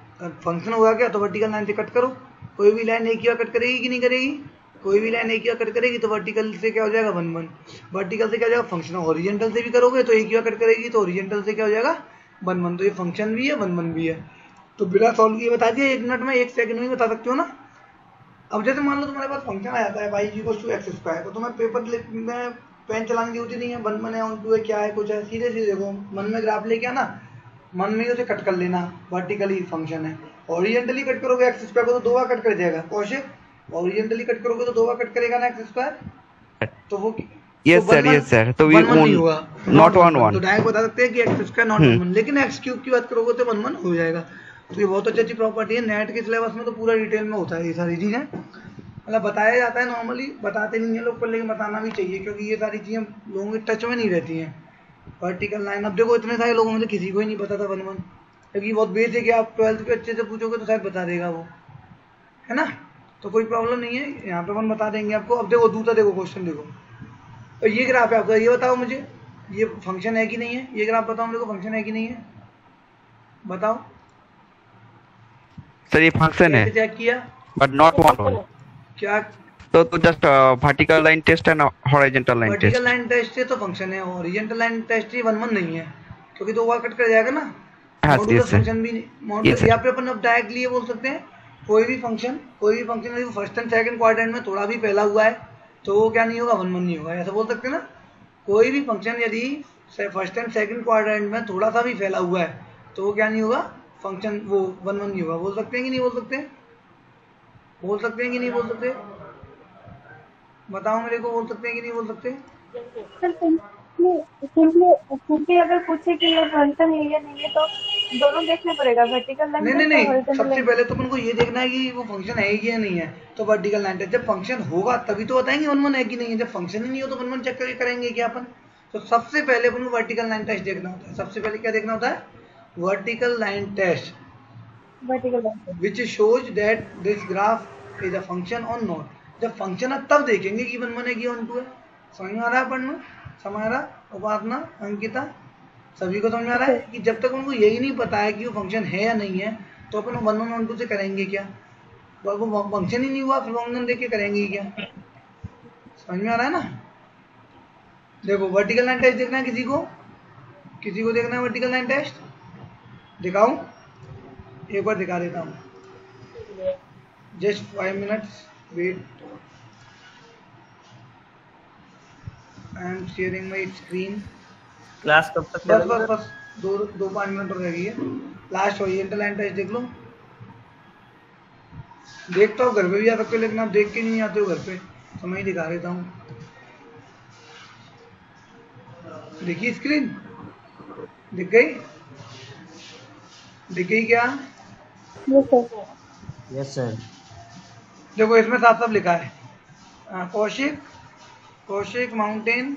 फंक्शन होगा क्या, तो वर्टिकल लाइन से कट करो। कोई भी लाइन एक ही कट करेगी कि नहीं करेगी? कोई भी लाइन एक ही कट करेगी, तो वर्टिकल से क्या हो जाएगा 1 1, वर्टिकल से क्या हो जाएगा फंक्शन। हॉरिजॉन्टल से भी करोगे तो एक ही कट करेगी, तो हॉरिजॉन्टल से क्या हो जाएगा 1 1। तो ये फंक्शन भी है 1 1 भी है। तो बिना सॉल्व किए बता दिया, 1 मिनट में 1 सेकंड में बता सकते हो ना। अब जैसे मान लो तुम्हारे पास फंक्शन आ जाता है y = x², तो तुम्हें पेपर में पेन चलाने की जरूरत नहीं है, 1 1 है, ऑन टू है, क्या है, कुछ है, सीधे सीधे देखो मन में ग्राफ लेके आना, मन में उसे कट कर लेना। वर्टिकली फंक्शन है, ओरिएंटली कट करोगे x² को तो 2 बार कट कर जाएगा। कौशिक, ओरिएंटली कट करोगे तो 2 बार कट करेगा ना x², तो वो यस सर तो वी नहीं होगा, नॉट 1 1। तो डायरेक्ट बता सकते हैं कि x² नॉट 1 1, लेकिन x³ की बात करोगे तो 1 1 हो जाएगा। तो ये बहुत अच्छी प्रॉपर्टी है, नेट के सिलेबस में तो पूरा डिटेल में होता है ये सारी चीजें, मतलब बताया जाता है। नॉर्मली बताते नहीं है लोग पर, लेकिन बताना भी चाहिए, क्योंकि ये सारी चीजें लोगों के टच में नहीं रहती हैं। वर्टिकल लाइन, अब देखो इतने सारे लोगों में से किसी को ही नहीं पता था 1 1, क्योंकि बहुत बेसिक है। आप 12th के अच्छे से पूछोगे तो शायद बता देगा वो, है ना। तो कोई प्रॉब्लम नहीं है, यहाँ पे हम बता देंगे आपको। अब देखो दूसरा, देखो क्वेश्चन देखो, और ये ग्राफ है आपका, ये बताओ मुझे ये फंक्शन है कि नहीं है, ये ग्राफ बताओ मेरे को, फंक्शन है कि नहीं है, बताओ सर। ये फंक्शन है चेक किया बट नॉट 1 1 क्या? तो just vertical line test and horizontal line test. Vertical line test है तो फंक्शन है, हॉरिजॉन्टल लाइन टेस्ट 1 1 नहीं है, क्योंकि 2 बार कट कर जाएगा ना। मॉड्यूलर फंक्शन भी नहीं, मॉड्यूलर या फिर अपन अब डायरेक्टली ये बोल सकते हैं, कोई भी फंक्शन यदि फर्स्ट एंड सेकंड क्वाड्रेंट में थोड़ा भी फैला हुआ है तो वो क्या नहीं होगा, 1 1 नहीं होगा, ऐसा बोल सकते हैं ना। कोई भी फंक्शन यदि फर्स्ट एंड सेकंड क्वाड्रेंट में थोड़ा सा भी फैला हुआ है तो वो क्या नहीं होगा, फंक्शन वो 1 1 नहीं होगा। बोल सकते हैं कि नहीं बोल सकते? बोल सकते हैं कि नहीं बोल सकते? बताओ मेरे को, बोल सकते हैं कि नहीं बोल सकते? सिंपली अगर पूछे कि ये फंक्शन है या नहीं है तो दोनों देखना पड़ेगा, वर्टिकल लाइन। नहीं, सबसे पहले तो अपन को ये देखना है कि वो फंक्शन है कि नहीं है, तो वर्टिकल लाइन टेस्ट। जब फंक्शन होगा तभी तो बताएंगे 1 1 है कि नहीं है, जब फंक्शन ही नहीं हो तो 1 1 चेक करके करेंगे क्या अपन? तो सबसे पहले अपन को वर्टिकल लाइन टेस्ट देखना होता है। सबसे पहले क्या देखना होता है? Vertical line test, which shows that this graph is a function or not। जब फंक्शन है तब देखेंगे कि 1 1 है कि 1 2 है। समझ में आ रहा है पढ़ना? समझ आ रहा? उपासना, अंकिता, सभी को समझ आ रहा है कि जब तक उनको यही नहीं पता है कि वो फंक्शन है या नहीं है तो अपन 1 1 1 2 से करेंगे क्या? वो फंक्शन ही नहीं हुआ फिर 1 1 देख के करेंगे क्या? समझ में आ रहा है ना? देखो वर्टिकल लाइन टेस्ट देखना है किसी को देखना है वर्टिकल लाइन टेस्ट? दिखाऊं? एक बार दिखा देता हूँ, just 5 minutes wait. I am sharing my screen. Class कब तक बस बस बस 2-5 मिनट और रह गई है। लास्ट ओरिएंटल लाइन टेस्ट देख लो। देखता हूँ घर पे भी आ सकते हो, लेकिन आप देख के नहीं आते हो घर पे, तो मैं ही दिखा देता हूँ। देखिए स्क्रीन दिख गई? दिख गई क्या? Yes sir. देखो इसमें साफ साफ लिखा है कौशिक माउंटेन,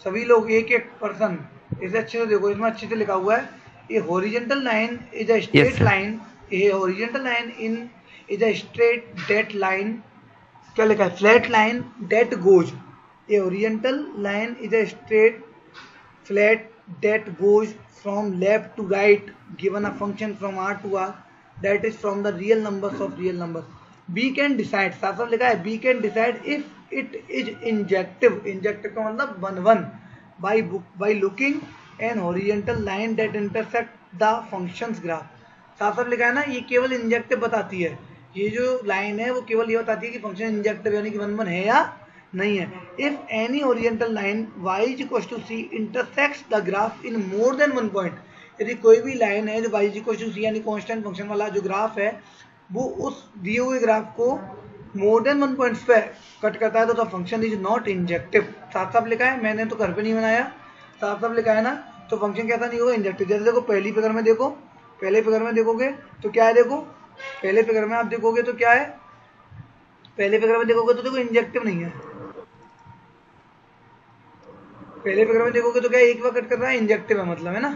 सभी लोग एक एक पर्सन। इसे अच्छे से देखो, इसमें अच्छे से लिखा हुआ है ये horizontal line is a straight line, ये horizontal line in is a straight that line. क्या लिखा है? Flat line that goes. ये horizontal line is a straight flat that goes from left to right given a function from R to R that is from the real numbers of real numbers. B can decide, साफ साफ लिखा है B can decide if it is injective, injective का मतलब 1-1 by looking an horizontal line that intersect the functions graph। साफ साफ लिखा है ना, ये केवल इंजेक्टिव बताती है। ये जो लाइन है वो केवल ये बताती है कि फंक्शन इंजेक्टिव यानी कि 1-1 है या नहीं है। If any oriental line y is equals to c intersects the graph in more than 1 point, यदि कोई भी लाइन है जो y is equals to c यानी कांस्टेंट फंक्शन वाला जो ग्राफ है वो उस दिए हुए ग्राफ को मोर देन 1 पॉइंट्स पे कट करता है तो फंक्शन इज नॉट इंजेक्टिव। साफ साफ लिखा है, मैंने तो घर पे नहीं बनाया, साफ साफ लिखा है ना, तो फंक्शन कैसा नहीं होगा? इंजेक्टिव। जैसे देखो पहली फिगर में देखो, पहले फिगर में देखोगे तो क्या है? देखो पहले फिगर में आप देखोगे तो क्या है? पहले फिगर में देखोगे तो देखो इंजेक्टिव नहीं है। पहले फिगर में देखोगे तो क्या है? एक बार कट कर रहा है, इंजेक्टिव है मतलब, है ना।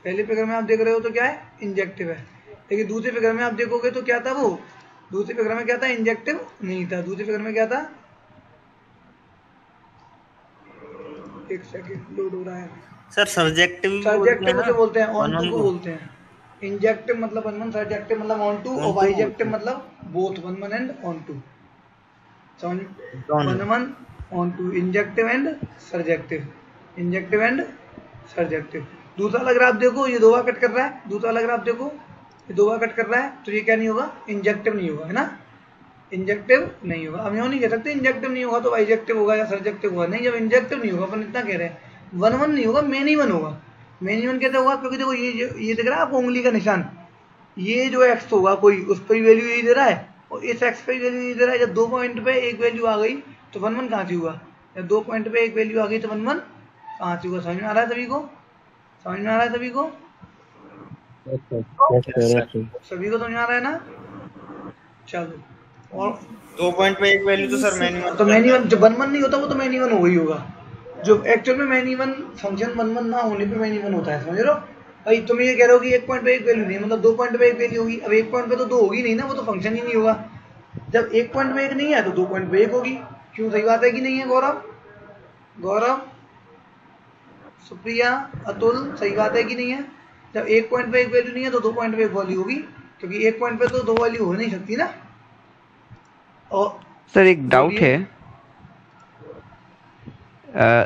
पहले फिगर में आप देख रहे हो तो क्या है? इंजेक्टिव है। लेकिन दूसरी फिगर में आप देखोगे तो क्या था? वो दूसरी फिगर में क्या था? इंजेक्टिव नहीं था। दूसरी फिगर में क्या था? एक सेकंड लोड हो रहा है सर। सब्जेक्टिव मुझे बोलते हैं, ऑन टू को बोलते हैं। इंजेक्टिव मतलब 1-1, सब्जेक्टिव मतलब ऑन टू, और बाइजेक्टिव मतलब both 1-1 and on to. 1-1 on to, injective and subjective, injective and subjective. दूसरा वाला ग्राफ देखो, ये 2 बार कट कर रहा है। दूसरा वाला ग्राफ देखो, ये 2 बार कट कर रहा है, तो ये क्या नहीं होगा? इंजेक्टिव नहीं होगा, है ना। इंजेक्टिव नहीं होगा। अब यूँ नहीं कह सकते इंजेक्टिव नहीं होगा तो बाइजेक्टिव होगा या सब्जेक्टिव होगा। नहीं, जब इंजेक्टिव नहीं होगा अपन इतना कह रहे हैं, 1-1 नहीं होगा, मेनी 1 होगा। मेनी 1 कैसे होगा? क्योंकि देखो ये दिख रहा है आपको उंगली का निशान, ये जो एक्स होगा कोई, उस पर वैल्यू यही दे रहा है और इस एक्स पर वैल्यू यही दे रहा है। जब 2 पॉइंट पे एक वैल्यू आ गई तो 1-1 कहाँ से हुआ? जब 2 पॉइंट पे एक वैल्यू आ गई तो 1-1 कहाँ से हुआ? समझ में आ रहा है सभी को? समझ में आ रहा है सभी को? सभी को समझ में आ रहा है ना? चलो, और 2 पॉइंट पे एक वैल्यू तो सर मैनी 1, तो मैनी 1 जो 1-1 नहीं होता वो तो मैनी 1 हो गई होगा। जो एक्चुअल में मैनी 1 फंक्शन 1-1 ना होने पे मैनी 1 होता है, समझ रहे हो भाई? तुम ये कह रहे हो कि 1 पॉइंट पे एक वैल्यू नहीं, मतलब 2 पॉइंट पे एक वैल्यू होगी। अब 1 पॉइंट पे तो 2 होगी नहीं ना, वो तो फंक्शन ही नहीं होगा। जब 1 पॉइंट पे 1 नहीं है तो 2 पॉइंट पे 1 होगी। क्यों? सही बात है कि नहीं है? गौरव, सुप्रिया, अतुल, सही बात है कि नहीं है? जब 1 पॉइंट पे एक वैल्यू नहीं है तो 2 पॉइंट पे एक वैल्यू होगी, क्योंकि 1 पॉइंट पे तो 2 वैल्यू हो नहीं सकती ना। और सर एक डाउट है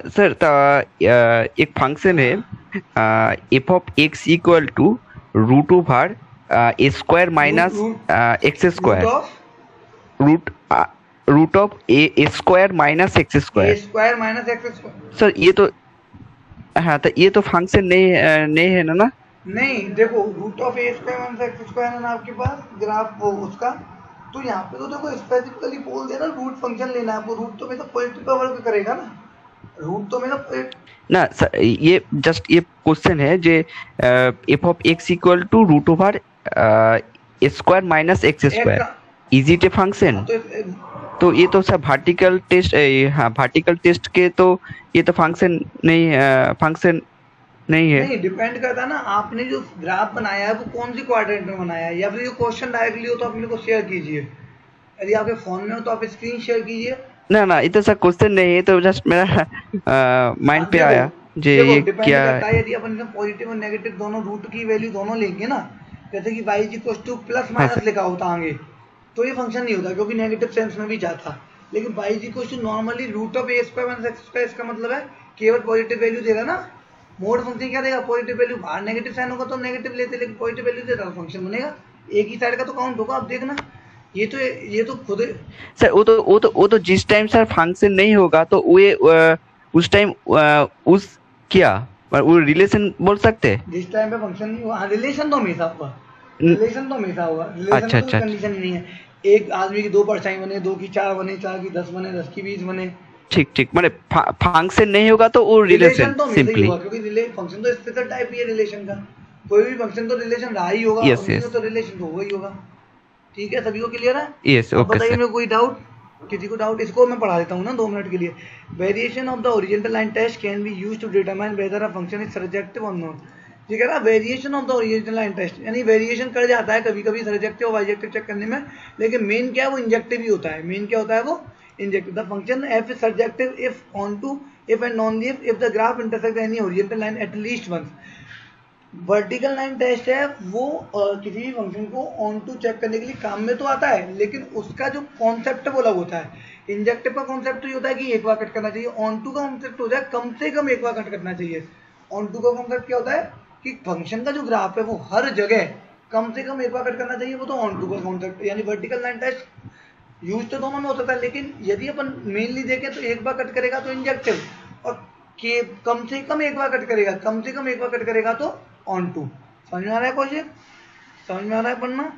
सर, एक फंक्शन है f of x equal to root over a square minus x square, root of a square minus x square. Sir ये तो, हाँ, तो ये तो फंक्शन नहीं है ना? नहीं, देखो root of a square minus x square है ना आपके पास ग्राफ वो उसका, तो यहाँ पे तो देखो स्पेसिफिकली बोल देना रूट फंक्शन लेना है आपको। रूट तो मतलब पॉजिटिव का वर्क करेगा ना, रूट तो मतलब ना सर। ये जस्ट ये क्वेश्चन है j f of x equal to root over a square minus x square, is it a function? तो ये तो सर वर्टिकल टेस्ट, हाँ वर्टिकल टेस्ट के तो ये तो फंक्शन नहीं है। नहीं, डिपेंड करता है ना आपने जो ग्राफ बनाया है वो कौन सी क्वाड्रेंट में बनाया है, या फिर ये क्वेश्चन डायरेक्टली हो तो आप मेरे को शेयर कीजिए। यदि आपके फोन में हो तो आप स्क्रीन शेयर कीजिए। ना इतना सा क्वेश्चन नहीं है, तो जस्ट मेरा माइंड पे आया जे ये क्या है। यदि अपन पॉजिटिव और नेगेटिव दोनों रूट की वैल्यू दोनों लेंगे ना, जैसे कि y equal two plus minus लिखा होता आगे, तो ये फंक्शन नहीं होता क्योंकि नेगेटिव सेंस में भी जाता। लेकिन y equal to normally root of a square minus x square, इसका मतलब है केवल पॉजिटिव वैल्यू देगा ना। मोड फंक्शन क्या देगा? Positive value. बाहर नेगेटिव साइन होगा तो नेगेटिव लेते, लेकिन पॉजिटिव वैल्यू देता फंक्शन बनेगा। एक ही साइड का तो काउंट होगा। आप देखना, ये तो खुद सर वो तो जिस टाइम सर फंक्शन नहीं होगा तो उस टाइम उस क्या वो रिलेशन बोल सकते हैं? जिस टाइम पे फंक्शन नहीं हुआ, रिलेशन तो हमेशा होगा, रिलेशन तो हमेशा होगा, रिलेशन अच्छा, तो कोई कंडीशन ही नहीं है। एक आदमी की 2 परछाई बने, 2 की 4 बने, 4 की 10 बने, 10 की 20 बने, ठीक ठीक, माने फंक्शन नहीं होगा तो वो रिलेशन तो हमेशा ही सिंपली। होगा, क्योंकि फंक्शन तो स्पेशल टाइप ही है रिलेशन का। कोई भी फंक्शन तो रिलेशन रहा ही होगा, Yes, yes. तो रिलेशन तो होगा ही होगा। ठीक है, सभी को क्लियर है? यस, अब ओके बताइए सर। मेरे को कोई डाउट, किसी को डाउट? इसको मैं पढ़ा देता हूँ ना 2 मिनट के लिए। Variation of the horizontal line test can be used to determine whether a function is surjective और नॉट। ये कह रहा variation of the original line test, यानी वेरिएशन कर जाता है कभी कभी सर्जेक्टिव और बाइजेक्टिव चेक करने में, लेकिन मेन क्या है वो इंजेक्टिव ही होता है। मेन क्या होता है वो injective. The function f is surjective if on to if and only if the graph intersect any original line at least once. Vertical line test है वो किसी भी फंक्शन को ऑन टू चेक करने के लिए काम में तो आता है, लेकिन उसका जो कॉन्सेप्ट है वो अलग होता है। इंजेक्टिव का कॉन्सेप्ट ये होता है कि एक बार कट करना चाहिए, ऑन टू का कॉन्सेप्ट होता है कम से कम एक बार कट करना चाहिए। ऑन टू का कॉन्सेप्ट क्या होता है कि फंक्शन का जो ग्राफ है वो हर जगह कम से कम एक बार कट करना चाहिए, वो तो ऑन टू का कॉन्सेप्ट। यानी वर्टिकल लाइन टेस्ट यूज तो दोनों में हो सकता है, लेकिन यदि अपन मेनली देखें तो एक बार कट करेगा तो इंजेक्टिव, और के कम से कम एक बार कट करेगा, कम से कम एक बार कट करेगा तो ऑन टू। समझ में आ रहा है कौशिक? समझ में आ रहा है पढ़ना?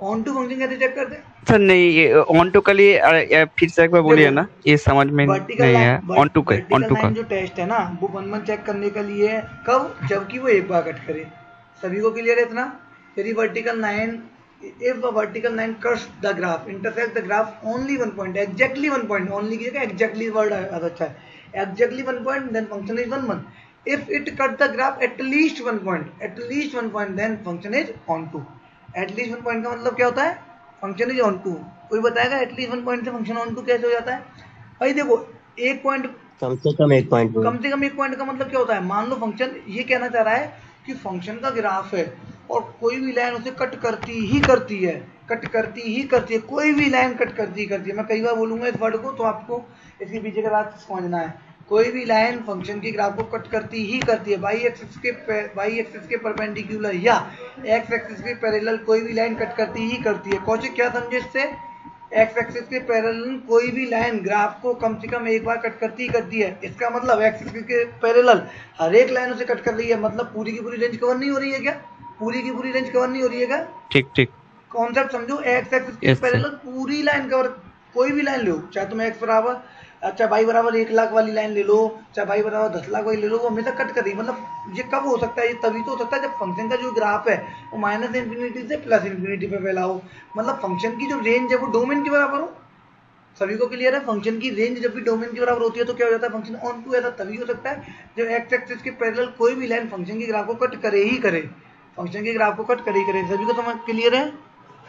ऑन टू फंक्शन कैसे चेक करते हैं सर? नहीं, ये ऑन टू के लिए फिर से एक बार बोलिए ना, ये समझ में नहीं है। ऑन टू का जो टेस्ट है ना वो 1-1 चेक करने के लिए है, कब? जबकि वो एक बार कट करे। सभी को क्लियर है इतना? यदि vertical line if a vertical line cuts the graph intersect the graph only 1 point, exactly 1 point, only की जगह exactly वर्ड अच्छा है, exactly 1 point then function is 1 1. If it cut the graph at least 1 point then function is on to. At least 1 point का मतलब क्या होता है? Function is on to. कोई बताएगा एट लीस्ट 1 पॉइंट से फंक्शन ऑन टू कैसे हो जाता है? भाई देखो, एक पॉइंट कम से कम एक पॉइंट का मतलब क्या होता है? मान लो फंक्शन ये कहना चाह रहा है कि फंक्शन का ग्राफ है और कोई भी लाइन उसे कट करती ही करती है, कोई भी लाइन कट करती है। मैं कई बार बोलूंगा इस वर्ड को तो आपको इसके पीछे का राज समझना है। कोई भी लाइन फंक्शन के ग्राफ को कट करती ही करती है, वाई एक्सिस के परपेंडिकुलर या एक्स एक्सिस के पैरेलल कोई भी लाइन कट करती ही करती है। कौशिक क्या समझे इससे? एक्स एक्सिस के पैरेलल कोई भी लाइन ग्राफ को कम से कम एक बार कट करती ही करती है। इसका मतलब एक्स एक्सिस के पैरेलल हर एक लाइन उसे कट कर रही है, मतलब पूरी की पूरी रेंज कवर नहीं हो रही है क्या? पूरी की पूरी रेंज कवर नहीं हो रही है क्या? ठीक ठीक, कॉन्सेप्ट समझो। एक्स एक्सिस के पैरेलल पूरी लाइन कवर, कोई भी लाइन लो, चाहे तुम एक्स बराबर अच्छा वाई बराबर 1 लाख वाली लाइन ले लो, चाहे वाई बराबर 10 लाख वाली ले लो, वो हमेशा कट कर रही है। मतलब ये कब हो सकता है? ये तभी तो हो सकता है जब फंक्शन का जो ग्राफ है वो -∞ से +∞ पे फैला हो, मतलब फंक्शन की जो रेंज है वो डोमेन के बराबर हो। सभी को क्लियर है? फंक्शन की रेंज जब भी डोमेन के बराबर होती है तो क्या हो जाता है? Function on to. ऐसा तभी हो सकता है जब एक्स एक्सिस के पैरेलल कोई भी लाइन फंक्शन के ग्राफ को कट करे ही करे, फंक्शन के ग्राफ को कट करे ही करे। सभी को समझ क्लियर है?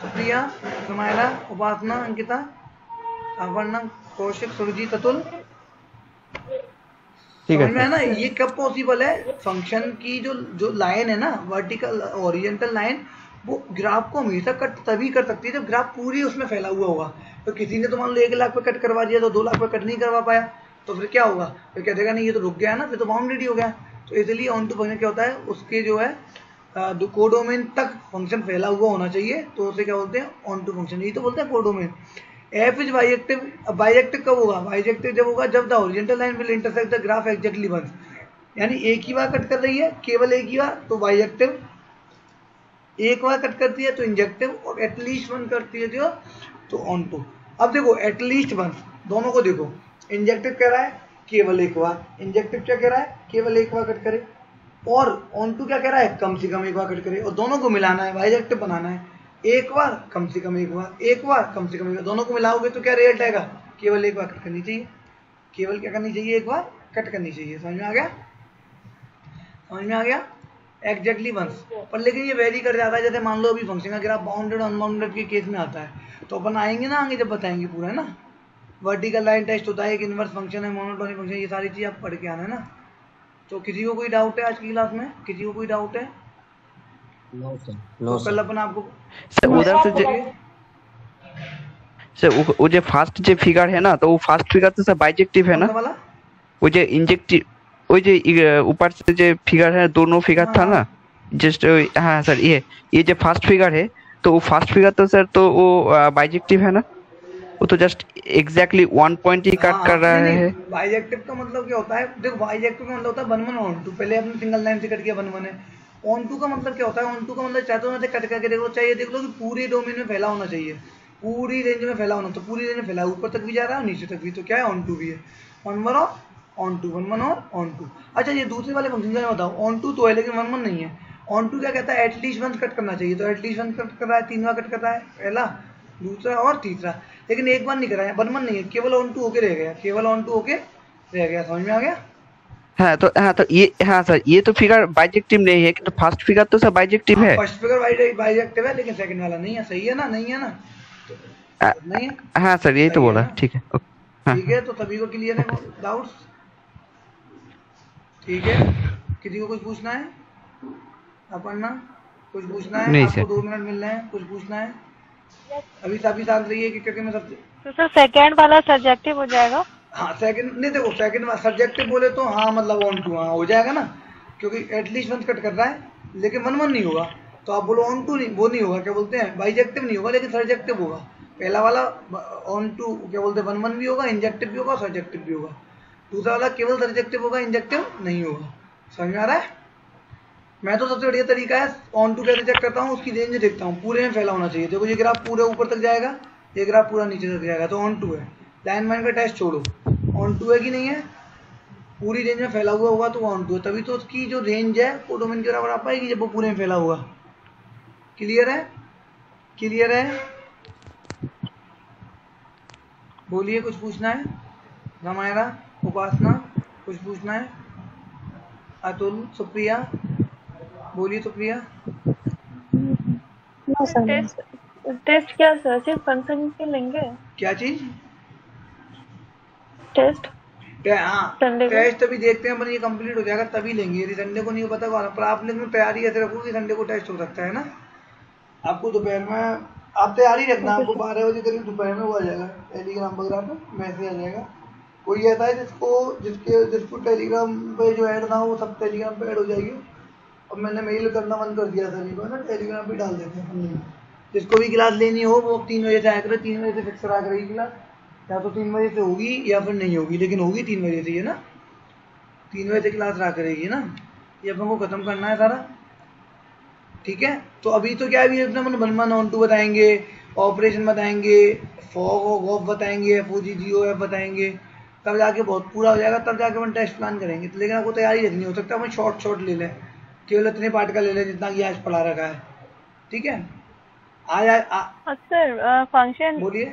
सुप्रिया, समायरा, उपासना, अंकिता, अपर्णा, कौशिक, सुरजीत, अतुल, ठीक है ना? ये कब पॉसिबल है? फंक्शन की जो लाइन है ना, वर्टिकल ओरिजेंटल लाइन, वो ग्राफ को हमेशा कट तभी कर सकती है जब ग्राफ पूरी उसमें फैला हुआ होगा। तो किसी ने तो मान लो 1 लाख पे कट करवा दिया तो 2 लाख पे कट नहीं करवा पाया, तो फिर क्या होगा? फिर कह देगा नहीं ये तो रुक गया ना, फिर तो बाउंडेड ही हो गया। तो इसलिए ऑन टू फंक्शन क्या होता है? उसके जो है कोडोमेन तक फंक्शन फैला हुआ होना चाहिए, तो उसे क्या बोलते हैं? On to function. यही तो बोलते हैं codomain. F is bijective. Bijective कब होगा? बाइजेक्टिव जब होगा जब the original line will intersect the graph exactly once, यानी एक ही बार कट कर रही है, केवल एक ही बार, तो बाइजेक्टिव। एक बार कट करती है तो इंजेक्टिव, और एटलीस्ट 1 करती है जो तो ऑन टू। अब देखो एटलीस्ट 1 दोनों को देखो, इंजेक्टिव कह रहा है केवल एक बार, इंजेक्टिव क्या कह रहा है? केवल एक बार कट करे, और ऑन टू क्या कह रहा है? कम से कम एक बार कट करे, और दोनों को मिलाना है, बाइजेक्टिव बनाना है। एक बार कम से कम एक बार, एक बार कम से कम एक बार, दोनों को मिलाओगे तो क्या रिजल्ट आएगा? केवल एक बार कट करनी चाहिए, केवल क्या करनी चाहिए? एक बार कट करनी चाहिए। समझ में आ गया? समझ में आ गया? Exactly once. पर लेकिन ये वेरी कर जाता है, जैसे मान लो अभी फंक्शन का ग्राफ बाउंडेड अनबाउंडेड के केस में आता है, तो अपन आएंगे ना आगे जब बताएंगे पूरा, है ना? वर्टिकल लाइन टेस्ट होता है, एक इनवर्स फंक्शन है, मोनोटोनिक फंक्शन, ये सारी चीज आप पढ़ के आना है ना। तो किसी को कोई डाउट है आज की क्लास में? किसी को कोई डाउट है? नो सर, तो कल अपन आपको सर उधर से वो जो फर्स्ट जो फिगर है ना, तो वो फर्स्ट फिगर तो सर बाइजेक्टिव है ना? वो जो इंजेक्टिव, वो जो ऊपर से जो फिगर है, दोनों फिगर था ना जस्ट, हाँ सर, ये जो फर्स्ट फिगर है तो वो फर्स्ट फिगर तो सर तो वो बाइजेक्टिव है ना? वो तो जस्ट एग्जैक्टली 1 पॉइंट ही कट कर रहा है। बाइजेक्टिव का मतलब क्या होता है? देखो बाइजेक्टिव का मतलब होता है 1 1 ऑन 2। पहले आपने सिंगल लाइन से कट किया 1 1 है। ऑन 2 का मतलब क्या होता है? ऑन 2 का मतलब चाहते हो ना कट करके देखो, चाहिए देख लो कि पूरे डोमेन में फैला होना चाहिए, पूरी रेंज में फैला होना। तो पूरी रेंज में फैला, ऊपर तक भी जा रहा है और नीचे तक भी, तो क्या है? ऑन 2 भी है। ऑन 1 और ऑन 2, 1 1 और ऑन 2। अच्छा ये दूसरे वाले फंक्शन का बताओ, ऑन 2 तो है लेकिन 1 1 नहीं है। ऑन 2 क्या कहता है? एटलीस्ट 1 कट करना चाहिए, तो एटलीस्ट 1 कट कर रहा है, 3 बार कट कर रहा है, पहला, दूसरा और तीसरा, लेकिन एक बार नहीं कर रहा है, 1 1 नहीं है, केवल ऑन 2 होके रह गया, केवल ऑन 2 होके रह गया। समझ में आ गया? हाँ तो ये, हाँ सर ये तो फिगर बाइजेक्टिव नहीं है, तो फर्स्ट फिगर तो सर बाइजेक्टिव है। फर्स्ट फिगर बाइजेक्टिव है लेकिन सेकंड वाला नहीं है। सही है ना? नहीं है ना? नहीं है? हाँ सर यही तो बोला। ठीक है, ठीक है। तो सभी को क्लियर है डाउट्स? ठीक है, किसी को कुछ पूछना है? अपर्णा कुछ पूछना है? नहीं आपको सर। 2 मिनट मिल रहे हैं, कुछ पूछना है? अभी सभी साथ रही है कि क्योंकि मैं सबसे तो सर सेकेंड वाला सब्जेक्टिव हो जाएगा? हाँ सेकंड नहीं, देखो सेकंड सब्जेक्टिव बोले तो हाँ मतलब ऑन 2 हाँ हो जाएगा ना, क्योंकि एटलीस्ट 1 कट कर रहा है लेकिन 1 1 नहीं होगा। तो आप बोलो ऑन 2 नहीं, वो नहीं होगा, क्या बोलते हैं, बाइजेक्टिव नहीं होगा लेकिन सब्जेक्टिव होगा। पहला वाला ऑन 2 क्या बोलते हैं, 1 1 भी होगा, इंजेक्टिव भी होगा, सब्जेक्टिव भी होगा। दूसरा वाला केवल सब्जेक्टिव होगा, इंजेक्टिव नहीं होगा। समझ में आ रहा है? मैं तो सबसे बढ़िया तरीका है ऑन 2 कैसे चेक करता हूँ, उसकी रेंज देखता हूँ, पूरे में फैला होना चाहिए। देखो ये ग्राफ पूरे ऊपर तक जाएगा, ये ग्राफ पूरा नीचे तक जाएगा, तो ऑन 2 है। लाइन माइन का टेस्ट छोड़ो, ऑन 2 है कि नहीं है, पूरी रेंज में फैला हुआ होगा तो ऑन 2 है, तभी तो उसकी जो रेंज है वो डोमेन के बराबर आ पाएगी जब वो पूरे में फैला हुआ। क्लियर है? क्लियर है? बोलिए, कुछ पूछना है? रामायणा, उपासना, कुछ पूछना है? अतुल, सुप्रिया, बोलिए सुप्रिया। टेस्ट क्या सर, सिर्फ फंक्शन के लेंगे? क्या चीज? टेस्ट? हाँ टेस्ट तभी देखते हैं, ये कंप्लीट हो जाएगा तभी लेंगे। यदि संडे को नहीं हो पता पर आप लोग तैयारी ऐसे रखो कि संडे को टेस्ट हो सकता है ना। आपको दोपहर में आप तैयारी रखना, आपको 12 बजे करीब दोपहर में वो आ जाएगा टेलीग्राम वगैरह पे मैसेज आ जाएगा। कोई ऐसा है जिसको टेलीग्राम पे जो ऐड ना हो वो सब टेलीग्राम पे ऐड हो जाएगी। अब मैंने मेल करना बंद कर दिया सभी को ना, टेलीग्राम पे डाल देते हैं। जिसको भी क्लास लेनी हो वो 3 बजे से आया करे, 3 बजे से फिक्स करा करेगी क्लास, या तो 3 बजे से होगी या फिर नहीं होगी, लेकिन होगी 3 बजे से, है ना, 3 बजे से क्लास रहा करेगी ना। ये अपन को खत्म करना है सारा, ठीक है। तो अभी तो क्या है, अपना मन 1 1 2 बताएंगे, ऑपरेशन बताएंगे, फॉग ऑफ बताएंगे, FOGGOF बताएंगे, तब जाके बहुत पूरा हो जाएगा, तब जाके अपन टेस्ट प्लान करेंगे। तो लेकिन आपको तैयारी रखनी, हो सकता है अपन शॉर्ट ले लें, केवल इतने पार्ट का ले लें जितना कि आज पढ़ा रखा है, ठीक है। सर फंक्शन बोलिए।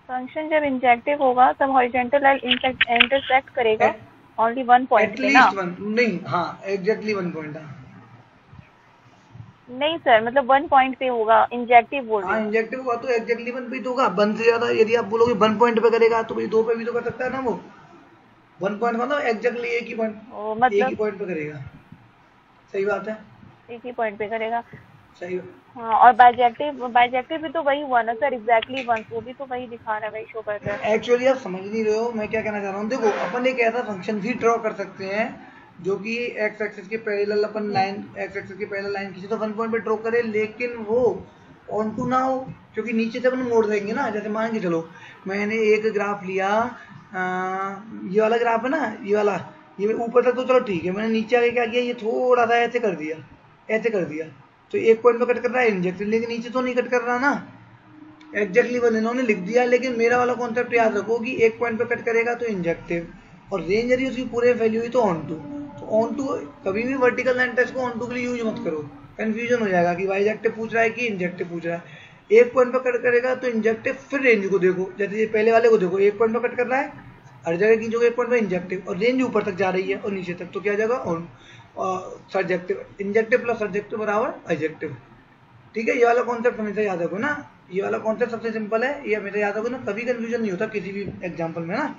फंक्शन जब इंजेक्टिव होगा तब हॉरिजॉन्टल लाइन इंटरसेक्ट करेगा ओनली 1 पॉइंट पे ना? नहीं, हाँ एग्जैक्टली 1 पॉइंट। नहीं सर, मतलब 1 पॉइंट पे होगा, इंजेक्टिव बोल रहे हैं। इंजेक्टिव हुआ तो एग्जैक्टली 1 पे तो होगा। 1 से ज्यादा यदि आप बोलोगे 1 पॉइंट पे करेगा तो भाई 2 पे भी तो कर सकता है ना वो। 1 पॉइंट मतलब एग्जैक्टली एक ही पॉइंट, मतलब एक ही पॉइंट पे करेगा। सही बात है, एक ही पॉइंट पे करेगा। सही। हाँ, और बाइजेक्टिव भी तो वही हुआ ना सर, एग्जैक्टली 1, वो भी तो वही दिखा रहा है, वही शो कर रहा है। एक्चुअली आप समझ नहीं रहे हो मैं क्या कहना चाह रहा हूँ। देखो अपन एक ऐसा फंक्शन भी ड्रॉ कर सकते हैं जो कि एक्स एक्सिस के पैरेलल अपन लाइन, एक्स एक्सिस के पैरेलल लाइन खींचे तो 1 पॉइंट पे ड्रॉ करे, लेकिन वो ऑन 2 ना हो, क्योंकि नीचे से अपन मोड़ देंगे ना। जैसे मान के चलो मैंने एक ग्राफ लिया, ये वाला ग्राफ है ना, ये वाला, ये ऊपर तक तो चलो ठीक है, मैंने नीचे आके क्या किया, ये थोड़ा सा ऐसे कर दिया, ऐसे कर दिया, तो 1 पॉइंट पे कट कर रहा है इंजेक्टिव, लेकिन नीचे तो नहीं कट कर रहा ना। एग्जैक्टली 1 इन्होंने लिख दिया, लेकिन मेरा वाला कॉन्सेप्ट याद रखो कि 1 पॉइंट पे कट करेगा तो इंजेक्टिव, और रेंज यदि उसकी पूरे वैल्यू हुई तो ऑन 2। तो ऑन 2 कभी भी वर्टिकल लाइन टेस्ट को ऑन 2 के लिए यूज मत करो, कंफ्यूजन हो जाएगा कि बाइजेक्टिव पूछ रहा है कि इंजेक्टिव पूछ रहा है। 1 पॉइंट पे कट करेगा तो इंजेक्टिव, फिर रेंज को देखो, जैसे ये पहले वाले को देखो 1 पॉइंट पे कट कर रहा है, हर जगह की जो 1 पॉइंट पे इंजेक्टिव, और रेंज ऊपर तक जा रही है और नीचे तक, तो क्या जाएगा on, subjective, injective plus subjective बराबर बाइजेक्टिव, ठीक है। ये वाला कॉन्सेप्ट हमेशा याद रखो ना, ये वाला कॉन्सेप्ट सबसे सिंपल है, ये हमेशा याद रखो ना, कभी कंफ्यूजन नहीं होता किसी भी एग्जांपल में ना।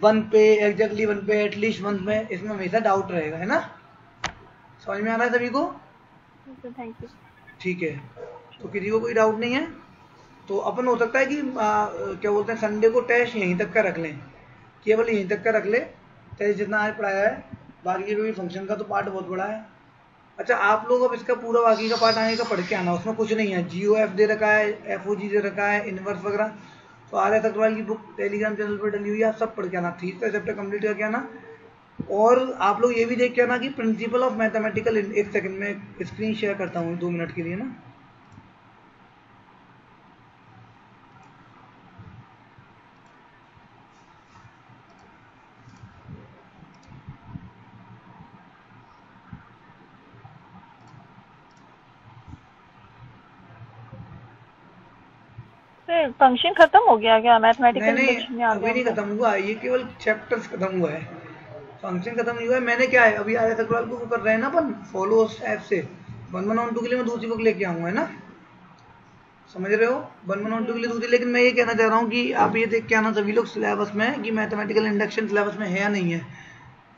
1 पे, एग्जैक्टली 1 पे, एटलीस्ट 1 पे, इसमें हमेशा डाउट रहेगा, है ना। समझ में आ रहा है सभी को? Thank you. ठीक है, तो किसी को कोई डाउट नहीं है तो अपन हो सकता है कि क्या बोलते हैं, संडे को टेस्ट यहीं तक का रख लें, केवल यहीं तक का रख ले, टेस्ट जितना आज पढ़ाया है, बाकी कोई फंक्शन का तो पार्ट बहुत बड़ा है, अच्छा आप लोग अब इसका पूरा बाकी का पार्ट आने का पढ़ के आना, उसमें कुछ नहीं है, GOF दे रखा है, FOG दे रखा है, इनवर्स वगैरह, तो आर्यन अग्रवाल की बुक टेलीग्राम चैनल पर डली हुई है, आप सब पढ़ के आना, 3 का चैप्टर कंप्लीट करके आना। और आप लोग ये भी देख के आना कि प्रिंसिपल ऑफ मैथमेटिकल, एक सेकंड में स्क्रीन शेयर करता हूँ 2 मिनट के लिए ना। फंक्शन खत्म हो गया क्या मैथमेटिकल नहीं इंडक्शन में आ अभी नहीं गया? खत्म हुआ, ये केवल चैप्टर्स खत्म हुआ है, फंक्शन खत्म नहीं हुआ है। मैंने क्या है अभी आर्यन अग्रवाल को कर रहे हैं ना अपन फॉलो ऐप से, 1112 के लिए मैं दूसरी बुक लेके आऊंगा, है ना, समझ रहे हो, 1112 के लिए दूसरी। लेकिन मैं ये कहना चाह रहा हूँ कि आप ये देख के आना सभी लोग सिलेबस में कि मैथमेटिकल इंडक्शन सिलेबस में है या नहीं है,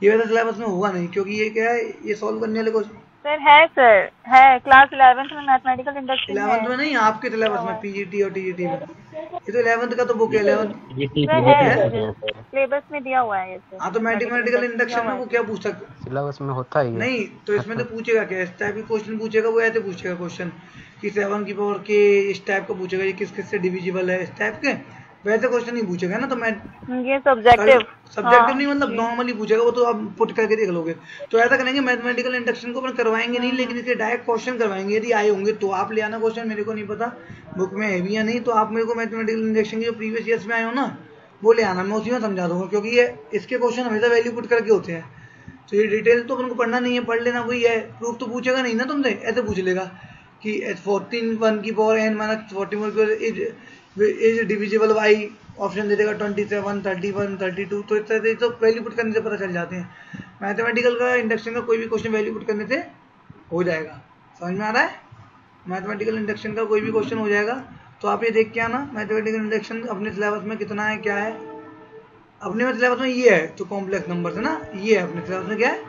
ये वैसे सिलेबस में होगा नहीं, क्योंकि ये क्या है, ये सॉल्व करने वाले क्वेश्चन सर है क्लास 11th में मैथमेटिकल इंडक्शन 11th में नहीं, आपके सिलेबस में PGT और TGT में, ये तो 11th का तो बुक है 11th सिलेबस में दिया हुआ है ये तो। हाँ, तो मैथमेटिकल इंडक्शन में वो क्या पूछ सकते, सिलेबस में होता ही है। नहीं तो इसमें तो पूछेगा क्या, इस टाइप के क्वेश्चन पूछेगा, वो ऐसे पूछेगा क्वेश्चन कि 7 की पावर के इस टाइप का पूछेगा, ये किस किस से डिविजिबल है, इस टाइप के वैसे क्वेश्चन नहीं पूछेगा ना। तो मैं ये सब्जेक्टिव नहीं मतलब नॉर्मली पूछेगा, वो तो आप पुट करके देख लोगे। तो ऐसा करेंगे, मैथमेटिकल इंडक्शन को अपन करवाएंगे नहीं, लेकिन इसके डायरेक्ट क्वेश्चन करवाएंगे, यदि आए होंगे तो आप ले आना क्वेश्चन, मेरे को नहीं पता बुक में है भी या नहीं, तो आप मेरे को मैथमेटिकल इंडक्शन के जो प्रीवियस ईयर्स में आए हो ना वो ले आना, मैं उसी में समझा दूंगा, क्योंकि ये इसके क्वेश्चन हमेशा वैल्यू पुट करके होते हैं, तो ये डिटेल तो अपन को पढ़ना नहीं है, पढ़ लेना वही है, प्रूफ तो पूछेगा नहीं ना तुमसे, ऐसे पूछ लेगा कि 14 1 की power n minus 41 is divisible by, option दे देगा 27 31 32, तो इस तरह से तो वैल्यू पुट करने से पता चल जाते हैं। मैथमेटिकल का इंडक्शन का कोई भी क्वेश्चन वैल्यू पुट करने से हो जाएगा, समझ में आ रहा है, मैथमेटिकल इंडक्शन का कोई भी क्वेश्चन हो जाएगा। तो आप ये देख के आना मैथमेटिकल इंडक्शन अपने सिलेबस में कितना है, क्या है, अपने में सिलेबस में ये है तो कॉम्प्लेक्स नंबर है ना, ये है अपने सिलेबस में क्या है,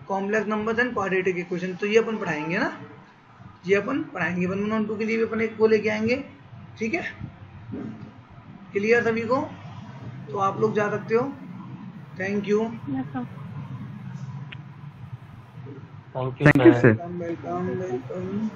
complex numbers and quadratic equation, तो ये अपन पढ़ाएंगे ना, ये अपन पढ़ाएंगे 1112 के लिए भी अपन एक वो लेके आएंगे, ठीक है, क्लियर सभी को, तो आप लोग जा सकते हो, thank you sir. Welcome welcome.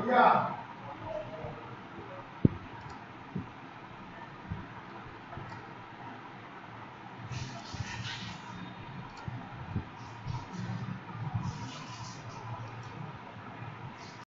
Yeah.